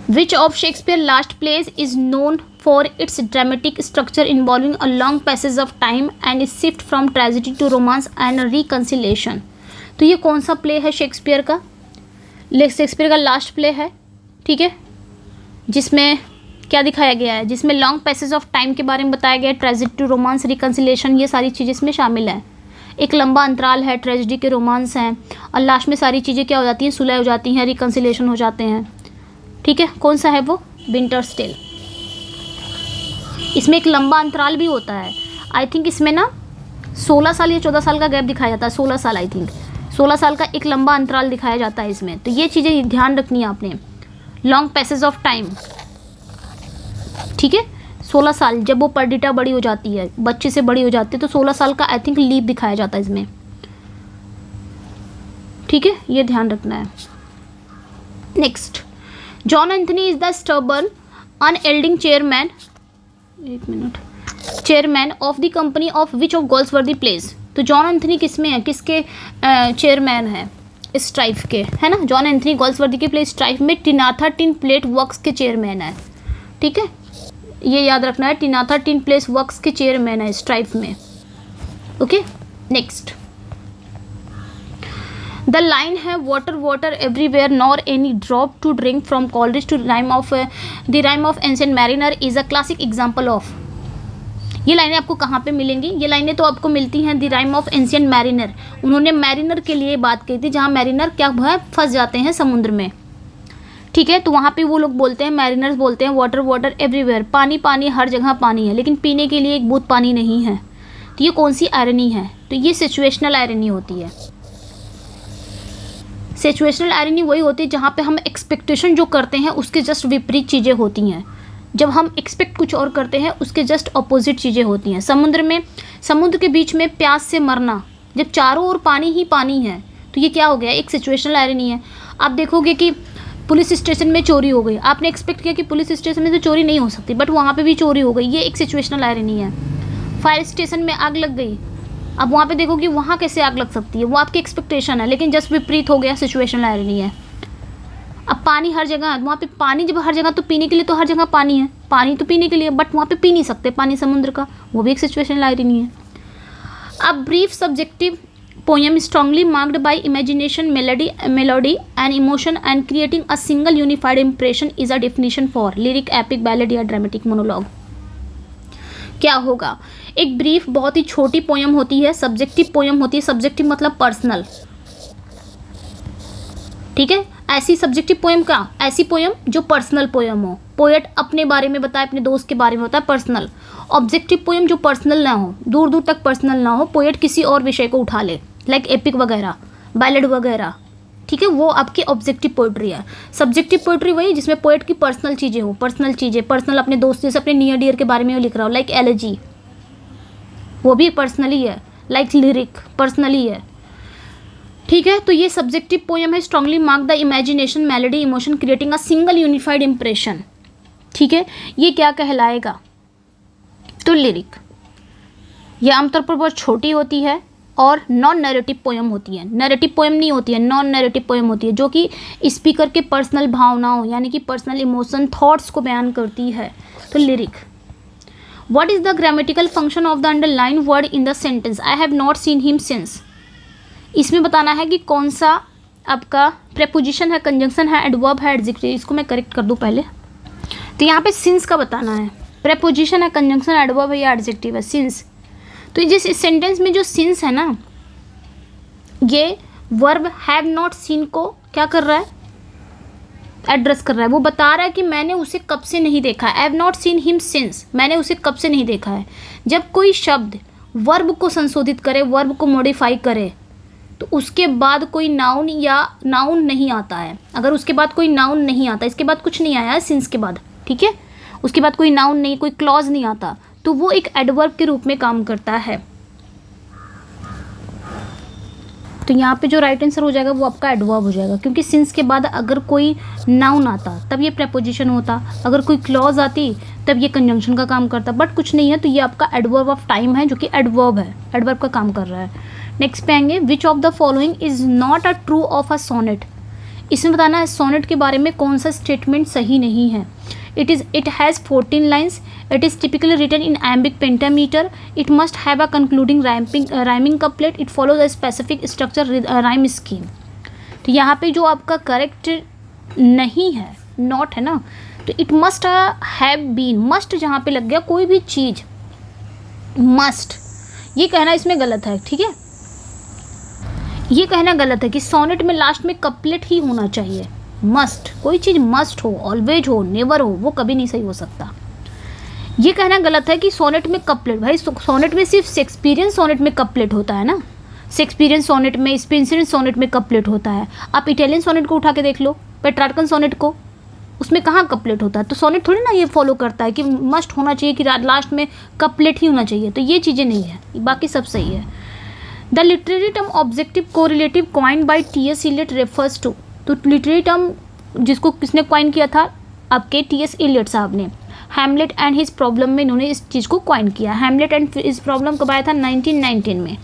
Which of Shakespeare last plays is known for its dramatic structure involving a long passage of time and shift from tragedy to romance and reconciliation. तो ये कौन सा प्ले है शेक्सपियर का, शेक्सपियर का लास्ट प्ले है, ठीक है, जिसमें क्या दिखाया गया है, जिसमें लॉन्ग पैसेज ऑफ टाइम के बारे में बताया गया है, ट्रेजेडी टू रोमांस, रिकन्सिलेशन, ये सारी चीज़ें इसमें शामिल हैं। एक लंबा अंतराल है, ट्रेजेडी के रोमांस हैं, और लास्ट में सारी चीज़ें क्या हो जाती हैं, सुलह हो जाती हैं, रिकन्सिलेशन हो जाते हैं, ठीक है। कौन सा है वो, विंटर्स टेल। इसमें एक लंबा अंतराल भी होता है, आई थिंक इसमें ना 16 साल या 14 साल का गैप दिखाया जाता है, 16 साल, आई थिंक 16 साल का एक लंबा अंतराल दिखाया जाता है इसमें। तो ये चीज़ें ध्यान रखनी है आपने, लॉन्ग पैसेज ऑफ टाइम, ठीक है, 16 साल जब वो पर्डिटा बड़ी हो जाती है, बच्चे से बड़ी हो जाती है, तो 16 साल का आई थिंक लीप दिखाया जाता है इसमें, ठीक है, ये ध्यान रखना है। Next, John Anthony is the stubborn unyielding chairman, एक minute, chairman of the company of which of Galsworthy plays. तो जॉन एंथनी किस में है, किसके चेयरमैन है, स्ट्राइफ के, है ना, जॉन एंथनी गोल्सवर्दी के प्ले स्ट्राइफ में टिनाथा टिन प्लेट वर्क्स के चेयरमैन है, ठीक है, ये याद रखना है, टिनाथा टिन प्लेट वर्क्स के चेयरमैन है स्ट्राइफ में, ओके। नेक्स्ट, द लाइन है water water everywhere nor any drop to drink from Coleridge to rime of the rime of ancient mariner is a classic example of. ये लाइनें आपको कहाँ पे मिलेंगी, ये लाइनें तो आपको मिलती हैं the rime of ancient mariner, उन्होंने मैरिनर के लिए बात की थी, जहाँ मैरिनर क्या है, फंस जाते हैं समुद्र में, ठीक है, तो वहाँ पे वो लोग बोलते हैं, मैरिनर्स बोलते हैं वाटर वाटर एवरीवेयर, पानी पानी हर जगह पानी है, लेकिन पीने के लिए एक बूंद पानी नहीं है। तो ये कौन सी आयरनी है, तो ये सिचुएशनल आयरनी होती है। सिचुएशनल आयरनी वही होती है जहाँ पे हम एक्सपेक्टेशन जो करते हैं उसके जस्ट विपरीत चीज़ें होती हैं, जब हम एक्सपेक्ट कुछ और करते हैं उसके जस्ट अपोजिट चीज़ें होती हैं। समुद्र के बीच में प्यास से मरना, जब चारों ओर पानी ही पानी है, तो ये क्या हो गया, एक सिचुएशनल आयरनी है। आप देखोगे कि पुलिस स्टेशन में चोरी हो गई, आपने एक्सपेक्ट किया कि पुलिस स्टेशन में तो चोरी नहीं हो सकती, बट वहाँ पे भी चोरी हो गई, ये एक सिचुएशनल आयरनी है। फायर स्टेशन में आग लग गई, अब वहाँ पे देखोगे वहाँ कैसे आग लग सकती है, वो आपकी एक्सपेक्टेशन है, लेकिन जस्ट विपरीत हो गया, सिचुएशनल आयरनी है। अब पानी हर जगह, वहाँ पे पानी जब हर जगह, तो पीने के लिए तो हर जगह पानी है, पानी तो पीने के लिए, बट वहाँ पे पी नहीं सकते पानी समुद्र का, वो भी एक सिचुएशनल आयरनी है। अब brief subjective poem strongly marked by imagination, melody and emotion and creating a single unified impression is a definition for lyric, epic, ballad या ड्रामेटिक मोनोलॉग। क्या होगा, एक ब्रीफ बहुत ही छोटी पोएम होती है, सब्जेक्टिव पोएम होती है, सब्जेक्टिव मतलब पर्सनल, ठीक है, ऐसी सब्जेक्टिव पोएम का, ऐसी पोएम जो पर्सनल पोएम हो, पोएट अपने बारे में बताए, अपने दोस्त के बारे में बताए, पर्सनल। ऑब्जेक्टिव पोएम जो पर्सनल ना हो, दूर दूर तक पर्सनल ना हो, पोएट किसी और विषय को उठा ले, लाइक एपिक वगैरह, बैलेड वगैरह, ठीक है, वो आपकी ऑब्जेक्टिव पोइट्री है। सब्जेक्टिव पोइट्री वही जिसमें पोएट की पर्सनल चीज़ें हो, पर्सनल अपने दोस्त जैसे अपने नियर डियर के बारे में वो लिख रहा हो, लाइक एलर्जी, वो भी पर्सनली है, लाइक लिरिक पर्सनली है, ठीक है। तो ये सब्जेक्टिव पोएम है। Strongly mark the imagination, melody, emotion, creating a single unified impression, ठीक है। ये क्या कहलाएगा? तो लिरिक। ये आमतौर पर बहुत छोटी होती है और नॉन नैरेटिव पोएम होती है। नैरेटिव पोएम नहीं होती है, नॉन नैरेटिव पोएम होती है, जो कि स्पीकर के पर्सनल भावनाओं यानी कि पर्सनल इमोशन, थॉट्स को बयान करती है। तो lyric. What is the grammatical function of the underline word in the sentence? I have not seen him since. इसमें बताना है कि कौन सा आपका प्रेपोजिशन है, कंजंक्शन है, एडवर्ब है, एडजेक्टिव। इसको मैं करेक्ट कर दूं पहले। तो यहाँ पे सिंस का बताना है। प्रेपोजिशन है, कंजंक्शन, एडवर्ब है या एडजेक्टिव है? सिंस। तो जिस सेंटेंस में जो सिंस है ना, ये वर्ब हैव नॉट सीन को क्या कर रहा है? एड्रेस कर रहा है। वो बता रहा है कि मैंने उसे कब से नहीं देखा है। I have not seen him since, मैंने उसे कब से नहीं देखा है। जब कोई शब्द वर्ब को संशोधित करे, वर्ब को मॉडिफाई करे, तो उसके बाद कोई नाउन या नाउन नहीं आता है। अगर उसके बाद कोई नाउन नहीं आता, इसके बाद कुछ नहीं आया है सिंस के बाद, ठीक है, उसके बाद कोई नाउन नहीं, कोई क्लॉज नहीं आता, तो वो एक एडवर्ब के रूप में काम करता है। तो यहाँ पे जो राइट आंसर हो जाएगा वो आपका एडवर्ब हो जाएगा, क्योंकि सिंस के बाद अगर कोई नाउन आता तब ये प्रेपोजिशन होता, अगर कोई क्लॉज आती तब ये कंजंक्शन का काम करता, बट कुछ नहीं है, तो ये आपका एडवर्ब ऑफ टाइम है, जो कि एडवर्ब है, एडवर्ब का काम कर रहा है। नेक्स्ट पे आएंगे, which of the following is not a true of a sonnet. इसमें बताना है सोनेट के बारे में कौन सा स्टेटमेंट सही नहीं है। It has 14 lines. It is typically written in iambic pentameter. It must have a concluding rhyming couplet. It follows a specific structure rhyme scheme. तो यहाँ पे जो आपका करेक्ट नहीं है, नॉट है ना, तो it must have been, must जहाँ पे लग गया कोई भी चीज़, मस्ट, ये कहना इसमें गलत है, ठीक है। ये कहना गलत है कि सोनेट में लास्ट में कपलेट ही होना चाहिए। मस्ट, कोई चीज़ मस्ट हो, ऑलवेज हो, नेवर हो, वो कभी नहीं सही हो सकता। ये कहना गलत है कि सोनेट में कपलेट, भाई सोनेट में सिर्फ शेक्सपियरियन सोनेट में कपलेट होता है ना, शेक्सपियरियन सोनेट में, स्पेंसरियन सोनेट में कपलेट होता है। आप इटालियन सोनेट को उठा के देख लो, पेट्रार्कन सोनेट को, उसमें कहाँ कपलेट होता है। तो सोनेट थोड़ी ना ये फॉलो करता है कि मस्ट होना चाहिए, कि लास्ट में कपलेट ही होना चाहिए, तो ये चीज़ें नहीं है, बाकी सब सही है। The literary term objective correlative coined by T S. Eliot refers to. तो लिटरेरी टर्म जिसको किसने कॉइन किया था? आपके टी.एस. इलियट साहब ने। हैमलेट एंड हिज प्रॉब्लम में इन्होंने इस चीज़ को कॉइन किया। हैमलेट एंड हिज प्रॉब्लम कब आया था? 1919 में,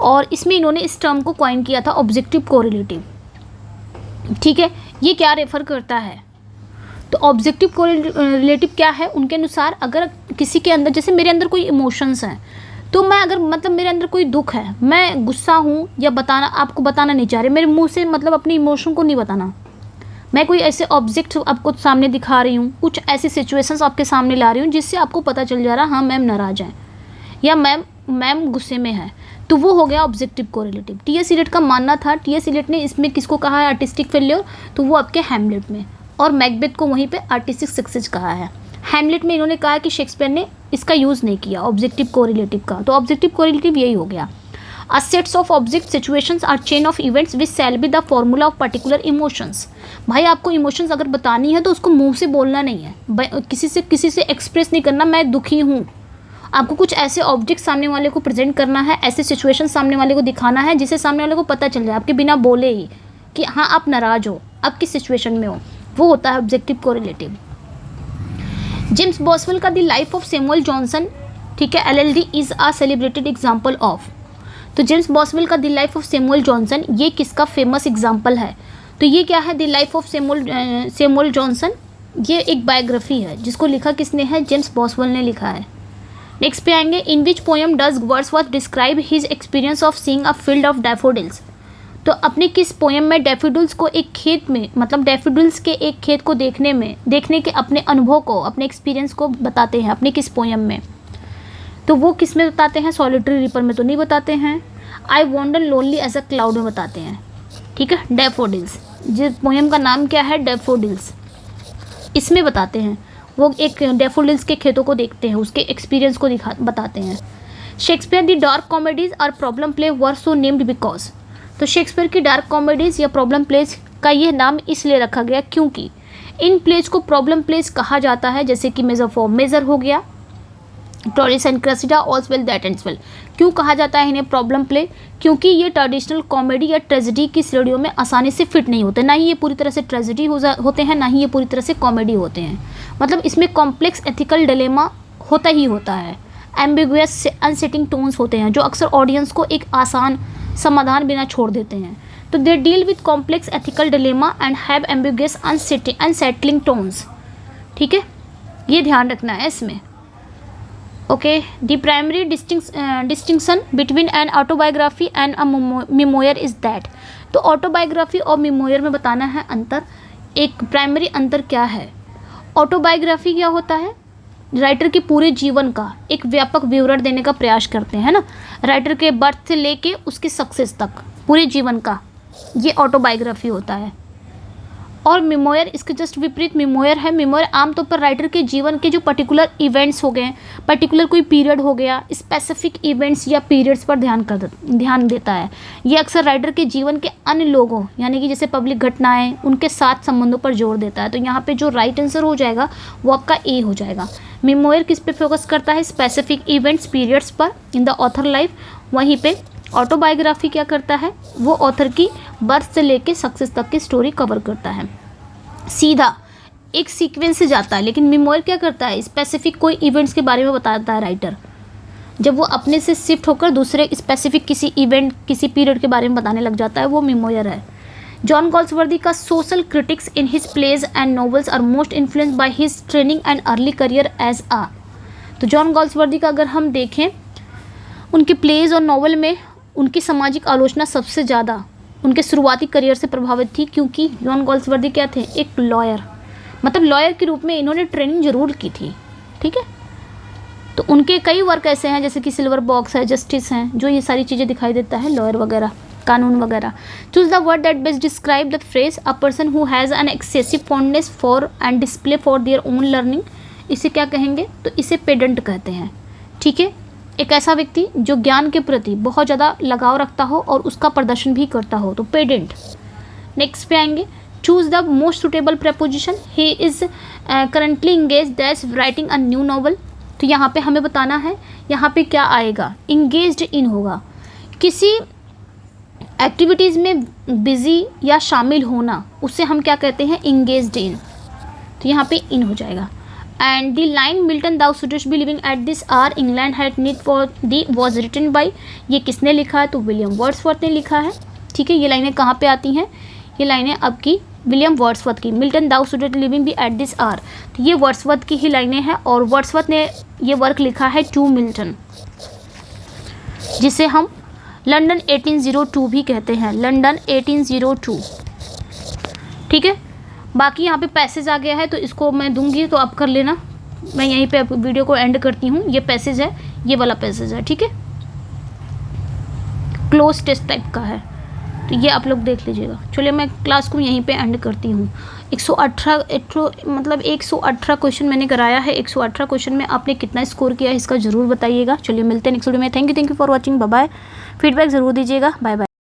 और इसमें इन्होंने इस टर्म को कॉइन किया था ऑब्जेक्टिव कोरिलेटिव, ठीक है। ये क्या रेफर करता है? तो ऑब्जेक्टिव कोरिलेटिव क्या है? उनके अनुसार अगर किसी के अंदर, जैसे मेरे अंदर कोई इमोशंस हैं, तो मैं अगर मतलब मेरे अंदर कोई दुख है, मैं गुस्सा हूँ या बताना, आपको बताना नहीं चाह रही, मेरे मुंह से मतलब अपने इमोशन को नहीं बताना, मैं कोई ऐसे ऑब्जेक्ट आपको सामने दिखा रही हूँ, कुछ ऐसी सिचुएशंस आपके सामने ला रही हूँ जिससे आपको पता चल जा रहा है हाँ मैम नाराज़ हैं या मैम गुस्से में है, तो वो हो गया ऑब्जेक्टिव कोरिलेटिव। टी.एस. इलियट का मानना था, टी.एस. इलियट ने इसमें किसको कहा है आर्टिस्टिक फेल्योर? तो वो आपके हैमलेट में, और मैकबेथ को वहीं पे आर्टिस्टिक सक्सेस कहा है। हैमलेट में इन्होंने कहा कि शेक्सपियर ने इसका यूज़ नहीं किया ऑब्जेक्टिव कोरिलेटिव का, तो ऑब्जेक्टिव कोरिलेटिव यही हो गया। A sets of object situations are chain of events which shall be the formula of particular emotions। भाई आपको इमोशंस अगर बतानी है तो उसको मुंह से बोलना नहीं है, किसी से एक्सप्रेस नहीं करना मैं दुखी हूँ। आपको कुछ ऐसे ऑब्जेक्ट सामने वाले को प्रेजेंट करना है, ऐसे सिचुएशन सामने वाले को दिखाना है जिससे सामने वाले को पता चल जाए आपके बिना बोले ही कि हाँ आप नाराज़ हो, आप किस सिचुएशन में हो, वो होता है ऑब्जेक्टिव कोरिलेटिव। जेम्स बॉसवेल का the life of Samuel Johnson, ठीक है, LLD is a celebrated example of. तो जेम्स बॉसवेल का the life of Samuel Johnson ये किसका फेमस एग्जाम्पल है? तो ये क्या है? The life of Samuel Johnson, ये एक बायोग्राफी है जिसको लिखा किसने है? जेम्स बॉसवेल ने लिखा है। नेक्स्ट पे आएंगे, in which poem does Wordsworth describe his experience of seeing a field of daffodils. तो अपने किस पोएम में डैफोडिल्स को एक खेत में, मतलब डैफोडिल्स के एक खेत को देखने के अपने अनुभव को, अपने एक्सपीरियंस को बताते हैं अपने किस पोएम में? तो वो किस में बताते हैं? सॉलिटरी रिपर में तो नहीं बताते हैं, I wander lonely as a cloud में बताते हैं, ठीक है। डैफोडिल्स, जिस पोएम का नाम क्या है? डैफोडिल्स, इसमें बताते हैं। वो एक डैफोडिल्स के खेतों को देखते हैं, उसके एक्सपीरियंस को बताते हैं। शेक्सपियर दी डार्क कॉमेडीज और problem play were so named because. तो शेक्सपियर की डार्क कॉमेडीज या प्रॉब्लम प्लेस का यह नाम इसलिए रखा गया क्योंकि इन प्लेस को प्रॉब्लम प्लेस कहा जाता है, जैसे कि मेजर हो गया, Troilus and Cressida, all's well that ends well. क्यों कहा जाता है इन्हें प्रॉब्लम प्ले? क्योंकि ये ट्रेडिशनल कॉमेडी या ट्रेजेडी की श्रेणियों में आसानी से फिट नहीं होते, ना ही ये पूरी तरह से ट्रेजेडी होते हैं, ना ही ये पूरी तरह से कॉमेडी होते हैं। मतलब इसमें कॉम्प्लेक्स एथिकल डिलेमा होता ही होता है, एम्बिगुअस अनसेटिंग टोन्स होते हैं जो अक्सर ऑडियंस को एक आसान समाधान बिना छोड़ देते हैं। तो they deal with complex ethical dilemma and have ambiguous unsettling tones. ठीक है, ये ध्यान रखना है इसमें। Okay, the primary distinction between an autobiography and a memoir is that. तो ऑटोबायोग्राफी और मेमोयर में बताना है अंतर। एक प्राइमरी अंतर क्या है? ऑटोबायोग्राफी क्या होता है? राइटर के पूरे जीवन का एक व्यापक विवरण देने का प्रयास करते हैं ना, राइटर के बर्थ से लेके उसके सक्सेस तक पूरे जीवन का, ये ऑटोबायोग्राफी होता है। और मेमोयर इसके जस्ट विपरीत मेमोयर है। मेमोयर आमतौर पर राइटर के जीवन के जो पर्टिकुलर इवेंट्स हो गए, पर्टिकुलर कोई पीरियड हो गया, स्पेसिफिक इवेंट्स या पीरियड्स पर ध्यान देता है। ये अक्सर राइटर के जीवन के अन्य लोगों, यानी कि जैसे पब्लिक घटनाएं, उनके साथ संबंधों पर जोर देता है। तो यहाँ पे जो राइट आंसर हो जाएगा वो आपका ए हो जाएगा। मेमोयर किस पे फोकस करता है? स्पेसिफिक इवेंट्स, पीरियड्स पर इन द ऑथर लाइफ। वहीं पे ऑटोबायोग्राफी क्या करता है? वो ऑथर की बर्थ से लेके सक्सेस तक की स्टोरी कवर करता है, सीधा एक सीक्वेंस से जाता है। लेकिन मेमोयर क्या करता है? स्पेसिफिक कोई इवेंट्स के बारे में बताता है राइटर, जब वो अपने से शिफ्ट होकर दूसरे स्पेसिफिक किसी इवेंट, किसी पीरियड के बारे में बताने लग जाता है, वो मेमोयर है। जॉन गॉल्सवर्दी का social critics in his plays and novels are most influenced by his training and early career as a. तो जॉन गॉल्सवर्दी का अगर हम देखें, उनके प्लेज और नॉवल में उनकी सामाजिक आलोचना सबसे ज़्यादा उनके शुरुआती करियर से प्रभावित थी, क्योंकि जॉन गॉल्सवर्दी क्या थे? एक लॉयर, मतलब लॉयर के रूप में इन्होंने ट्रेनिंग जरूर की थी। ठीक है, तो उनके कई वर्क ऐसे हैं जैसे कि सिल्वर बॉक्स है, जस्टिस हैं, जो ये सारी चीज़ें दिखाई देता है, लॉयर वगैरह, कानून वगैरह। Choose the word that best describe the phrase a person who has an excessive fondness for and display for their own learning. इसे क्या कहेंगे? तो इसे पेडेंट कहते हैं। ठीक है, एक ऐसा व्यक्ति जो ज्ञान के प्रति बहुत ज़्यादा लगाव रखता हो और उसका प्रदर्शन भी करता हो, तो पेडेंट। नेक्स्ट पे आएंगे, choose the most suitable preposition. He is currently engage that writing a new novel. तो यहाँ पे हमें बताना है, यहाँ पे क्या आएगा? इंगेज्ड इन होगा, किसी एक्टिविटीज़ में बिजी या शामिल होना, उससे हम क्या कहते हैं? Engaged in. तो यहाँ पे इन हो जाएगा। And the line Milton thou shouldst be living at this hour England had need for thee was written by, ये किसने लिखा है? तो विलियम वर्ड्सवर्थ ने लिखा है। ठीक है, ये लाइनें कहाँ पे आती हैं? ये लाइनें आपकी विलियम वर्ड्सवर्थ की, Milton thou shouldst living be at this hour. तो ये वर्ड्सवर्थ की ही लाइनें हैं और वर्ड्सवर्थ ने ये वर्क लिखा है टू मिल्टन, जिसे हम लंदन 1802 भी कहते हैं, लंदन 1802। ठीक है, बाकी यहाँ पे पैसेज आ गया है तो इसको मैं दूंगी, तो आप कर लेना। मैं यहीं पे वीडियो को एंड करती हूँ। ये पैसेज है, ये वाला पैसेज है। ठीक है, क्लोज टेस्ट टाइप का है, तो ये आप लोग देख लीजिएगा। चलिए मैं क्लास को यहीं पे एंड करती हूँ। 118 क्वेश्चन मैंने कराया है। 118 क्वेश्चन में आपने कितना स्कोर किया है इसका ज़रूर बताइएगा। चलिए मिलते हैं नेक्स्ट वीडियो में। Thank you for watching. Bye bye. Feedback ज़रूर दीजिएगा। Bye bye.